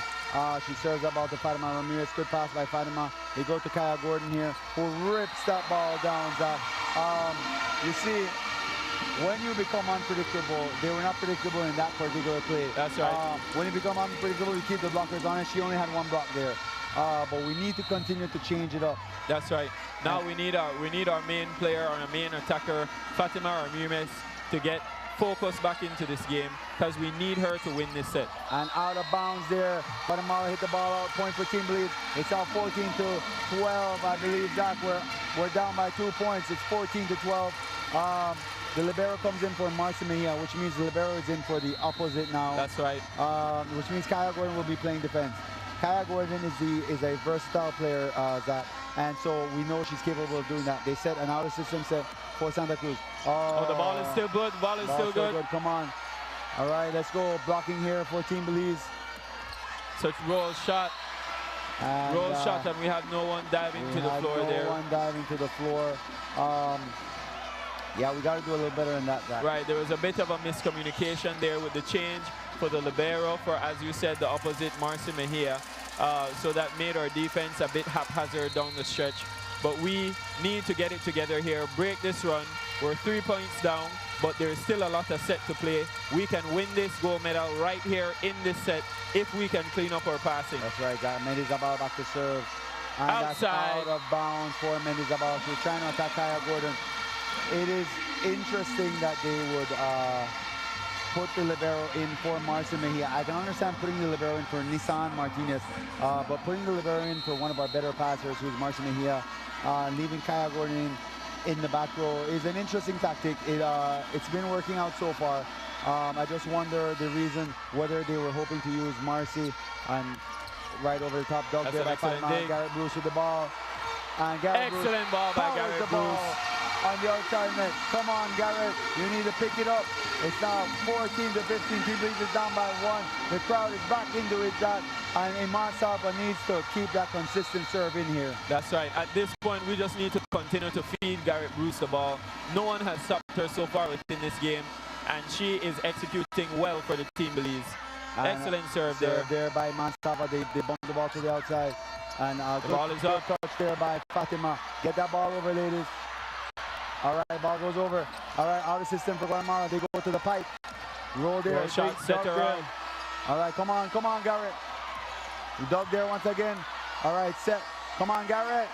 She serves that ball to Fatima Ramirez. Good pass by Fatima. They go to Kaya Gordon here, who rips that ball down, Zach. You see, when you become unpredictable, they were not predictable in that particular play. That's right. When you become unpredictable, you keep the blockers on it. She only had 1 block there. But we need to continue to change it up. That's right. Now we need our main player, our main attacker, Fatima Ramirez, to get focused back into this game, because we need her to win this set. And out of bounds there, Guatemala hit the ball out. Point for Team Belize. It's now 14-12, I believe, Zach. We're down by 2 points. It's 14-12. The libero comes in for Marcia Mejia, which means the libero is in for the opposite now. That's right. Which means Kaya Gordon will be playing defense. Kaya Gordon is a versatile player, Zach, and so we know she's capable of doing that. They set an out-of-system set for Santa Cruz. Oh, the ball is still good. The ball is still good. Come on. All right, let's go. Blocking here for Team Belize. Such roll shot. Roll shot, and we have no one diving to the floor there. No one diving to the floor. Yeah, we got to do a little better than that, Zach. Right, there was a bit of a miscommunication there with the change for the libero, for, as you said, the opposite, Marcy Mejia. So that made our defense a bit haphazard down the stretch. But we need to get it together here, break this run. We're 3 points down, but there's still a lot of set to play. We can win this gold medal right here in this set if we can clean up our passing. That's right, got Mendizabal back to serve. And outside. That's out of bounds for Mendizabal. She's trying to attack Kaya Gordon. It is interesting that they would put the libero in for Marcia Mejia. I can understand putting the libero in for Nissan Martinez, but putting the libero in for one of our better passers, who's Marcia Mejia, leaving Kaya Gordon in. in the back row is an interesting tactic. It's been working out so far. I just wonder the reason, whether they were hoping to use Marcy and right over the top, dug there by Fatima. Garrett Bruce with the ball. And Garrett Excellent ball by Garrett Bruce. On the outside net. Come on, Garrett. You need to pick it up. It's now 14 to 15. Team Belize is down by 1. The crowd is back into it, Zach. And Iman Saba needs to keep that consistent serve in here. That's right. At this point, we just need to continue to feed Garrett Bruce the ball. No one has stopped her so far within this game. And she is executing well for the Team Belize. Excellent serve there. There by Iman Saba. They bumped the ball to the outside. And the ball is up. Touch there by Fatima. Get that ball over, ladies. All right, ball goes over. All right, out of system for Guatemala. They go to the pipe. Roll there. Roll shot, set her out. All right, come on, Garrett. You dug there once again. All right, set. Come on, Garrett.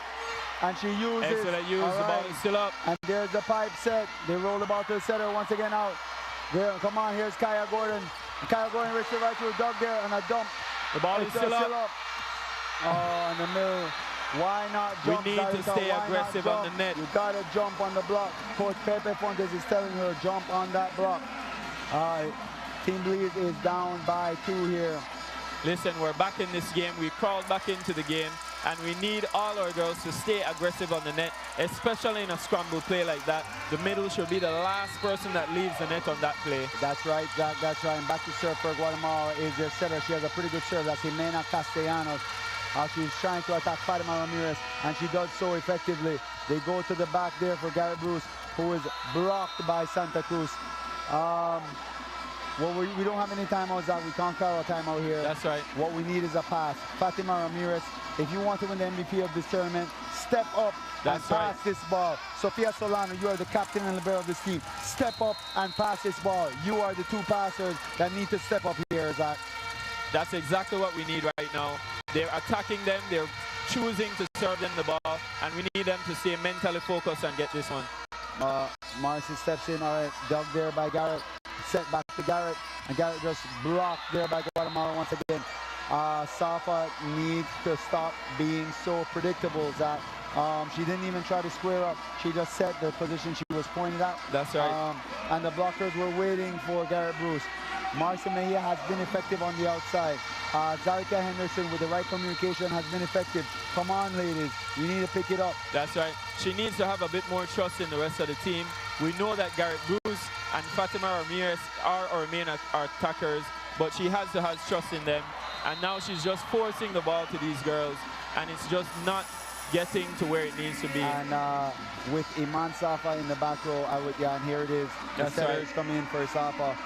And she uses. Excellent use. The ball is still up. And there's the pipe set. They roll the ball to the setter once again out. There, come on, here's Kaya Gordon. And Kaya Gordon reaches right to a dug there and a dump. The ball is still up. Oh, in the middle. Why not jump? We need to stay aggressive on the net. You gotta jump on the block. Coach Pepe Fontes is telling her, jump on that block. Team Belize is down by 2 here. Listen, we're back in this game. We crawled back into the game, and we need all our girls to stay aggressive on the net, especially in a scramble play like that. The middle should be the last person that leaves the net on that play. That's right, Zach, that's right. And back to serve for Guatemala is their setter. She has a pretty good serve. That's Jimena Castellanos. She's trying to attack Fatima Ramirez, and she does so effectively. They go to the back there for Garrett Bruce, who is blocked by Santa Cruz. Well, we don't have any timeouts, Zach. We can't call a timeout here. That's right. What we need is a pass. Fatima Ramirez, if you want to win the MVP of this tournament, step up and pass this ball. Sofia Solano, you are the captain and libero of this team. Step up and pass this ball. You are the 2 passers that need to step up here, Zach. That's exactly what we need right now. They're attacking them, they're choosing to serve them the ball, and we need them to stay mentally focused and get this one. Marcy steps in, all right, dug there by Garrett, set back to Garrett, and Garrett just blocked there by Guatemala once again. Safa needs to stop being so predictable, Zach. She didn't even try to square up. She just set the position she was pointed at. That's right. And the blockers were waiting for Garrett Bruce. Marcia Mejia has been effective on the outside. Zarika Henderson with the right communication has been effective. Come on, ladies. You need to pick it up. That's right. She needs to have a bit more trust in the rest of the team. We know that Garrett Bruce and Fatima Ramirez are our main attackers, but she has to have trust in them. And now she's just forcing the ball to these girls, and it's just not getting to where it needs to be. And with Iman Safa in the back row, and here it is. The setter is coming in for Safa.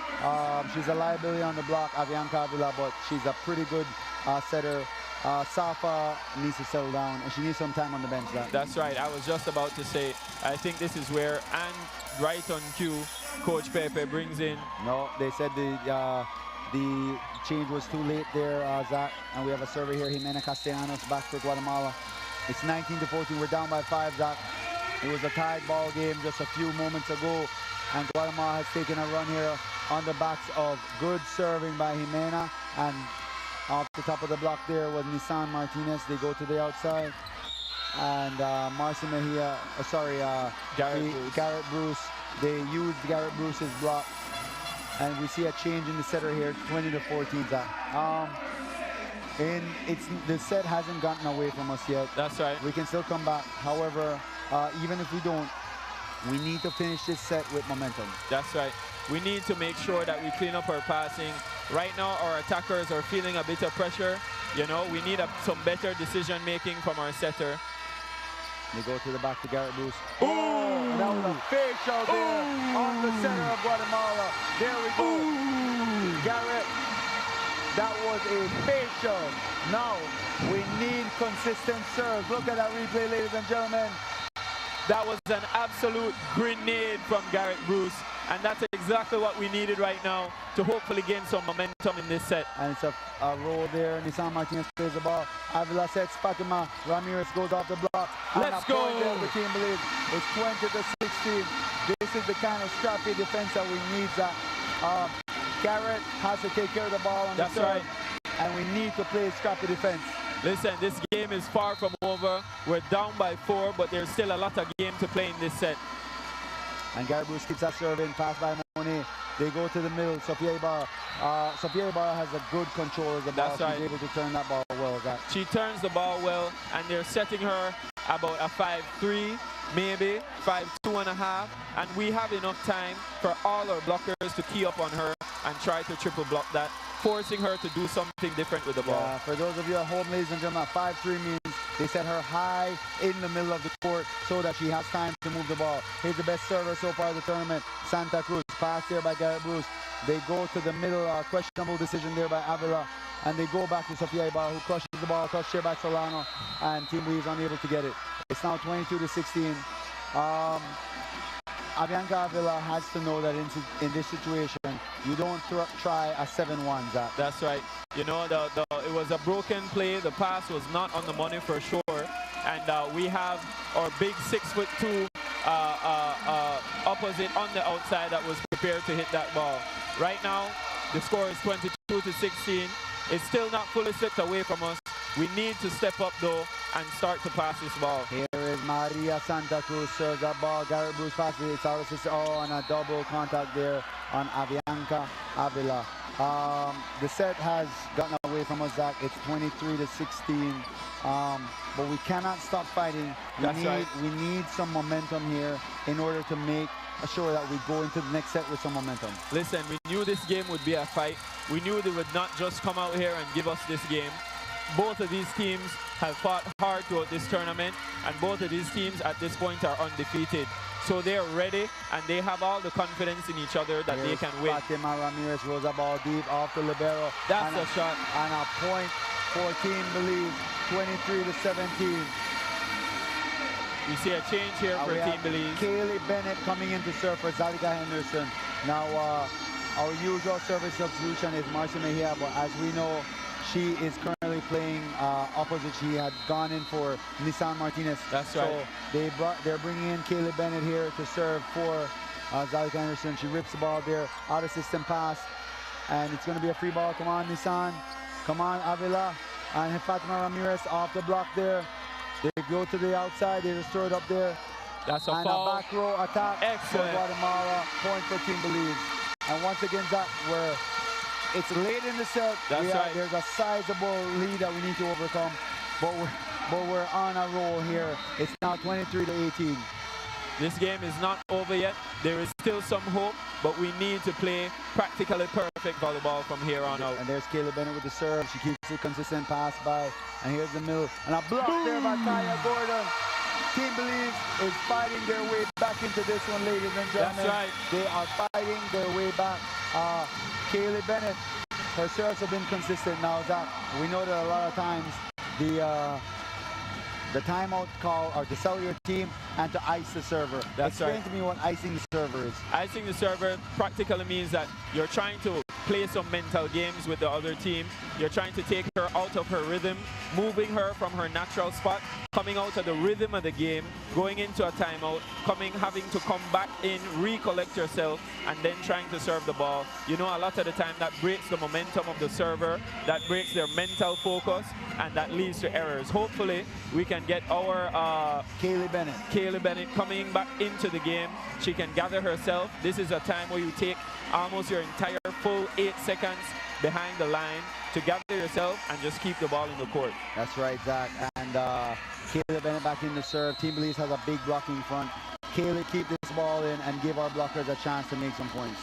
She's a liability on the block, Avianca Avila, but she's a pretty good setter. Safa needs to settle down, and she needs some time on the bench. That's right. I was just about to say, I think this is where, and right on cue, Coach Pepe brings in. No, they said the change was too late there, Zach. And we have a server here, Jimena Castellanos, back for Guatemala. It's 19 to 14. We're down by 5, Zach. It was a tied ball game just a few moments ago, and Guatemala has taken a run here on the backs of good serving by Jimena, and off the top of the block there was Nissan Martinez. They go to the outside, and Marcy Mejia, Garrett Bruce. They used Garrett Bruce's block, and we see a change in the setter here, 20 to 14, Zach. The set hasn't gotten away from us yet. That's right. We can still come back. However, even if we don't, we need to finish this set with momentum. That's right. We need to make sure that we clean up our passing. Right now, our attackers are feeling a bit of pressure. You know, we need some better decision making from our setter. They go to the back to Garrett Bruce. Oh, that was a facial there on the center of Guatemala. There we go. Garrett, that was a facial. Now, we need consistent serves. Look at that replay, ladies and gentlemen. That was an absolute grenade from Garrett Bruce, and that's exactly what we needed right now to hopefully gain some momentum in this set. And it's a roll there. Nissan Martinez plays the ball. Avila sets Fatima. Ramirez goes off the block. Let's go. There for Team Belize. It's 20 to 16. This is the kind of scrappy defense that we need. Garrett has to take care of the ball on the serve. That's right. And we need to play scrappy defense. Listen, this game is far from over. We're down by 4, but there's still a lot of game to play in this set. And Garrett Bruce keeps that serving, pass by Monet. They go to the middle. Sophia Ibarra. Sophia Ibarra has a good control of the ball. That's right. She's able to turn that ball well. She turns the ball well, and they're setting her about a 5-3, maybe 5-2.5, and we have enough time for all our blockers to key up on her and try to triple block that, forcing her to do something different with the ball. Yeah, for those of you at home, ladies and gentlemen, 5-3 means they set her high in the middle of the court so that she has time to move the ball. Here's the best server so far of the tournament, Santa Cruz. Pass there by Garrett Bruce. They go to the middle, questionable decision there by Avila, and they go back to Sofia Ibarra, who crushes the ball, touched here by Solano, and Team Belize unable to get it. It's now 22-16. Avianca Avila has to know that in this situation, you don't try a 7-1, Zach. That's right. You know, it was a broken play. The pass was not on the money for sure. And we have our big 6'2" opposite on the outside that was prepared to hit that ball. Right now, the score is 22-16. It's still not fully slipped away from us. We need to step up though and start to pass this ball. Here is Maria Santa Cruz, serves that ball. Garrett Bruce passes it. It's out of system. Oh, and a double contact there on Avianca Avila. The set has gotten away from us, Zach. It's 23-16. But we cannot stop fighting. We need some momentum here in order to make sure that we go into the next set with some momentum. Listen, we knew this game would be a fight. We knew they would not just come out here and give us this game. Both of these teams have fought hard throughout this tournament, and both of these teams at this point are undefeated. So they're ready, and they have all the confidence in each other that they can win. Fatima Ramirez rolls a ball deep off the libero. That's a shot. And a point for Team Belize, 23-17. We see a change here for Team Belize. Kaylee Bennett coming in to serve for Zalika Henderson. Now, our usual service substitution is Marcia Mejia, but as we know, she is currently playing opposite. She had gone in for Nissan Martinez. That's right. So they're bringing in Kaylee Bennett here to serve for Zalika Henderson. She rips the ball there, out of system pass, and it's going to be a free ball. Come on, Nissan. Come on, Avila. And Fatima Ramirez off the block there. They go to the outside. They just throw it up there. That's a and foul. A back row attack. Excellent. For Guatemala. Point for Team Belize. And once again, Zach, it's late in the set. That's right. There's a sizable lead that we need to overcome, but we're on a roll here. It's now 23-18. This game is not over yet. There is still some hope, but we need to play practically perfect volleyball from here on out. And there's Kayla Bennett with the serve. She keeps a consistent pass by. And here's the middle. And a block there by Kaya Gordon. Team Belize is fighting their way back into this one, ladies and gentlemen. That's right. They are fighting their way back. Kaylee Bennett, her serves have been consistent now, Zach. We know that a lot of times the timeout call are to sell your team and to ice the server. That's Explain to me what icing the server is. Icing the server practically means that you're trying to play some mental games with the other team. You're trying to take her out of her rhythm, moving her from her natural spot, coming out of the rhythm of the game, going into a timeout, having to come back in, recollect yourself, and then trying to serve the ball. You know, a lot of the time that breaks the momentum of the server, that breaks their mental focus, and that leads to errors. Hopefully, we can get our Kaylee Bennett coming back into the game. She can gather herself. This is a time where you take almost your entire full 8 seconds behind the line to gather yourself and just keep the ball in the court. That's right, Zach. And Kaylee Bennett back in the serve. Team Belize has a big blocking front. Kaylee, keep this ball in and give our blockers a chance to make some points.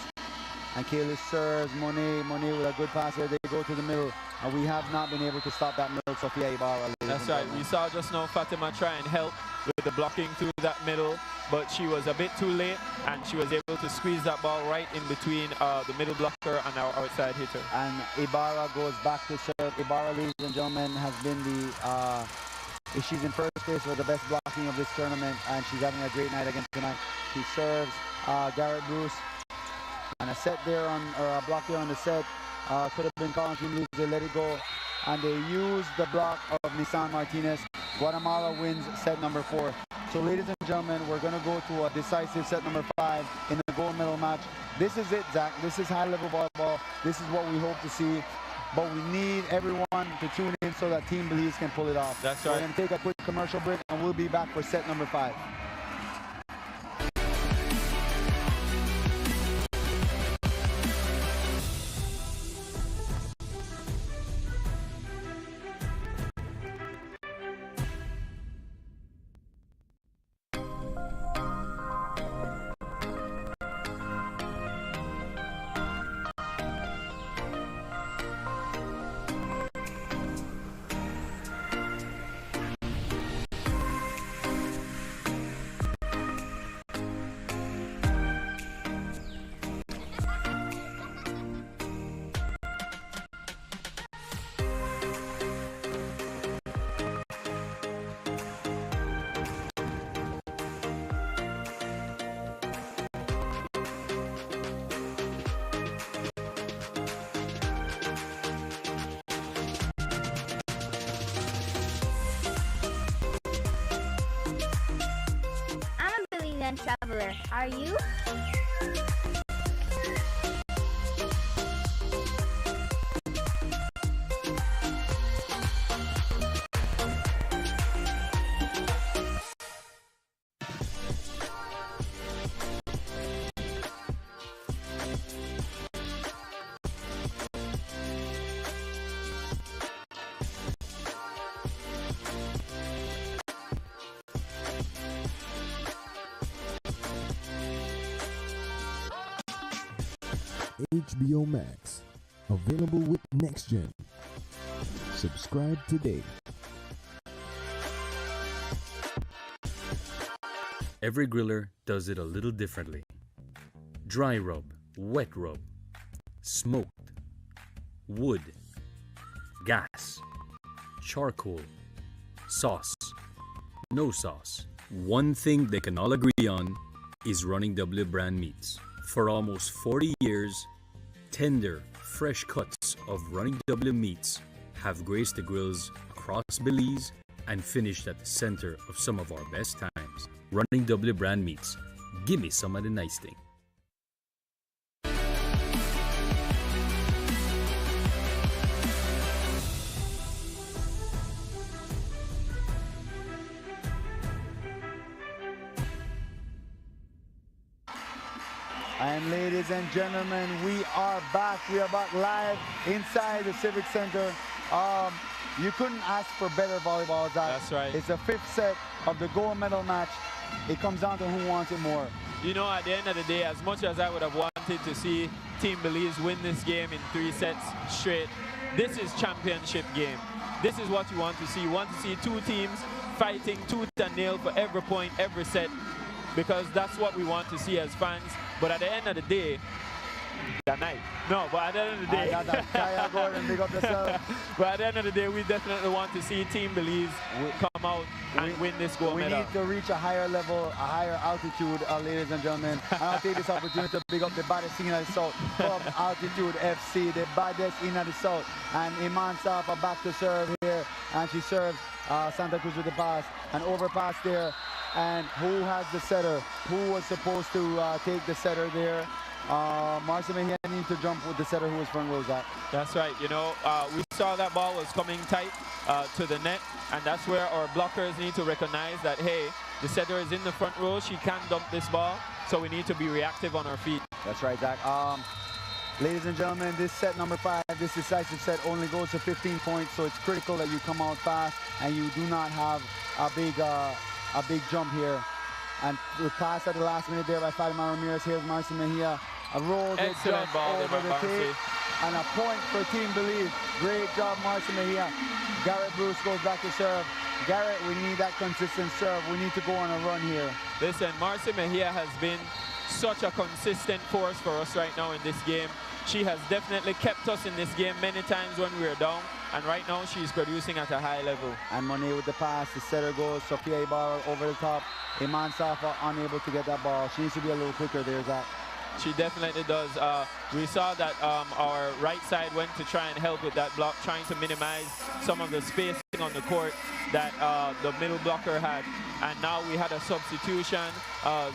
And Kaylee serves Monet with a good pass here. They go to the middle. And we have not been able to stop that middle Sofia Ibarra. That's right. We saw just now Fatima try and help with the blocking through that middle, but she was a bit too late, and she was able to squeeze that ball right in between the middle blocker and our outside hitter. And Ibarra goes back to serve. Ibarra, ladies and gentlemen, has been she's in first place for the best blocking of this tournament, and she's having a great night again tonight. She serves Garrett Bruce, and a set there or a block there on the set could have been called on Team Belize. They let it go, and they use the block of Nissan Martinez. Guatemala wins set number 4. So ladies and gentlemen, we're going to go to a decisive set number 5 in the gold medal match. This is it, Zach. This is high level volleyball. This is what we hope to see. but we need everyone to tune in so that Team Belize can pull it off. That's We're right. going to take a quick commercial break, and we'll be back for set number 5. Traveler, are you? HBO Max, available with Next Gen. Subscribe today. Every griller does it a little differently. Dry rub, wet rub, smoked, wood, gas, charcoal, sauce, no sauce. One thing they can all agree on is running W brand meats. For almost 40 years, tender, fresh cuts of Running W meats have graced the grills across Belize and finished at the center of some of our best times. Running W brand meats. Give me some of the nice thing. And ladies and gentlemen, we are back. We are back live inside the Civic Center. You couldn't ask for better volleyball, Zach. That's right. It's the 5th set of the gold medal match. It comes down to who wants it more. You know, at the end of the day, as much as I would have wanted to see Team Belize win this game in 3 sets straight, this is championship game. This is what you want to see. You want to see 2 teams fighting tooth and nail for every point, every set, because that's what we want to see as fans. But at the end of the day, but at the end of the day, big up yourself. But at the end of the day, we definitely want to see Team Belize come out and win this gold medal. We need to reach a higher level, a higher altitude, ladies and gentlemen. And I'll take this opportunity to big up the baddest in the South, Club Altitude FC, the baddest in the South. And Iman Safa back to serve here, and she serves Santa Cruz with the pass, an overpass there. And who has the setter? Who was supposed to take the setter there? Marcia Mejia needs to jump with the setter who was front row, Zach. That's right. You know, we saw that ball was coming tight to the net, and that's where our blockers need to recognize that, hey, the setter is in the front row. She can't dump this ball, so we need to be reactive on our feet. That's right, Zach. Ladies and gentlemen, this set number 5, this decisive set only goes to 15 points, so it's critical that you come out fast and you do not have a big jump here. And we passed at the last minute there by Fatima Ramirez. Here's Marcia Mejia. A roll that Excellent just ball over the tape. And a point for Team Belize. Great job, Marcia Mejia. Garrett Bruce goes back to serve. Garrett, we need that consistent serve. We need to go on a run here. Listen, Marcia Mejia has been such a consistent force for us right now in this game. She has definitely kept us in this game many times when we were down, and right now she's producing at a high level. And Monet with the pass, the setter goes, Sophia Ibarra over the top. Iman Safa unable to get that ball. She needs to be a little quicker there, Zach. She definitely does. We saw that our right side went to try and help with that block, trying to minimize some of the spacing on the court. that the middle blocker had. And now we had a substitution.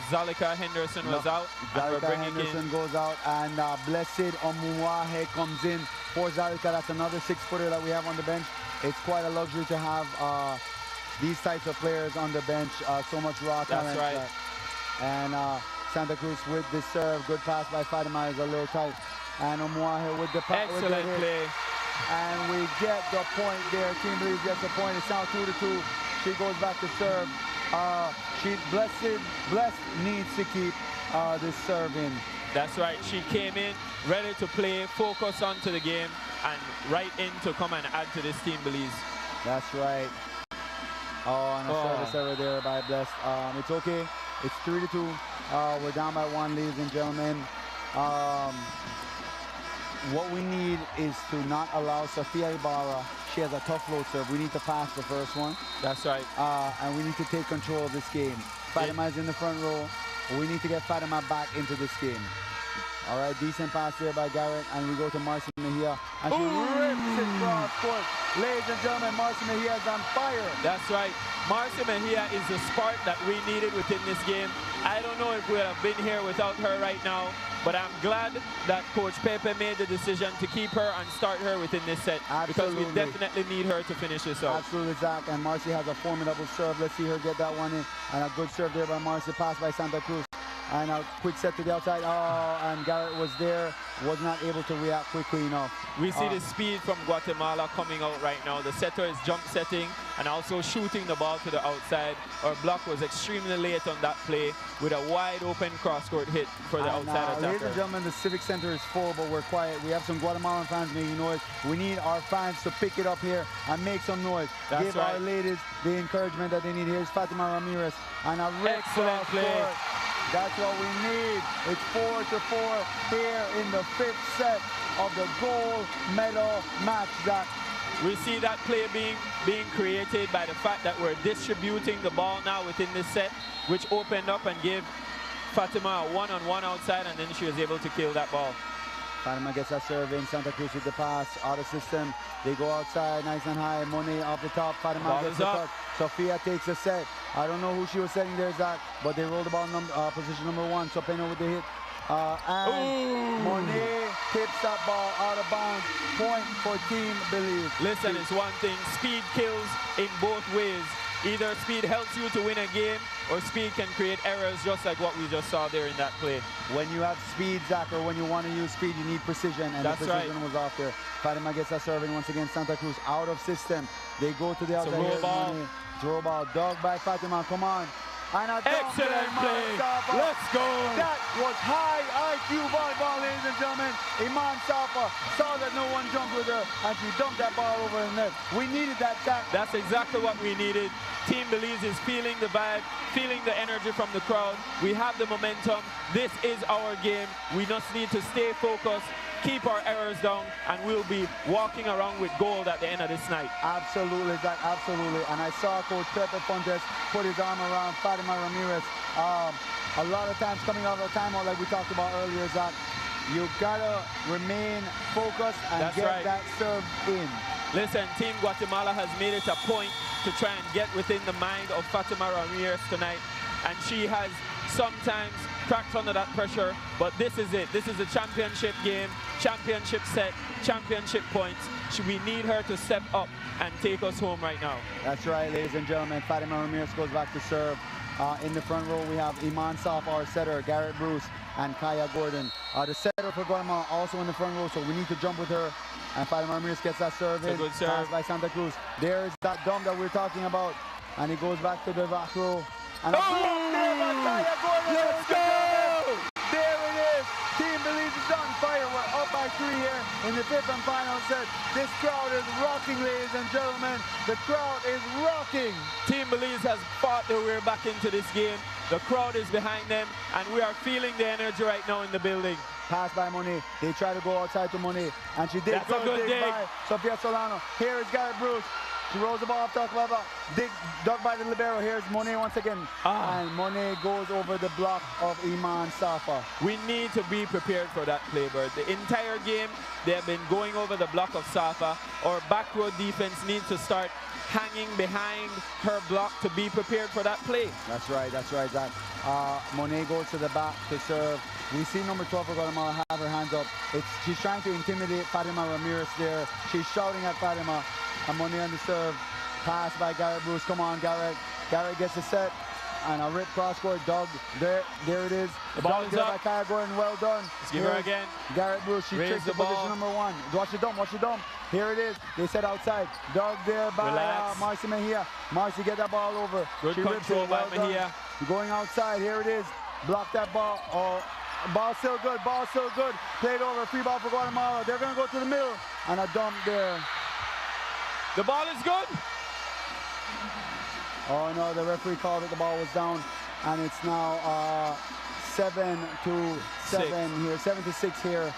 Zalika Henderson was out. And we're Zalika bringing Henderson in goes out, and Blessed Omuwahe comes in for Zalika. That's another 6-footer that we have on the bench. It's quite a luxury to have these types of players on the bench. So much raw talent. That's right. And Santa Cruz with the serve. Good pass by Fatima, is a little tight. And Omuwahe with the pass. excellent play. And we get the point there. Team Belize gets the point. It's now 2-2. She goes back to serve. Blessed needs to keep this serve in. That's right. She came in ready to play, focus onto the game, and right in to come and add to this Team Belize. That's right. Oh, and a service error there by Blessed. It's okay. It's 3-2. We're down by 1, ladies and gentlemen. What we need is to not allow Sofia Ibarra. She has a tough low serve. We need to pass the first one. That's right. And we need to take control of this game. Fatima is in the front row. We need to get Fatima back into this game. All right, decent pass there by Garrett, and we go to Marcy Mejia, and she rips it cross court. Ladies and gentlemen, Marcy Mejia is on fire. That's right. Marcy Mejia is the spark that we needed within this game. I don't know if we would have been here without her right now, but I'm glad that Coach Pepe made the decision to keep her and start her within this set. Absolutely. Because we definitely need her to finish this out. Absolutely, Zach. And Marcy has a formidable serve. Let's see her get that one in. And a good serve there by Marcy. Pass by Santa Cruz. And a quick set to the outside. Oh, and Garrett was there. Was not able to react quickly enough. We see the speed from Guatemala coming out right now. The setter is jump setting and also shooting the ball to the outside. Our block was extremely late on that play with a wide open cross-court hit for the outside attacker. Ladies and gentlemen, the Civic Center is full, but we're quiet. We have some Guatemalan fans making noise. We need our fans to pick it up here and make some noise. That's Give right. our ladies the encouragement that they need. Here's Fatima Ramirez and a red excellent play. That's what we need. It's 4-4 here in the 5th set of the gold medal match, Zach. We see that play being created by the fact that we're distributing the ball now within this set, which opened up and gave Fatima a one-on-one outside, and then she was able to kill that ball. Fatima gets that serve in. Santa Cruz with the pass out of system. They go outside, nice and high. Monet off the top. Fatima gets the touch. Sofia takes a set. I don't know who she was setting there, Zach, but they rolled the ball position number 1. Sopeno with the hit. And Monet tips that ball out of bounds. Point for Team Belize. Listen, it's one thing. Speed kills in both ways. Either speed helps you to win a game, or speed can create errors, just like what we just saw there in that play. When you have speed, Zach, or when you want to use speed, you need precision, and that's the precision was off there. Fatima gets that serving once again. Santa Cruz out of system. They go to the outside. Roll ball. Throw ball. Dug by Fatima. Come on. And a excellent play. Let's go. That was high IQ volleyball, ladies and gentlemen. Iman Safa saw that no one jumped with her, and she dumped that ball over the net. We needed that tap. That's exactly what we needed. Team Belize is feeling the vibe, feeling the energy from the crowd. We have the momentum. This is our game. We just need to stay focused, keep our errors down, and we'll be walking around with gold at the end of this night. Absolutely, Zach, absolutely. And I saw Coach Pepe Fontes put his arm around Fatima Ramirez. A lot of times coming out of a timeout, like we talked about earlier, Zach, you gotta remain focused and get that serve in. Listen, Team Guatemala has made it a point to try and get within the mind of Fatima Ramirez tonight, and she has sometimes cracked under that pressure, but this is it. This is a championship game, championship set, championship points. We need her to step up and take us home right now. That's right, ladies and gentlemen. Fatima Ramirez goes back to serve. In the front row, we have Iman Saf, our setter, Garrett Bruce, and Kaya Gordon. The setter for Guatemala also in the front row, so we need to jump with her. And Fatima Ramirez gets that serve in. Good serve. Pass by Santa Cruz. There is that dump that we're talking about. And he goes back to the back row. And a block there by Kaya Gordon. Let's go! There it is. Team Belize is on fire. We're up by 3 here in the 5th and final set. This crowd is rocking, ladies and gentlemen. The crowd is rocking. Team Belize has fought their way back into this game. The crowd is behind them, and we are feeling the energy right now in the building. Pass by Monet. They try to go outside to Monet, and she did. That's a good dig by Sofia Solano. Here is Garrett Bruce. She rolls the ball up top, dug by the libero. Here's Monet once again. And Monet goes over the block of Iman Safa. We need to be prepared for that play, Bert. The entire game, they have been going over the block of Safa. Our back row defense needs to start hanging behind her block to be prepared for that play. That's right, Zach. Monet goes to the back to serve. We see number 12 for Guatemala have her hands up. She's trying to intimidate Fatima Ramirez there. She's shouting at Fatima. And Monet on the serve. Pass by Garrett Bruce. Come on, Garrett. Garrett gets a set. And a rip cross-court. Doug, there it is. The ball is up by Kaya Gordon. Well done. Let's give her again. Garrett Bruce. She tricks the position number 1. Watch the dump. Here it is. They set outside. Doug there by Marcy Mejia. Marcy, get that ball over. Good she control by Mejia. Going outside. Here it is. Block that ball. Ball still good. Played over. Free ball for Guatemala. They're going to go to the middle. And a dump there. The ball is good. Oh no, the referee called it. The ball was down. And it's now 7-7 here. 7-6 here.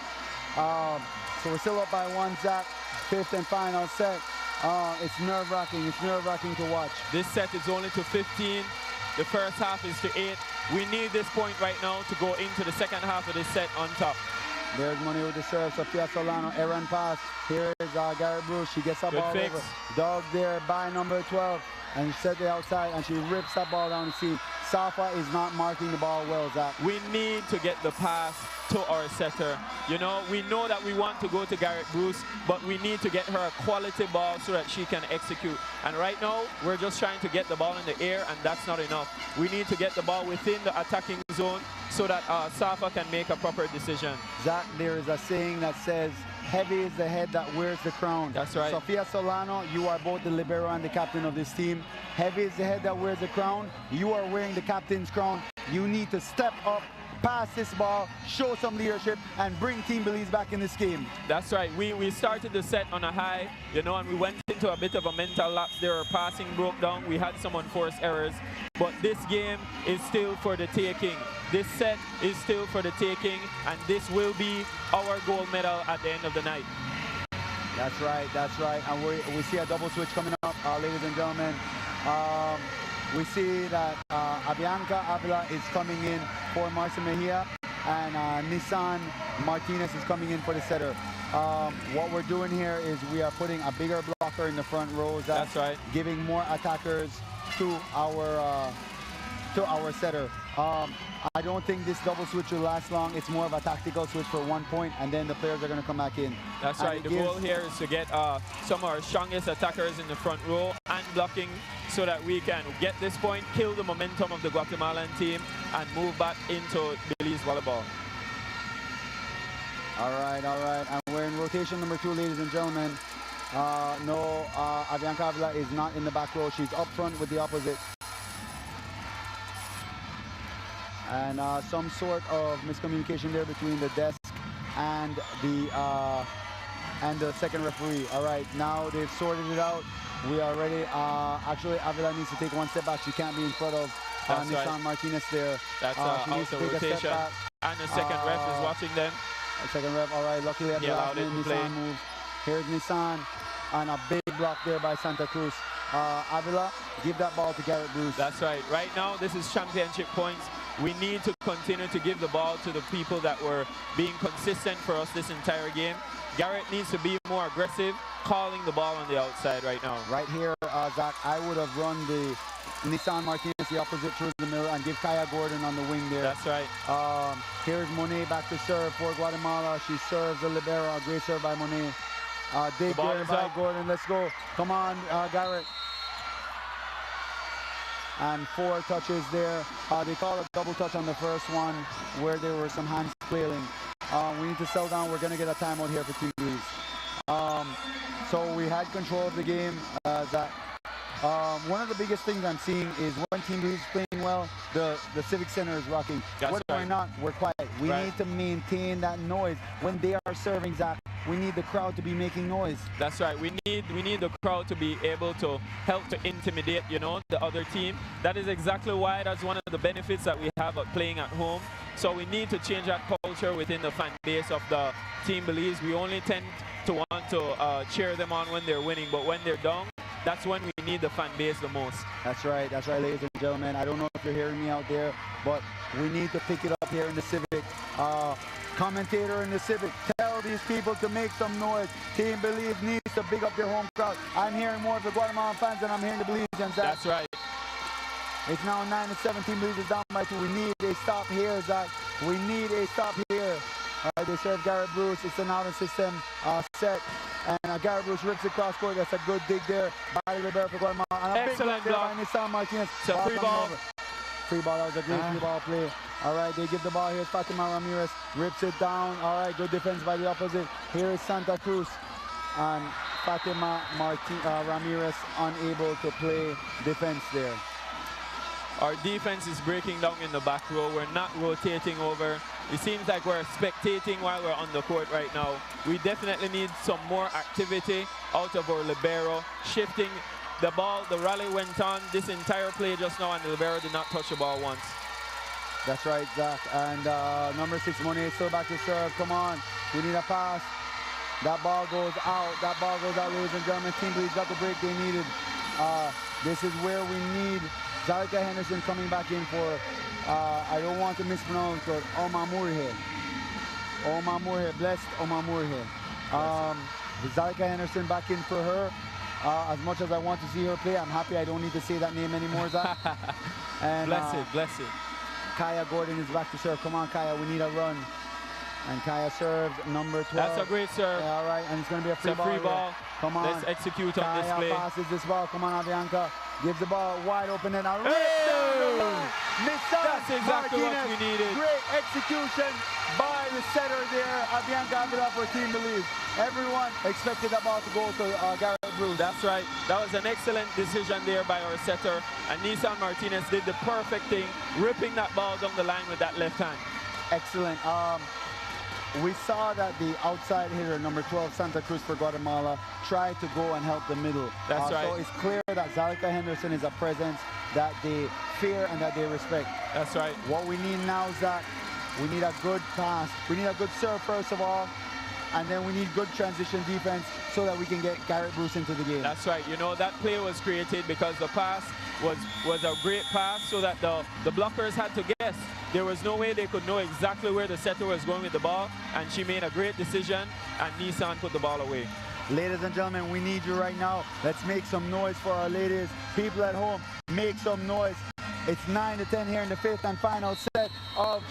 So we're still up by 1, Zach. 5th and final set. It's nerve-wracking. It's nerve-wracking to watch. This set is only to 15. The first half is to 8. We need this point right now to go into the second half of this set on top. There's Monet with the serve. Sofia Solano, errant pass. Here is Garrett Bruce. She gets that ball over. Dog there by number 12. And she set the outside and she rips that ball down the seam. Safa is not marking the ball well, Zach. We need to get the pass to our setter. You know, we know that we want to go to Garrett Bruce, but we need to get her a quality ball so that she can execute. And right now, we're just trying to get the ball in the air, and that's not enough. We need to get the ball within the attacking zone so that Safa can make a proper decision. Zach, there is a saying that says, heavy is the head that wears the crown. That's right. Sofia Solano, you are both the libero and the captain of this team. Heavy is the head that wears the crown. You are wearing the captain's crown. You need to step up, pass this ball, show some leadership, and bring Team Belize back in this game. That's right. We started the set on a high, you know, and we went into a bit of a mental lapse there. Our passing broke down. We had some unforced errors. But this game is still for the taking. This set is still for the taking, and this will be our gold medal at the end of the night. That's right. And we see a double switch coming up, ladies and gentlemen. We see that Abianca Avila is coming in for Marcia Mejia, and Nissan Martinez is coming in for the setter. What we're doing here is we are putting a bigger blocker in the front rows. That's right. Giving more attackers to our setter. I don't think this double switch will last long. It's more of a tactical switch for 1 point, and then the players are going to come back in. That's right. The goal here is to get some of our strongest attackers in the front row and blocking so that we can get this point, kill the momentum of the Guatemalan team, and move back into Belize volleyball. All right. And we're in rotation number 2, ladies and gentlemen. Abianca Avila is not in the back row. She's up front with the opposite. And some sort of miscommunication there between the desk and the second referee. All right, now they've sorted it out. We are ready. Actually, Avila needs to take 1 step back. She can't be in front of Nissan Martinez there. That's she needs to take rotation. a step back. And the second ref is watching them. Second ref, all right. Luckily, at the last minute, Nissan moves. Here's Nissan, and a big block there by Santa Cruz. Avila, give that ball to Garrett Bruce. That's right. Right now, this is championship points. We need to continue to give the ball to the people that were being consistent for us this entire game. Garrett needs to be more aggressive, calling the ball on the outside right now. Right here, Zach, I would have run the Nissan Martinez the opposite through the middle and give Kaya Gordon on the wing there. That's right. Here's Monet back to serve for Guatemala. She serves the libero. A great serve by Monet. Dig there by Gordon. Let's go. Come on, Garrett. And 4 touches there. They call a double touch on the first one where there were some hands flailing. We need to settle down. We're going to get a timeout here for Team Belize. So we had control of the game. One of the biggest things I'm seeing is when Team Belize is playing well, the Civic Center is rocking. That's when we're not, we're quiet. We need to maintain that noise. When they are serving, Zach, we need the crowd to be making noise. That's right. We need the crowd to be able to help to intimidate, you know, the other team. That is exactly why that's one of the benefits that we have of playing at home. So we need to change that culture within the fan base of the Team Belize. We only tend to want to cheer them on when they're winning, but when they're down, that's when we need the fan base the most. That's right, ladies and gentlemen. I don't know if you're hearing me out there, but we need to pick it up here in the Civic. Commentator in the Civic, tell these people to make some noise. Team Belize needs to big up their home crowd. I'm hearing more of the Guatemalan fans than I'm hearing the Belizeans. That's right. It's now 9-17. Belize is down by 2. We need a stop here, Zach. We need a stop here. All right, they serve Garrett Bruce. It's an out of system set. And Garrett Bruce rips it cross court. That's a good dig there by Libero for Guatemala. And a excellent big block by Nissan Martinez. It's a free ball. Free ball, that was a great free ball play. All right, they give the ball here. Fatima Ramirez rips it down. All right, good defense by the opposite. Here is Santa Cruz. And Fatima Ramirez unable to play defense there. Our defense is breaking down in the back row. We're not rotating over. It seems like we're spectating while we're on the court right now. We definitely need some more activity out of our libero. Shifting the ball, the rally went on this entire play just now, and the libero did not touch the ball once. That's right, Zach. And number 6, Monet, still back to serve. Come on, we need a pass. That ball goes out. That ball goes out, ladies and gentlemen. Team Belize got the break they needed. This is where we need Zalika Henderson coming back in for, I don't want to mispronounce, but Omamurhe. Omamurhe, blessed Omamurhe. Zalika Henderson back in for her. As much as I want to see her play, I'm happy I don't need to say that name anymore, Zach. And, bless it. Kaya Gordon is back to serve. Come on, Kaya, we need a run. And Kaya serves number 12. That's a great serve. Yeah, all right, and it's going to be a free ball. Free ball. Come on. Let's execute on this play. Kaya passes this ball. Come on, Avianca. Gives the ball wide open and a rip down the line. That's exactly Martinez. what we needed. Great execution by the setter there. Avianca Avila for Team Belize. Everyone expected that ball to go to Garrett Bruce. That's right. That was an excellent decision there by our setter. And Nissan Martinez did the perfect thing, ripping that ball down the line with that left hand. Excellent. We saw that the outside hitter, number 12, Santa Cruz for Guatemala, tried to go and help the middle. That's right. So it's clear that Zalika Henderson is a presence that they fear and that they respect. That's right. What we need now is that we need a good pass. We need a good serve, first of all, and then we need good transition defense so that we can get Garrett Bruce into the game. That's right. You know, that play was created because the pass was a great pass so that the blockers had to guess. There was no way they could know exactly where the setter was going with the ball, and she made a great decision, and Nissan put the ball away. Ladies and gentlemen, we need you right now. Let's make some noise for our ladies. People at home, make some noise. It's 9-10 here in the 5th and final set of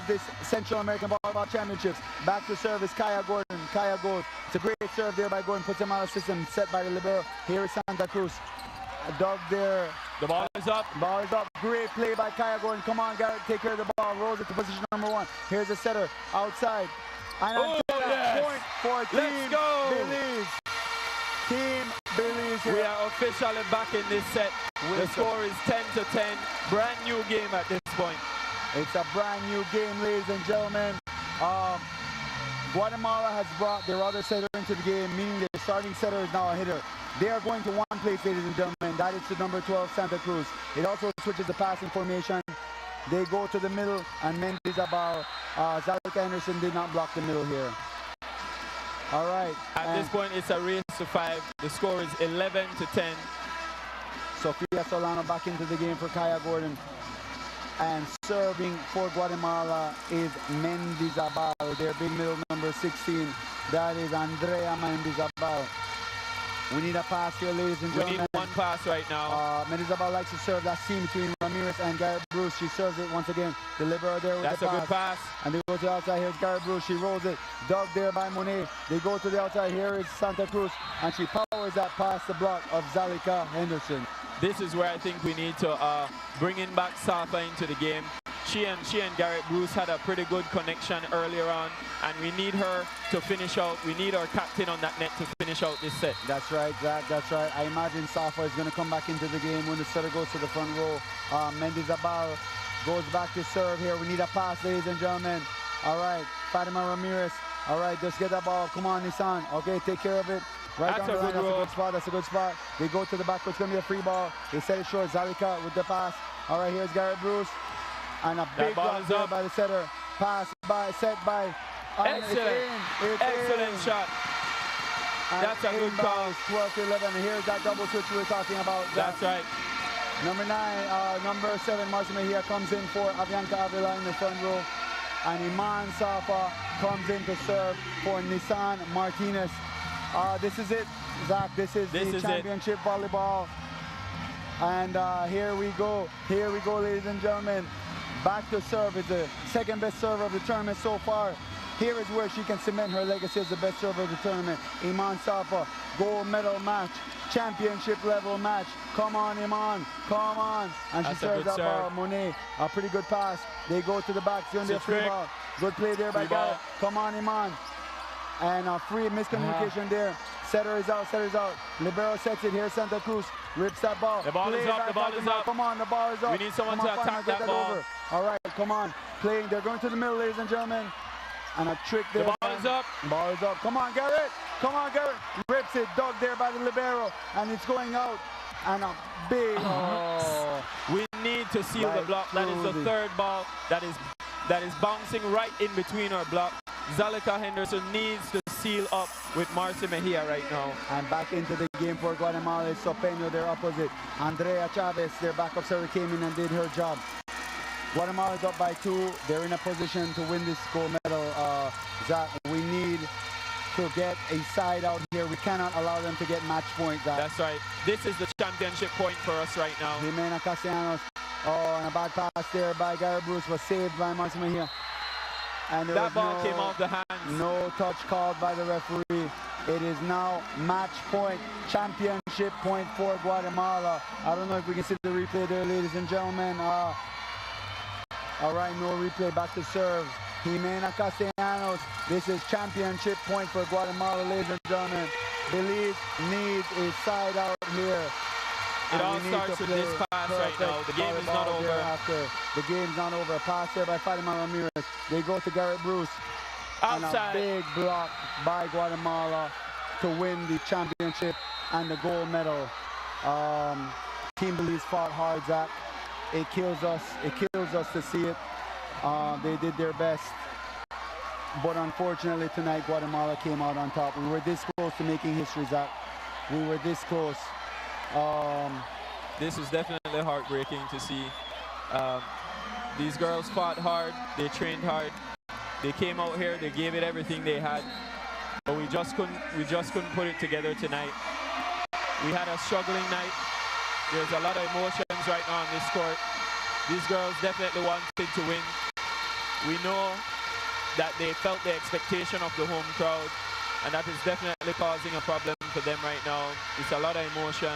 this Central American Volleyball Championships. Back to service, Kaya Gordon. Kaya goes. It's a great serve there by Gordon. Puts him out of system. Set by the libero. Here is Santa Cruz. A dog there. The ball is up. Ball is up. Great play by Kaya Gordon. Come on, Garrett. Take care of the ball. Rolls it to position number 1. Here's the setter. Outside. And yes. Point for Team Belize. Team Belize. We are officially back in this set. The score is 10-10. Brand new game at this point. It's a brand new game, ladies and gentlemen. Guatemala has brought their other setter into the game, meaning their starting setter is now a hitter. They are going to one place, ladies and gentlemen. That is to number 12, Santa Cruz. It also switches the passing formation. They go to the middle, and Mendes about Zalika Henderson did not block the middle here. All right. At this point, it's a race to 5. The score is 11-10. Sofia Solano back into the game for Kaya Gordon. And serving for Guatemala is Mendizabal, their big middle number 16. That is Andrea Mendizabal. We need a pass here, ladies and gentlemen. We need one pass right now. Mendizabal likes to serve that seam between Ramirez and Garrett Bruce. She serves it once again. The libero there with That's the pass. That's a good pass. And they go to the outside. Here's Garrett Bruce. She rolls it. Dug there by Monet. They go to the outside. Here is Santa Cruz. And she powers that past the block of Zalika Henderson. This is where I think we need to bring in back Safa into the game. She and Garrett Bruce had a pretty good connection earlier on, and we need her to finish out. We need our captain on that net to finish out this set. That's right, Zach. That's right. I imagine Safa is going to come back into the game when the setter goes to the front row. Mendizabal goes back to serve here. We need a pass, ladies and gentlemen. All right, Fatima Ramirez. All right, just get that ball. Come on, Nissan. Okay, take care of it. Right down the line, that's a good spot, that's a good spot. They go to the back, it's going to be a free ball. They set it short, Zalika with the pass. All right, here's Garrett Bruce. And a big block there by the setter. Pass by, set by. Excellent. Excellent shot. That's a good call. 12-11. And here's that double switch we were talking about. That's right. Number 7, Marcia Mejia comes in for Avianca Avila in the front row. And Iman Safa comes in to serve for Nissan Martinez. This is it, Zach. This is the championship volleyball. And here we go. Here we go, ladies and gentlemen. Back to serve is the second best server of the tournament so far. Here is where she can cement her legacy as the best server of the tournament. Iman Safa, gold medal match, championship level match. Come on, Iman, come on. And she serves up Monet. A pretty good pass. They go to the back, on their free ball. Good play there by Garrett. Come on, Iman. And a free miscommunication there. Setter is out, setter is out. Libero sets it here, Santa Cruz rips that ball. The ball is up, the ball is up. Come on, the ball is up. We need someone to attack that ball. Over. All right, come on. Playing, they're going to the middle, ladies and gentlemen. And a trick there. The ball is up. Ball is up. Come on, Garrett. Come on, Garrett. Rips it, dug there by the libero. And it's going out. And a big, we need to seal the block. That is the third ball that is bouncing right in between our block. Zalika Henderson needs to seal up with Marcia Mejia right now. And back into the game for Guatemala is Sopeño, their opposite. Andrea Chavez, their backup server, came in and did her job. Guatemala is up by 2. They're in a position to win this gold medal. Zach, we need to get a side out here. We cannot allow them to get match point, Zach. That's right. This is the championship point for us right now. Jimena Castellanos. Oh, and a bad pass there by Garrett Bruce was saved by Marcia Mejia. And that ball came off the hands. No touch called by the referee. It is now match point, championship point for Guatemala. I don't know if we can see the replay there, ladies and gentlemen. All right, no replay, back to serve. Jimena Castellanos, this is championship point for Guatemala, ladies and gentlemen. Belize needs a side out here. It all starts with this pass right now. The game is not over. The game's not over. Pass there by Fatima Ramirez. They go to Garrett Bruce. Outside. And a big block by Guatemala to win the championship and the gold medal. Team Belize fought hard, Zach. It kills us. It kills us to see it. They did their best. But unfortunately tonight, Guatemala came out on top. We were this close to making history, Zach. We were this close. This is definitely heartbreaking to see. These girls fought hard, they trained hard, they came out here, they gave it everything they had, but we just couldn't put it together tonight. We had a struggling night. There's a lot of emotions right now on this court. These girls definitely wanted to win. We know that they felt the expectation of the home crowd, and that is definitely causing a problem for them right now. It's a lot of emotion.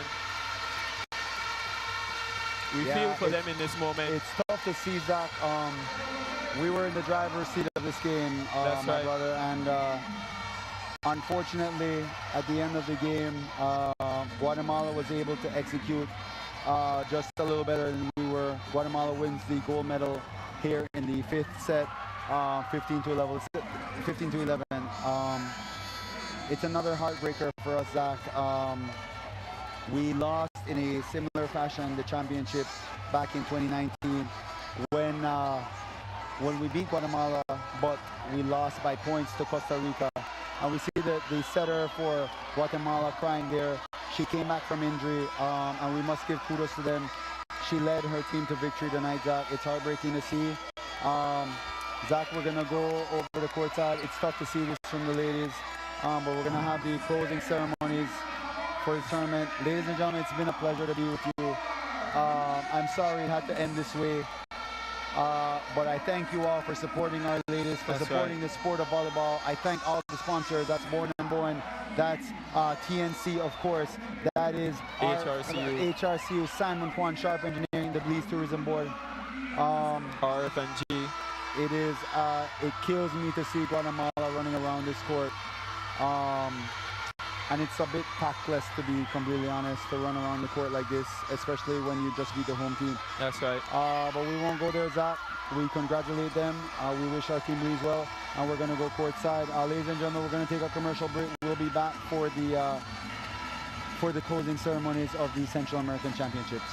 We feel for them in this moment. It's tough to see, Zach. We were in the driver's seat of this game, That's my right. brother, and unfortunately, at the end of the game, Guatemala was able to execute just a little better than we were. Guatemala wins the gold medal here in the 5th set, 15-11. It's another heartbreaker for us, Zach. We lost in a similar fashion the championship back in 2019 when we beat Guatemala, but we lost by points to Costa Rica. And we see the setter for Guatemala crying there. She came back from injury, and we must give kudos to them. She led her team to victory tonight, Zach. It's heartbreaking to see. Zach, we're gonna go over the court side. It's tough to see this from the ladies, but we're gonna have the closing ceremonies for this tournament. Ladies and gentlemen, it's been a pleasure to be with you. I'm sorry it had to end this way, but I thank you all for supporting our ladies, for supporting the sport of volleyball. I thank all the sponsors. That's Born and Born. That's TNC, of course. That is HRCU, Simon Kwan Sharp Engineering, the Belize Tourism Board. RFNG. It kills me to see Guatemala running around this court. And it's a bit tactless, to be completely honest, to run around the court like this, especially when you just beat the home team. That's right. But we won't go there, Zach. We congratulate them. We wish our team Belize well, and we're going to go courtside. Ladies and gentlemen, we're going to take a commercial break. We'll be back for the closing ceremonies of the Central American Championships.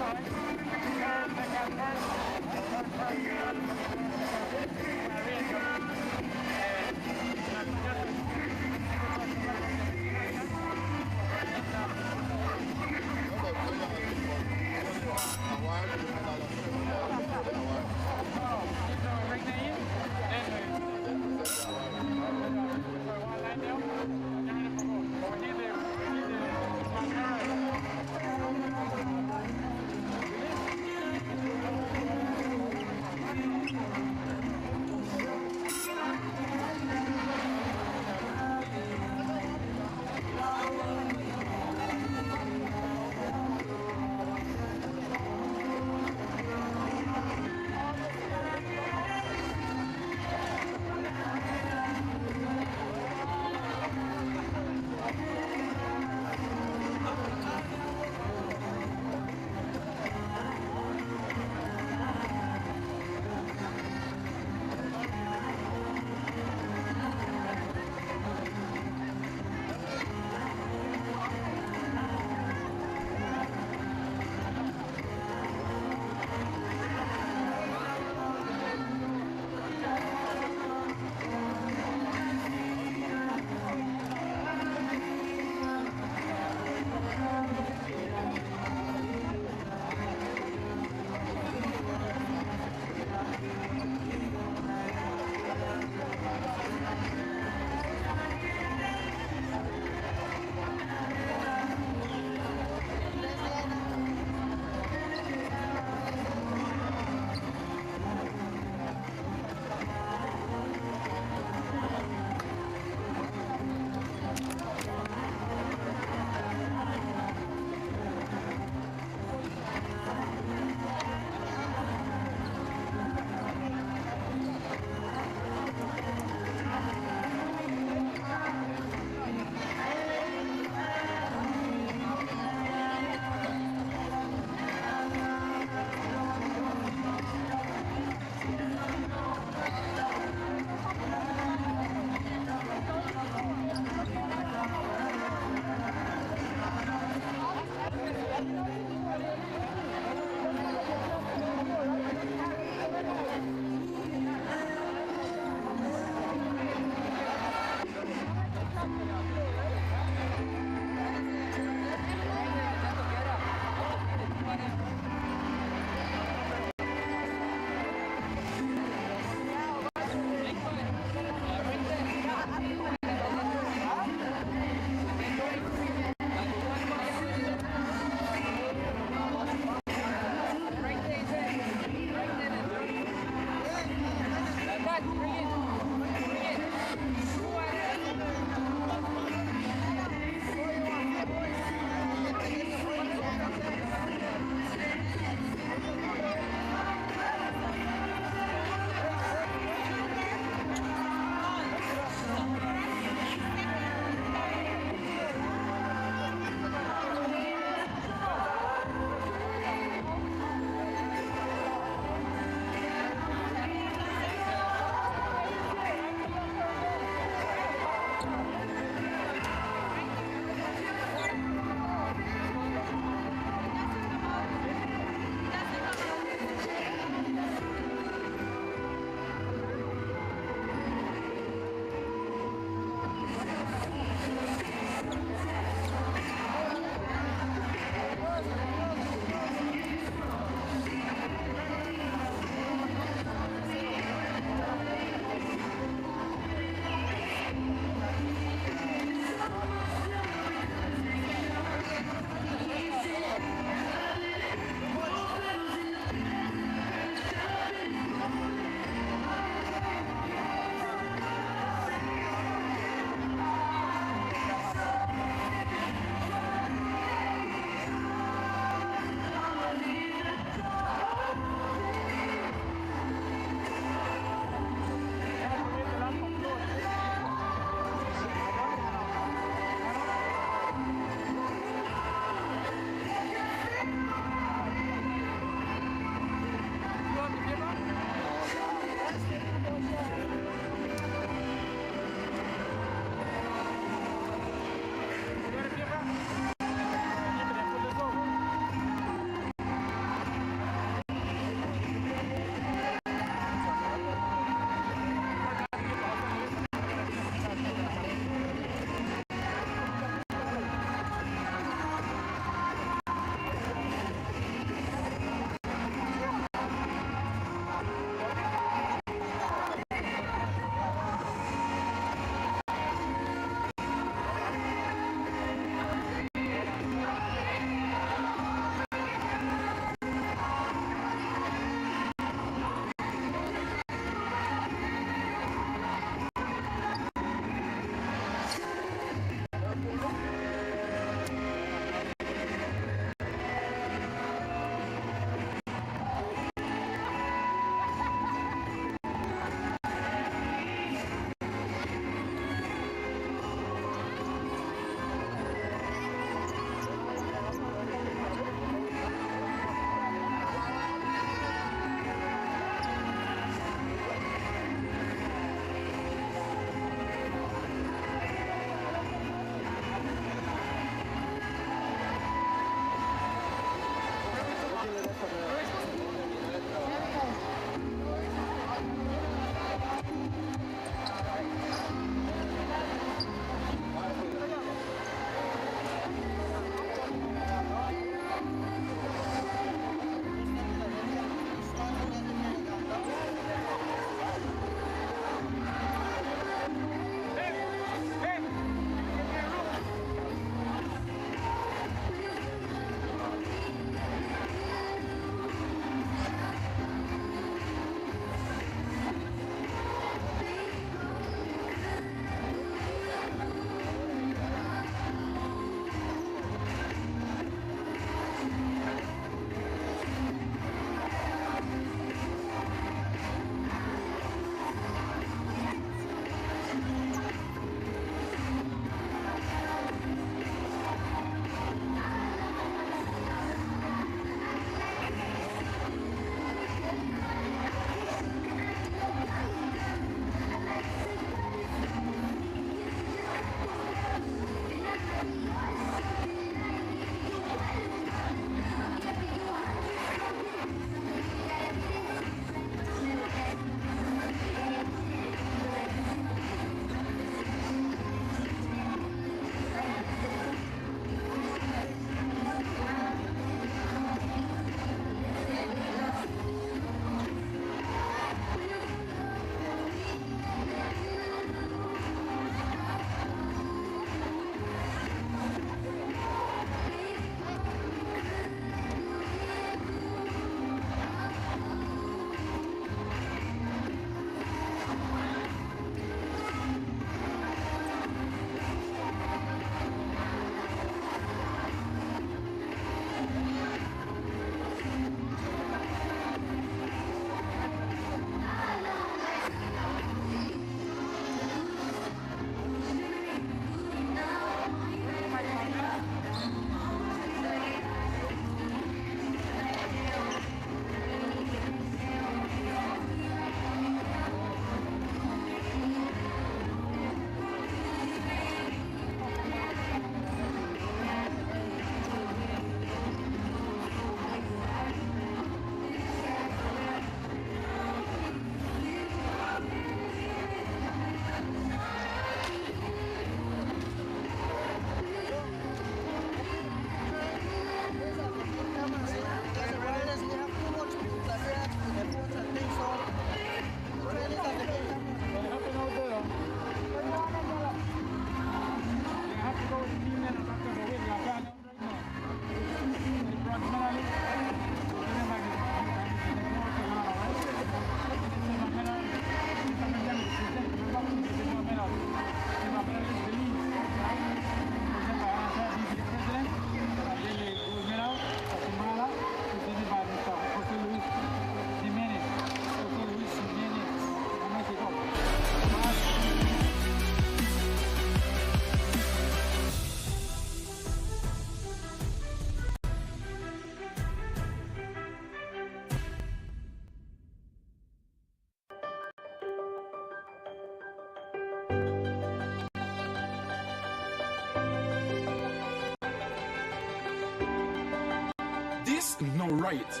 This is not right.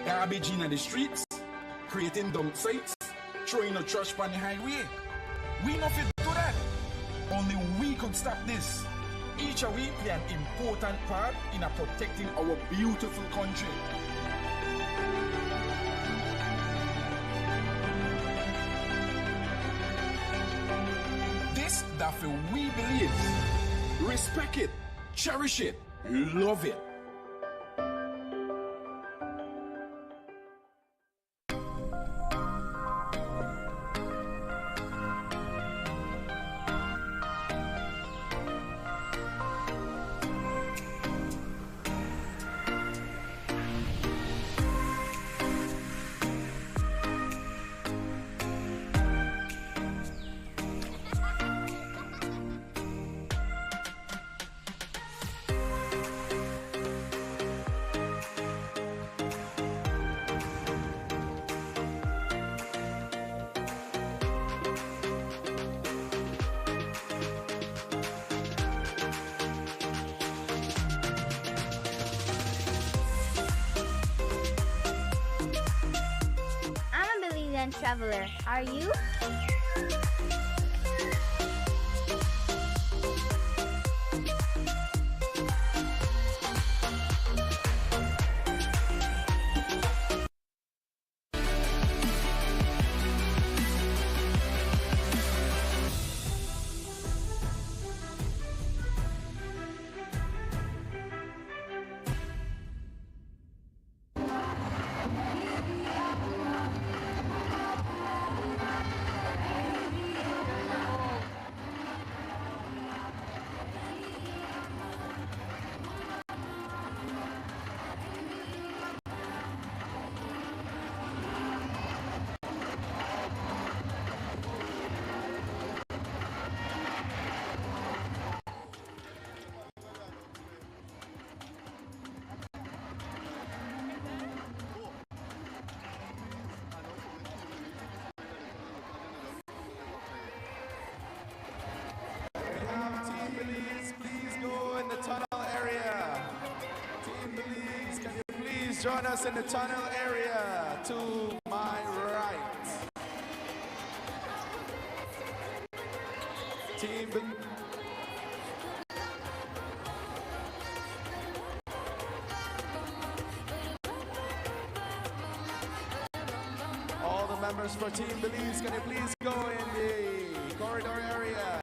Garbage in the streets, creating dump sites, throwing the trash on the highway. We not fit do that. Only we could stop this. Each of we play an important part in protecting our beautiful country. This that we believe. Respect it, cherish it, love it. Traveler, are you? Join us in the tunnel area to my right. All the members for Team Belize, can you please go in the corridor area?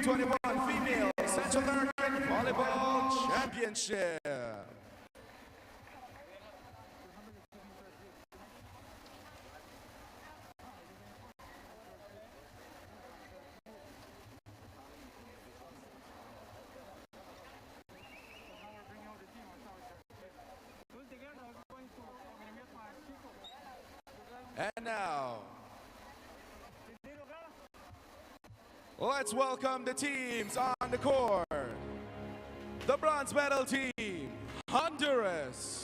U21 Female Central American Volleyball Championship. And now, let's welcome the teams on the court. The bronze medal team, Honduras.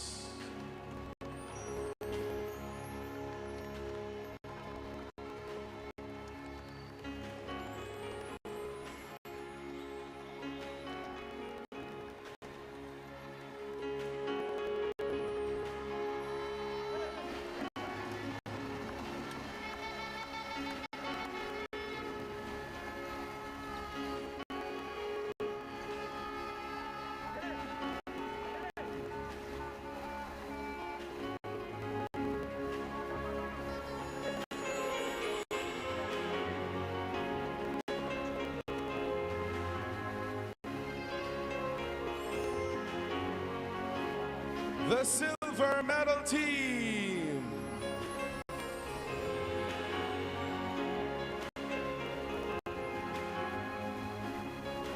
The silver medal team,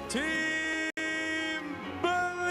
Team Belize.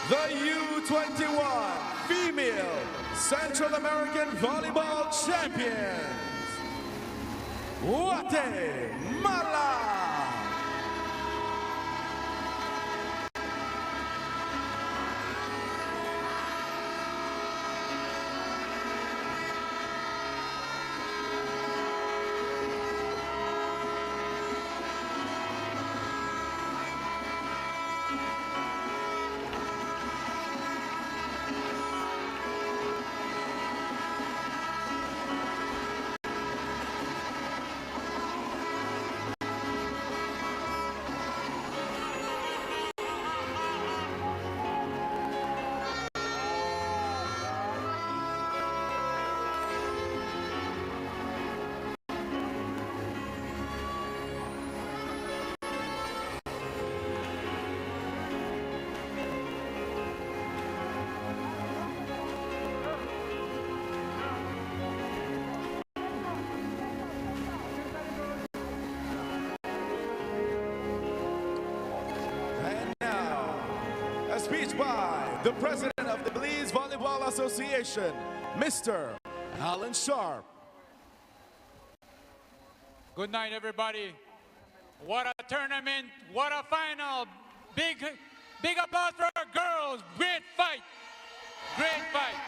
The U21 Female Central American Volleyball Champions, Guatemala. A speech by the president of the Belize Volleyball Association, Mr. Alan Sharp. Good night, everybody. What a tournament, what a final. Big applause for our girls. Great fight. Great fight.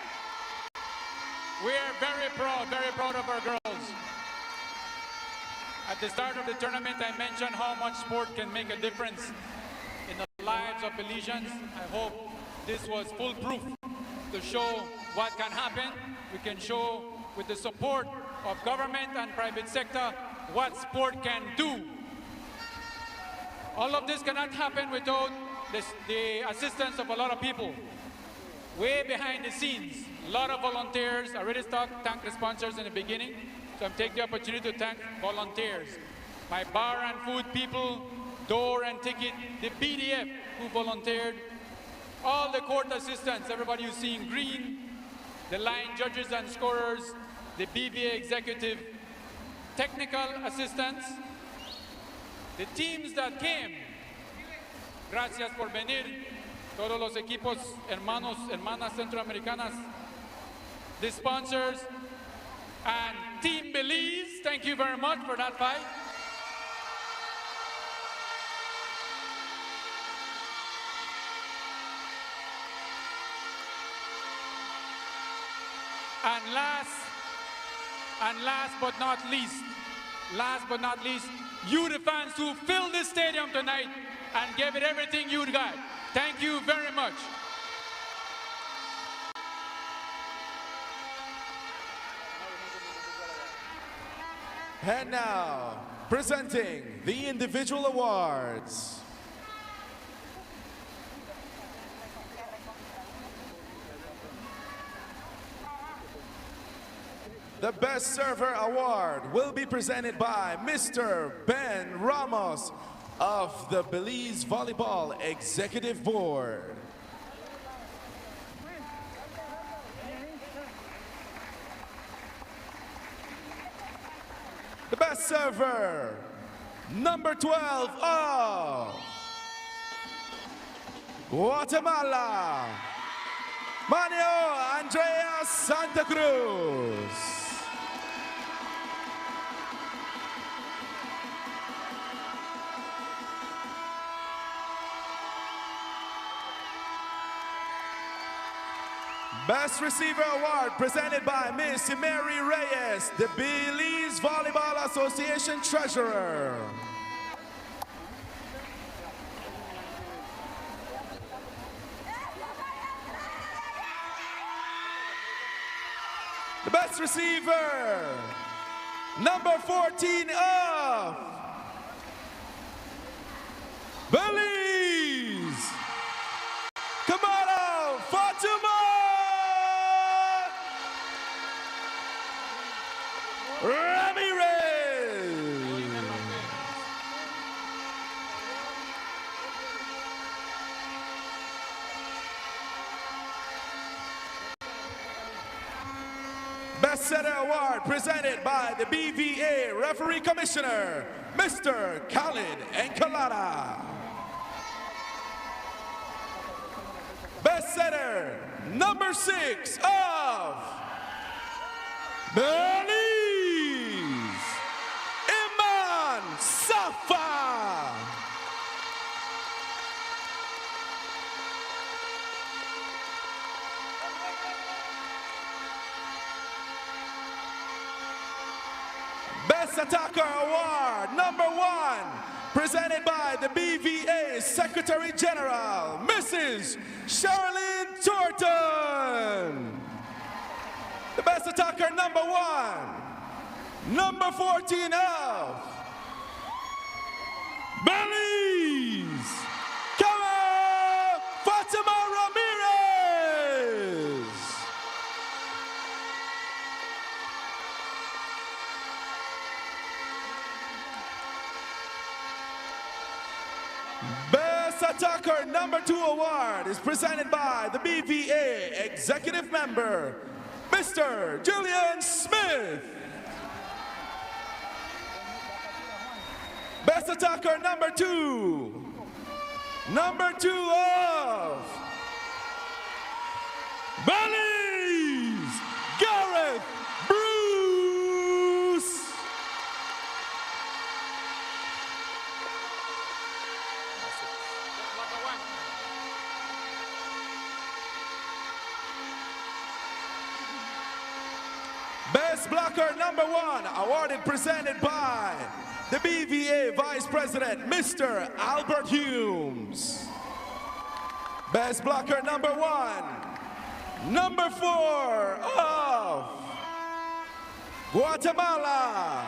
We are very proud of our girls. At the start of the tournament, I mentioned how much sport can make a difference in the lives of Belizeans. I hope this was foolproof to show what can happen. We can show with the support of government and private sector what sport can do. All of this cannot happen without the assistance of a lot of people. Way behind the scenes, a lot of volunteers. I already thanked the sponsors in the beginning, so I'm taking the opportunity to thank volunteers. My bar and food people, door and ticket, the BDF who volunteered, all the court assistants, everybody you see in green, the line judges and scorers, the BBA executive, technical assistants, the teams that came. Gracias por venir, todos los equipos, hermanos, hermanas centroamericanas, the sponsors, and Team Belize, thank you very much for that fight. And last but not least, you the fans who filled this stadium tonight and gave it everything you got. Thank you very much. And now, presenting the individual awards. The Best Server Award will be presented by Mr. Ben Ramos of the Belize Volleyball Executive Board. The Best Server, number 12 of Guatemala, Manuel Andrea Santa Cruz. Best Receiver Award presented by Miss Mary Reyes, the Belize Volleyball Association Treasurer. The Best Receiver, number 14 of Belize, Kamala Fatima Ramirez. Best Setter Award presented by the BVA Referee Commissioner, Mr. Khalid Encolada. Best Setter, number 6 of Belize, Iman Safa. Best Attacker Award, number 1, presented by the BVA Secretary General, Mrs. Charlene Thornton. The Best Attacker, number 1, number 14 of Belize, Kama Fatima Ramirez. Best Attacker number 2 award is presented by the BVA Executive Member, Mr. Julian Smith. Best Attacker number 2 of Belize, Gareth Bruce. Best Blocker number 1, awarded presented by the BVA Vice President, Mr. Albert Humes. Best Blocker number 1, number 4 of Guatemala,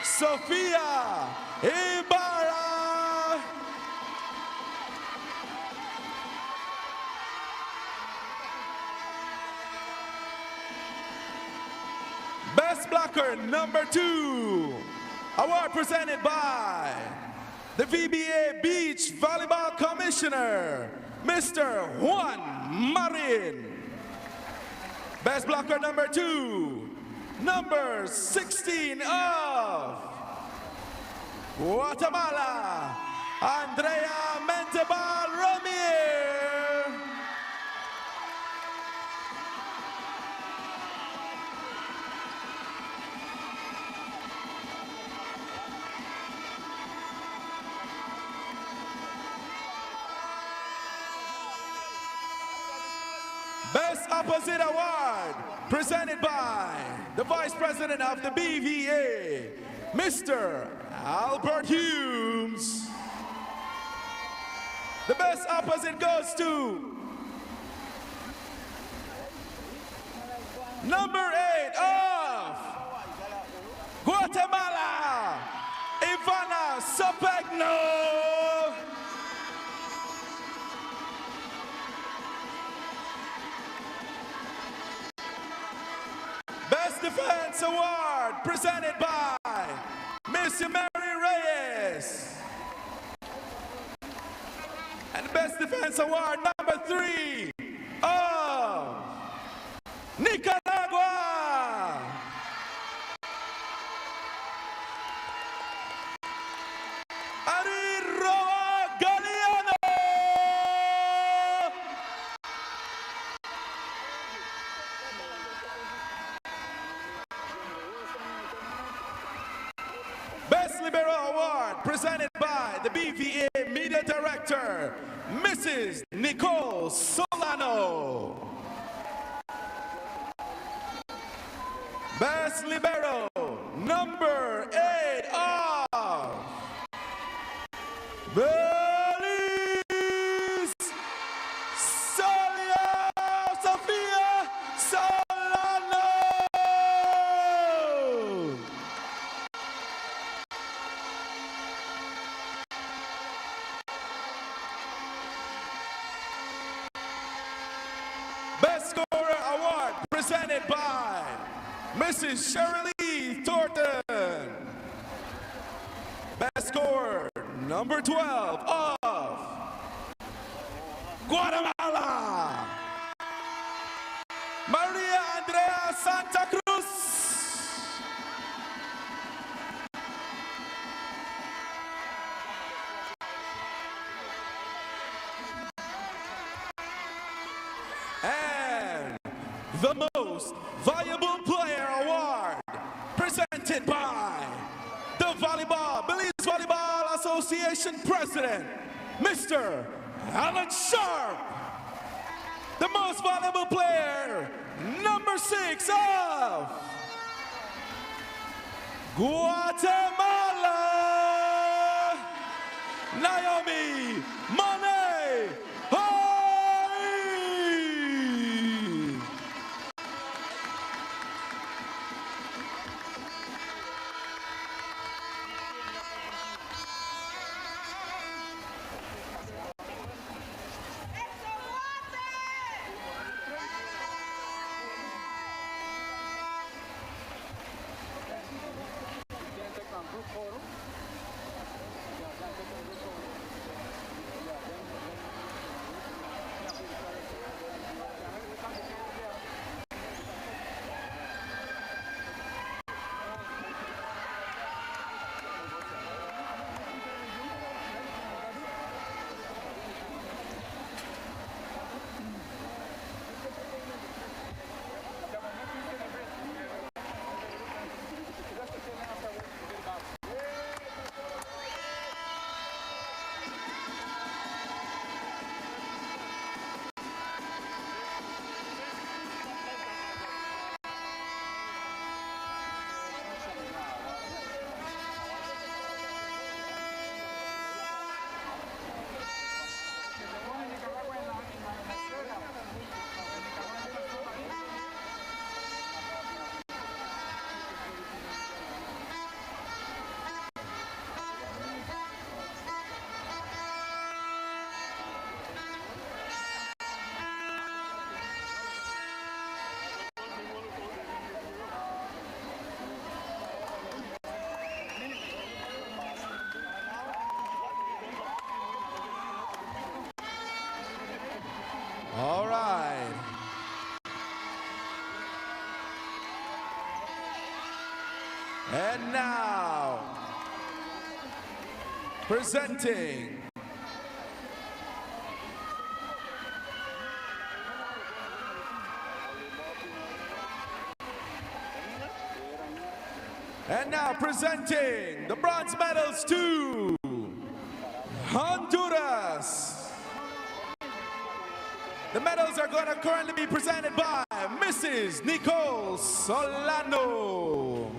Sofia Ibarra. Best Blocker number 2, award presented by the VBA Beach Volleyball Commissioner, Mr. Juan Marin. Best Blocker number 2, number 16 of Guatemala, Andrea Mentebal Ramier. Best Opposite Award, presented by the Vice President of the BVA, Mr. Albert Humes. The Best Opposite goes to number 8 of Guatemala, Ivana Sopegno. Best Defense Award presented by Miss Mary Reyes. And the Best Defense Award number 3 of Nicaragua. Ariroa Galeano. Best Libero Award presented by the BVA Media Director, Mrs. Nicole Solano. Best Libero number 8 of Belize, Sonia Sofia Solano. Best Scorer Award presented by Mrs. Shirley Thornton. Best Scorer number 12 of Guatemala, Maria Andrea Santa Cruz. And the Most Valuable Player Award presented by the Belize Volleyball Association President, Mr. Alan Sharp. The Most Valuable Player, number 6 of Guatemala, Naomi Monet. All right. And now, presenting the bronze medals to Honduras. The medals are going to currently be presented by Mrs. Nicole Solano.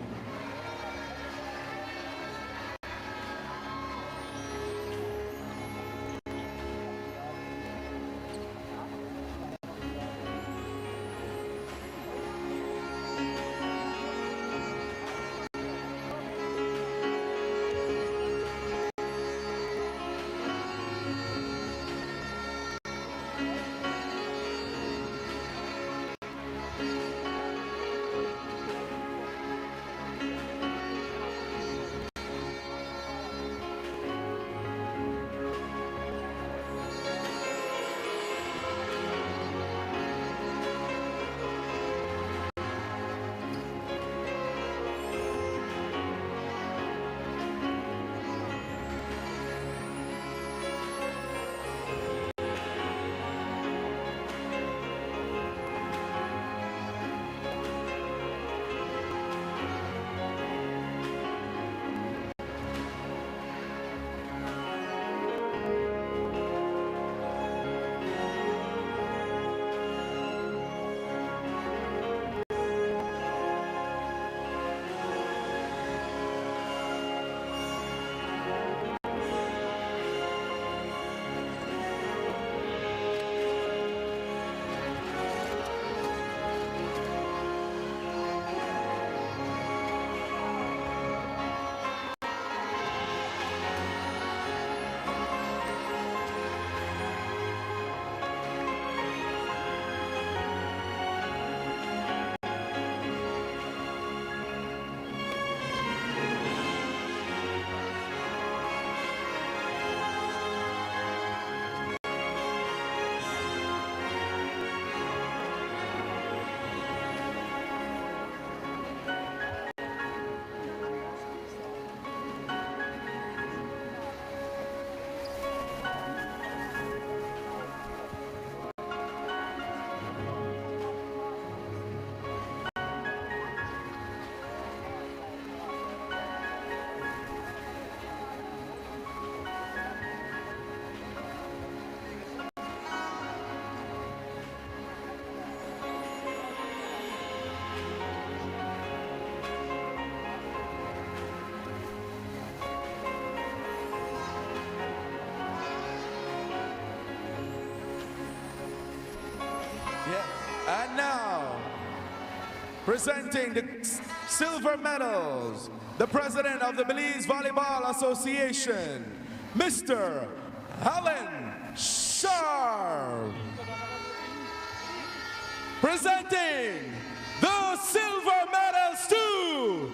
And now, presenting the silver medals, the president of the Belize Volleyball Association, Mr. Alan Sharp. Presenting the silver medals to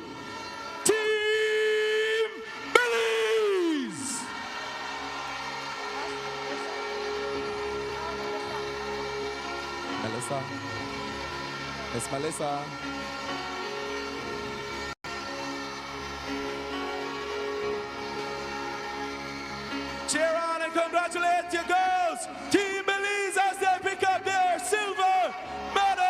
Team Belize. Melissa. Miss Melissa. Cheer on and congratulate your girls, Team Belize, as they pick up their silver medals.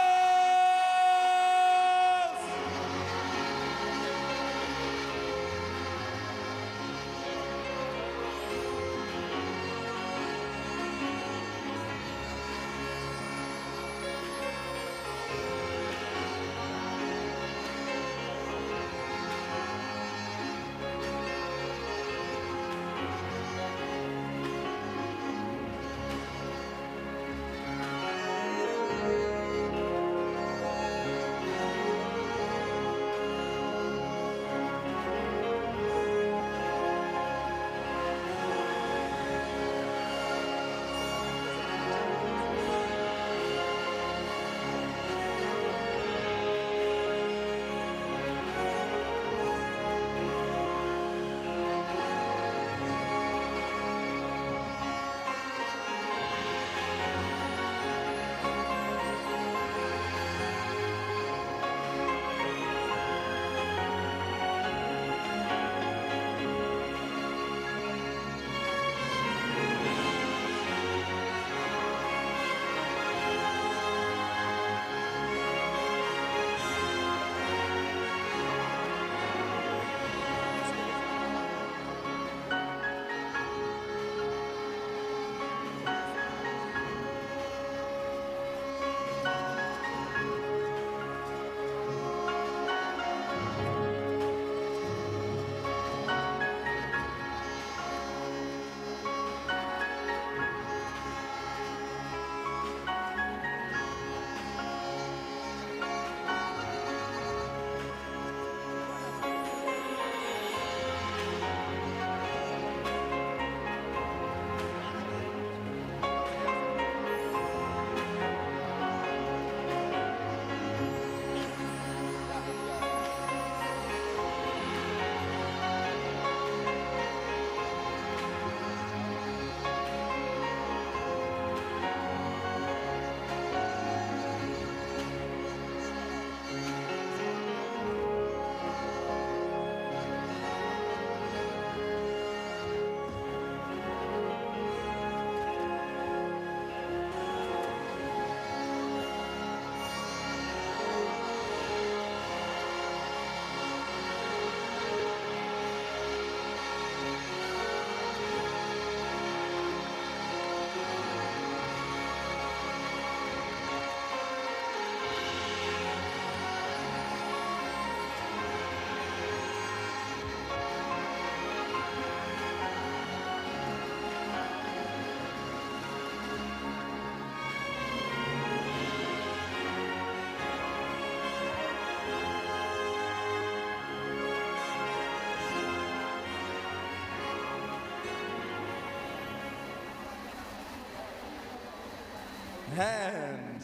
hand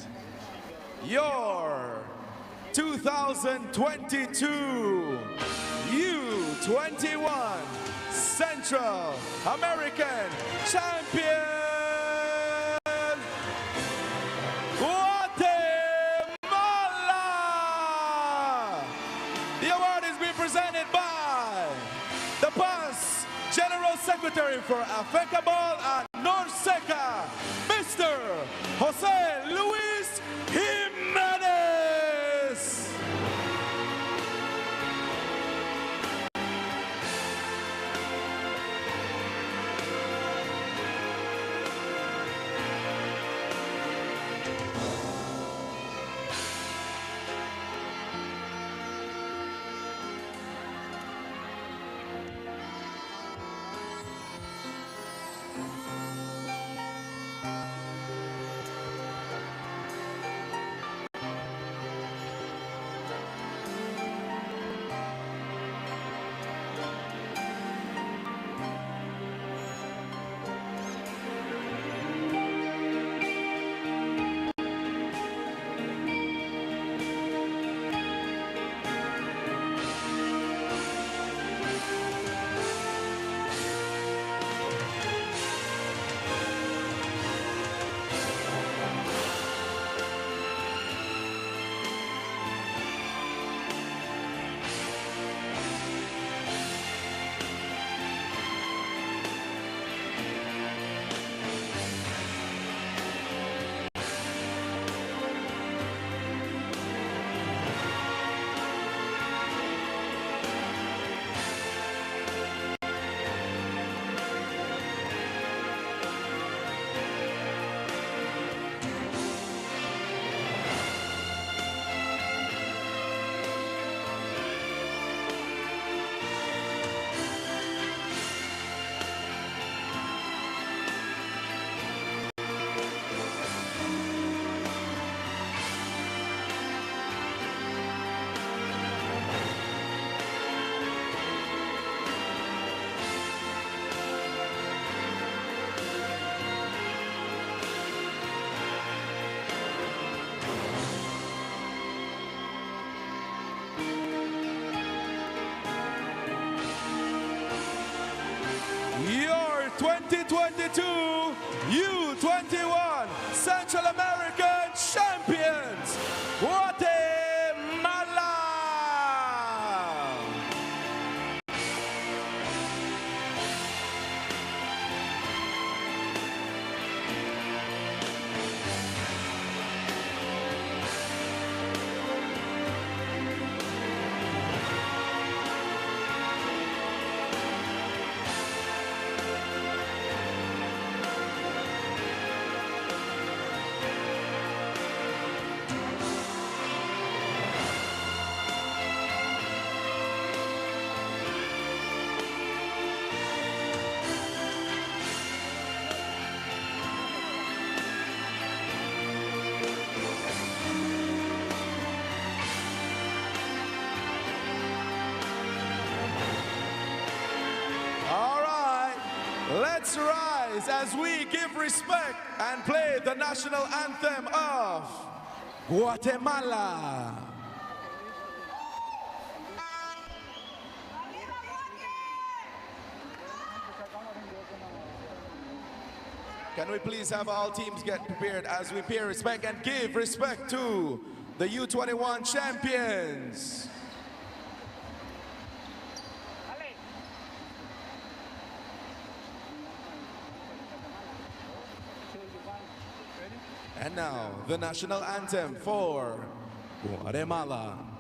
your 2022 U21 Central American Champion, Guatemala! The award is being presented by the past General Secretary for Afecabal and Norseca, Mr. Jose Luis Jimenez. Your 2022 U21 Central American Champions, Guatemala! Let's rise as we give respect and play the national anthem of Guatemala. Can we please have all teams get prepared as we pay respect and give respect to the U21 champions? And now, the national anthem for Guatemala.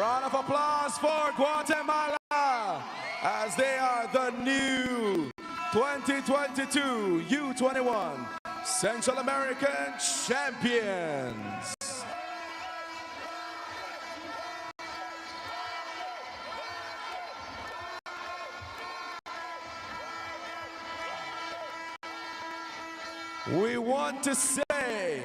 Round of applause for Guatemala as they are the new 2022 U21 Central American champions. We want to say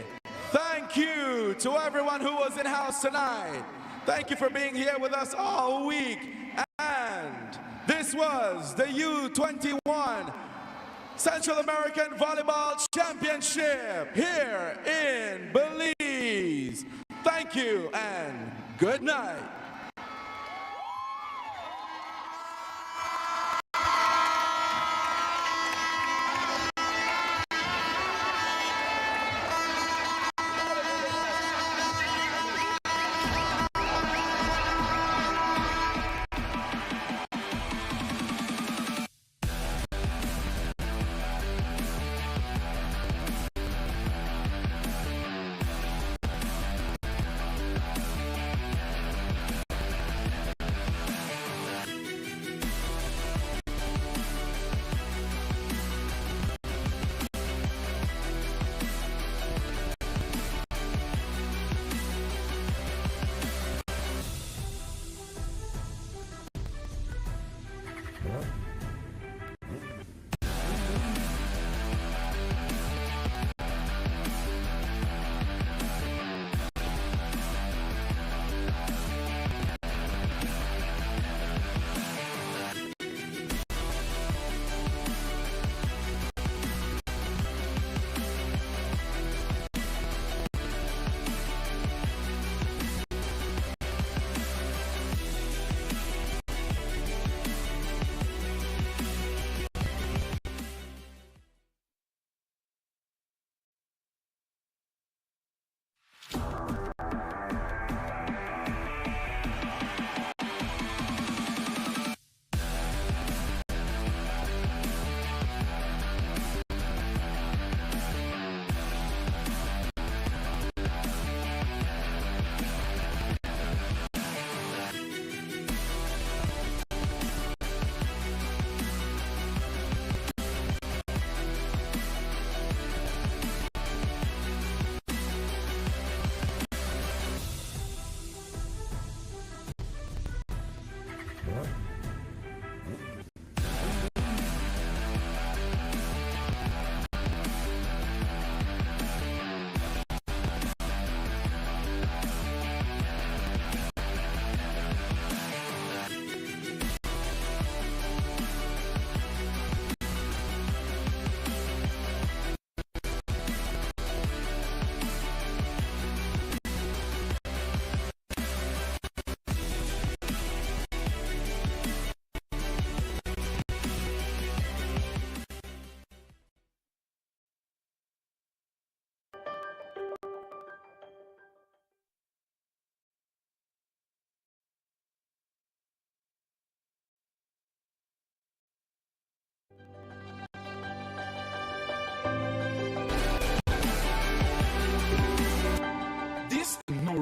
thank you to everyone who was in house tonight. Thank you for being here with us all week. And this was the U21 Central American Volleyball Championship here in Belize. Thank you and good night.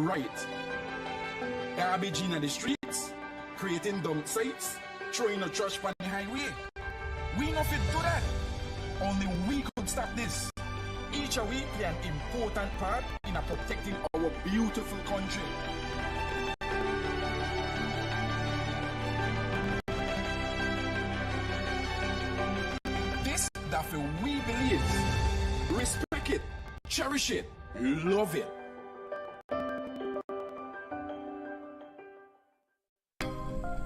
Right. Garbage in the streets, creating dump sites, throwing the trash on the highway. We not fit do that. Only we could stop this. Each of we play an important part in protecting our beautiful country. This that we believe. Respect it, cherish it, love it.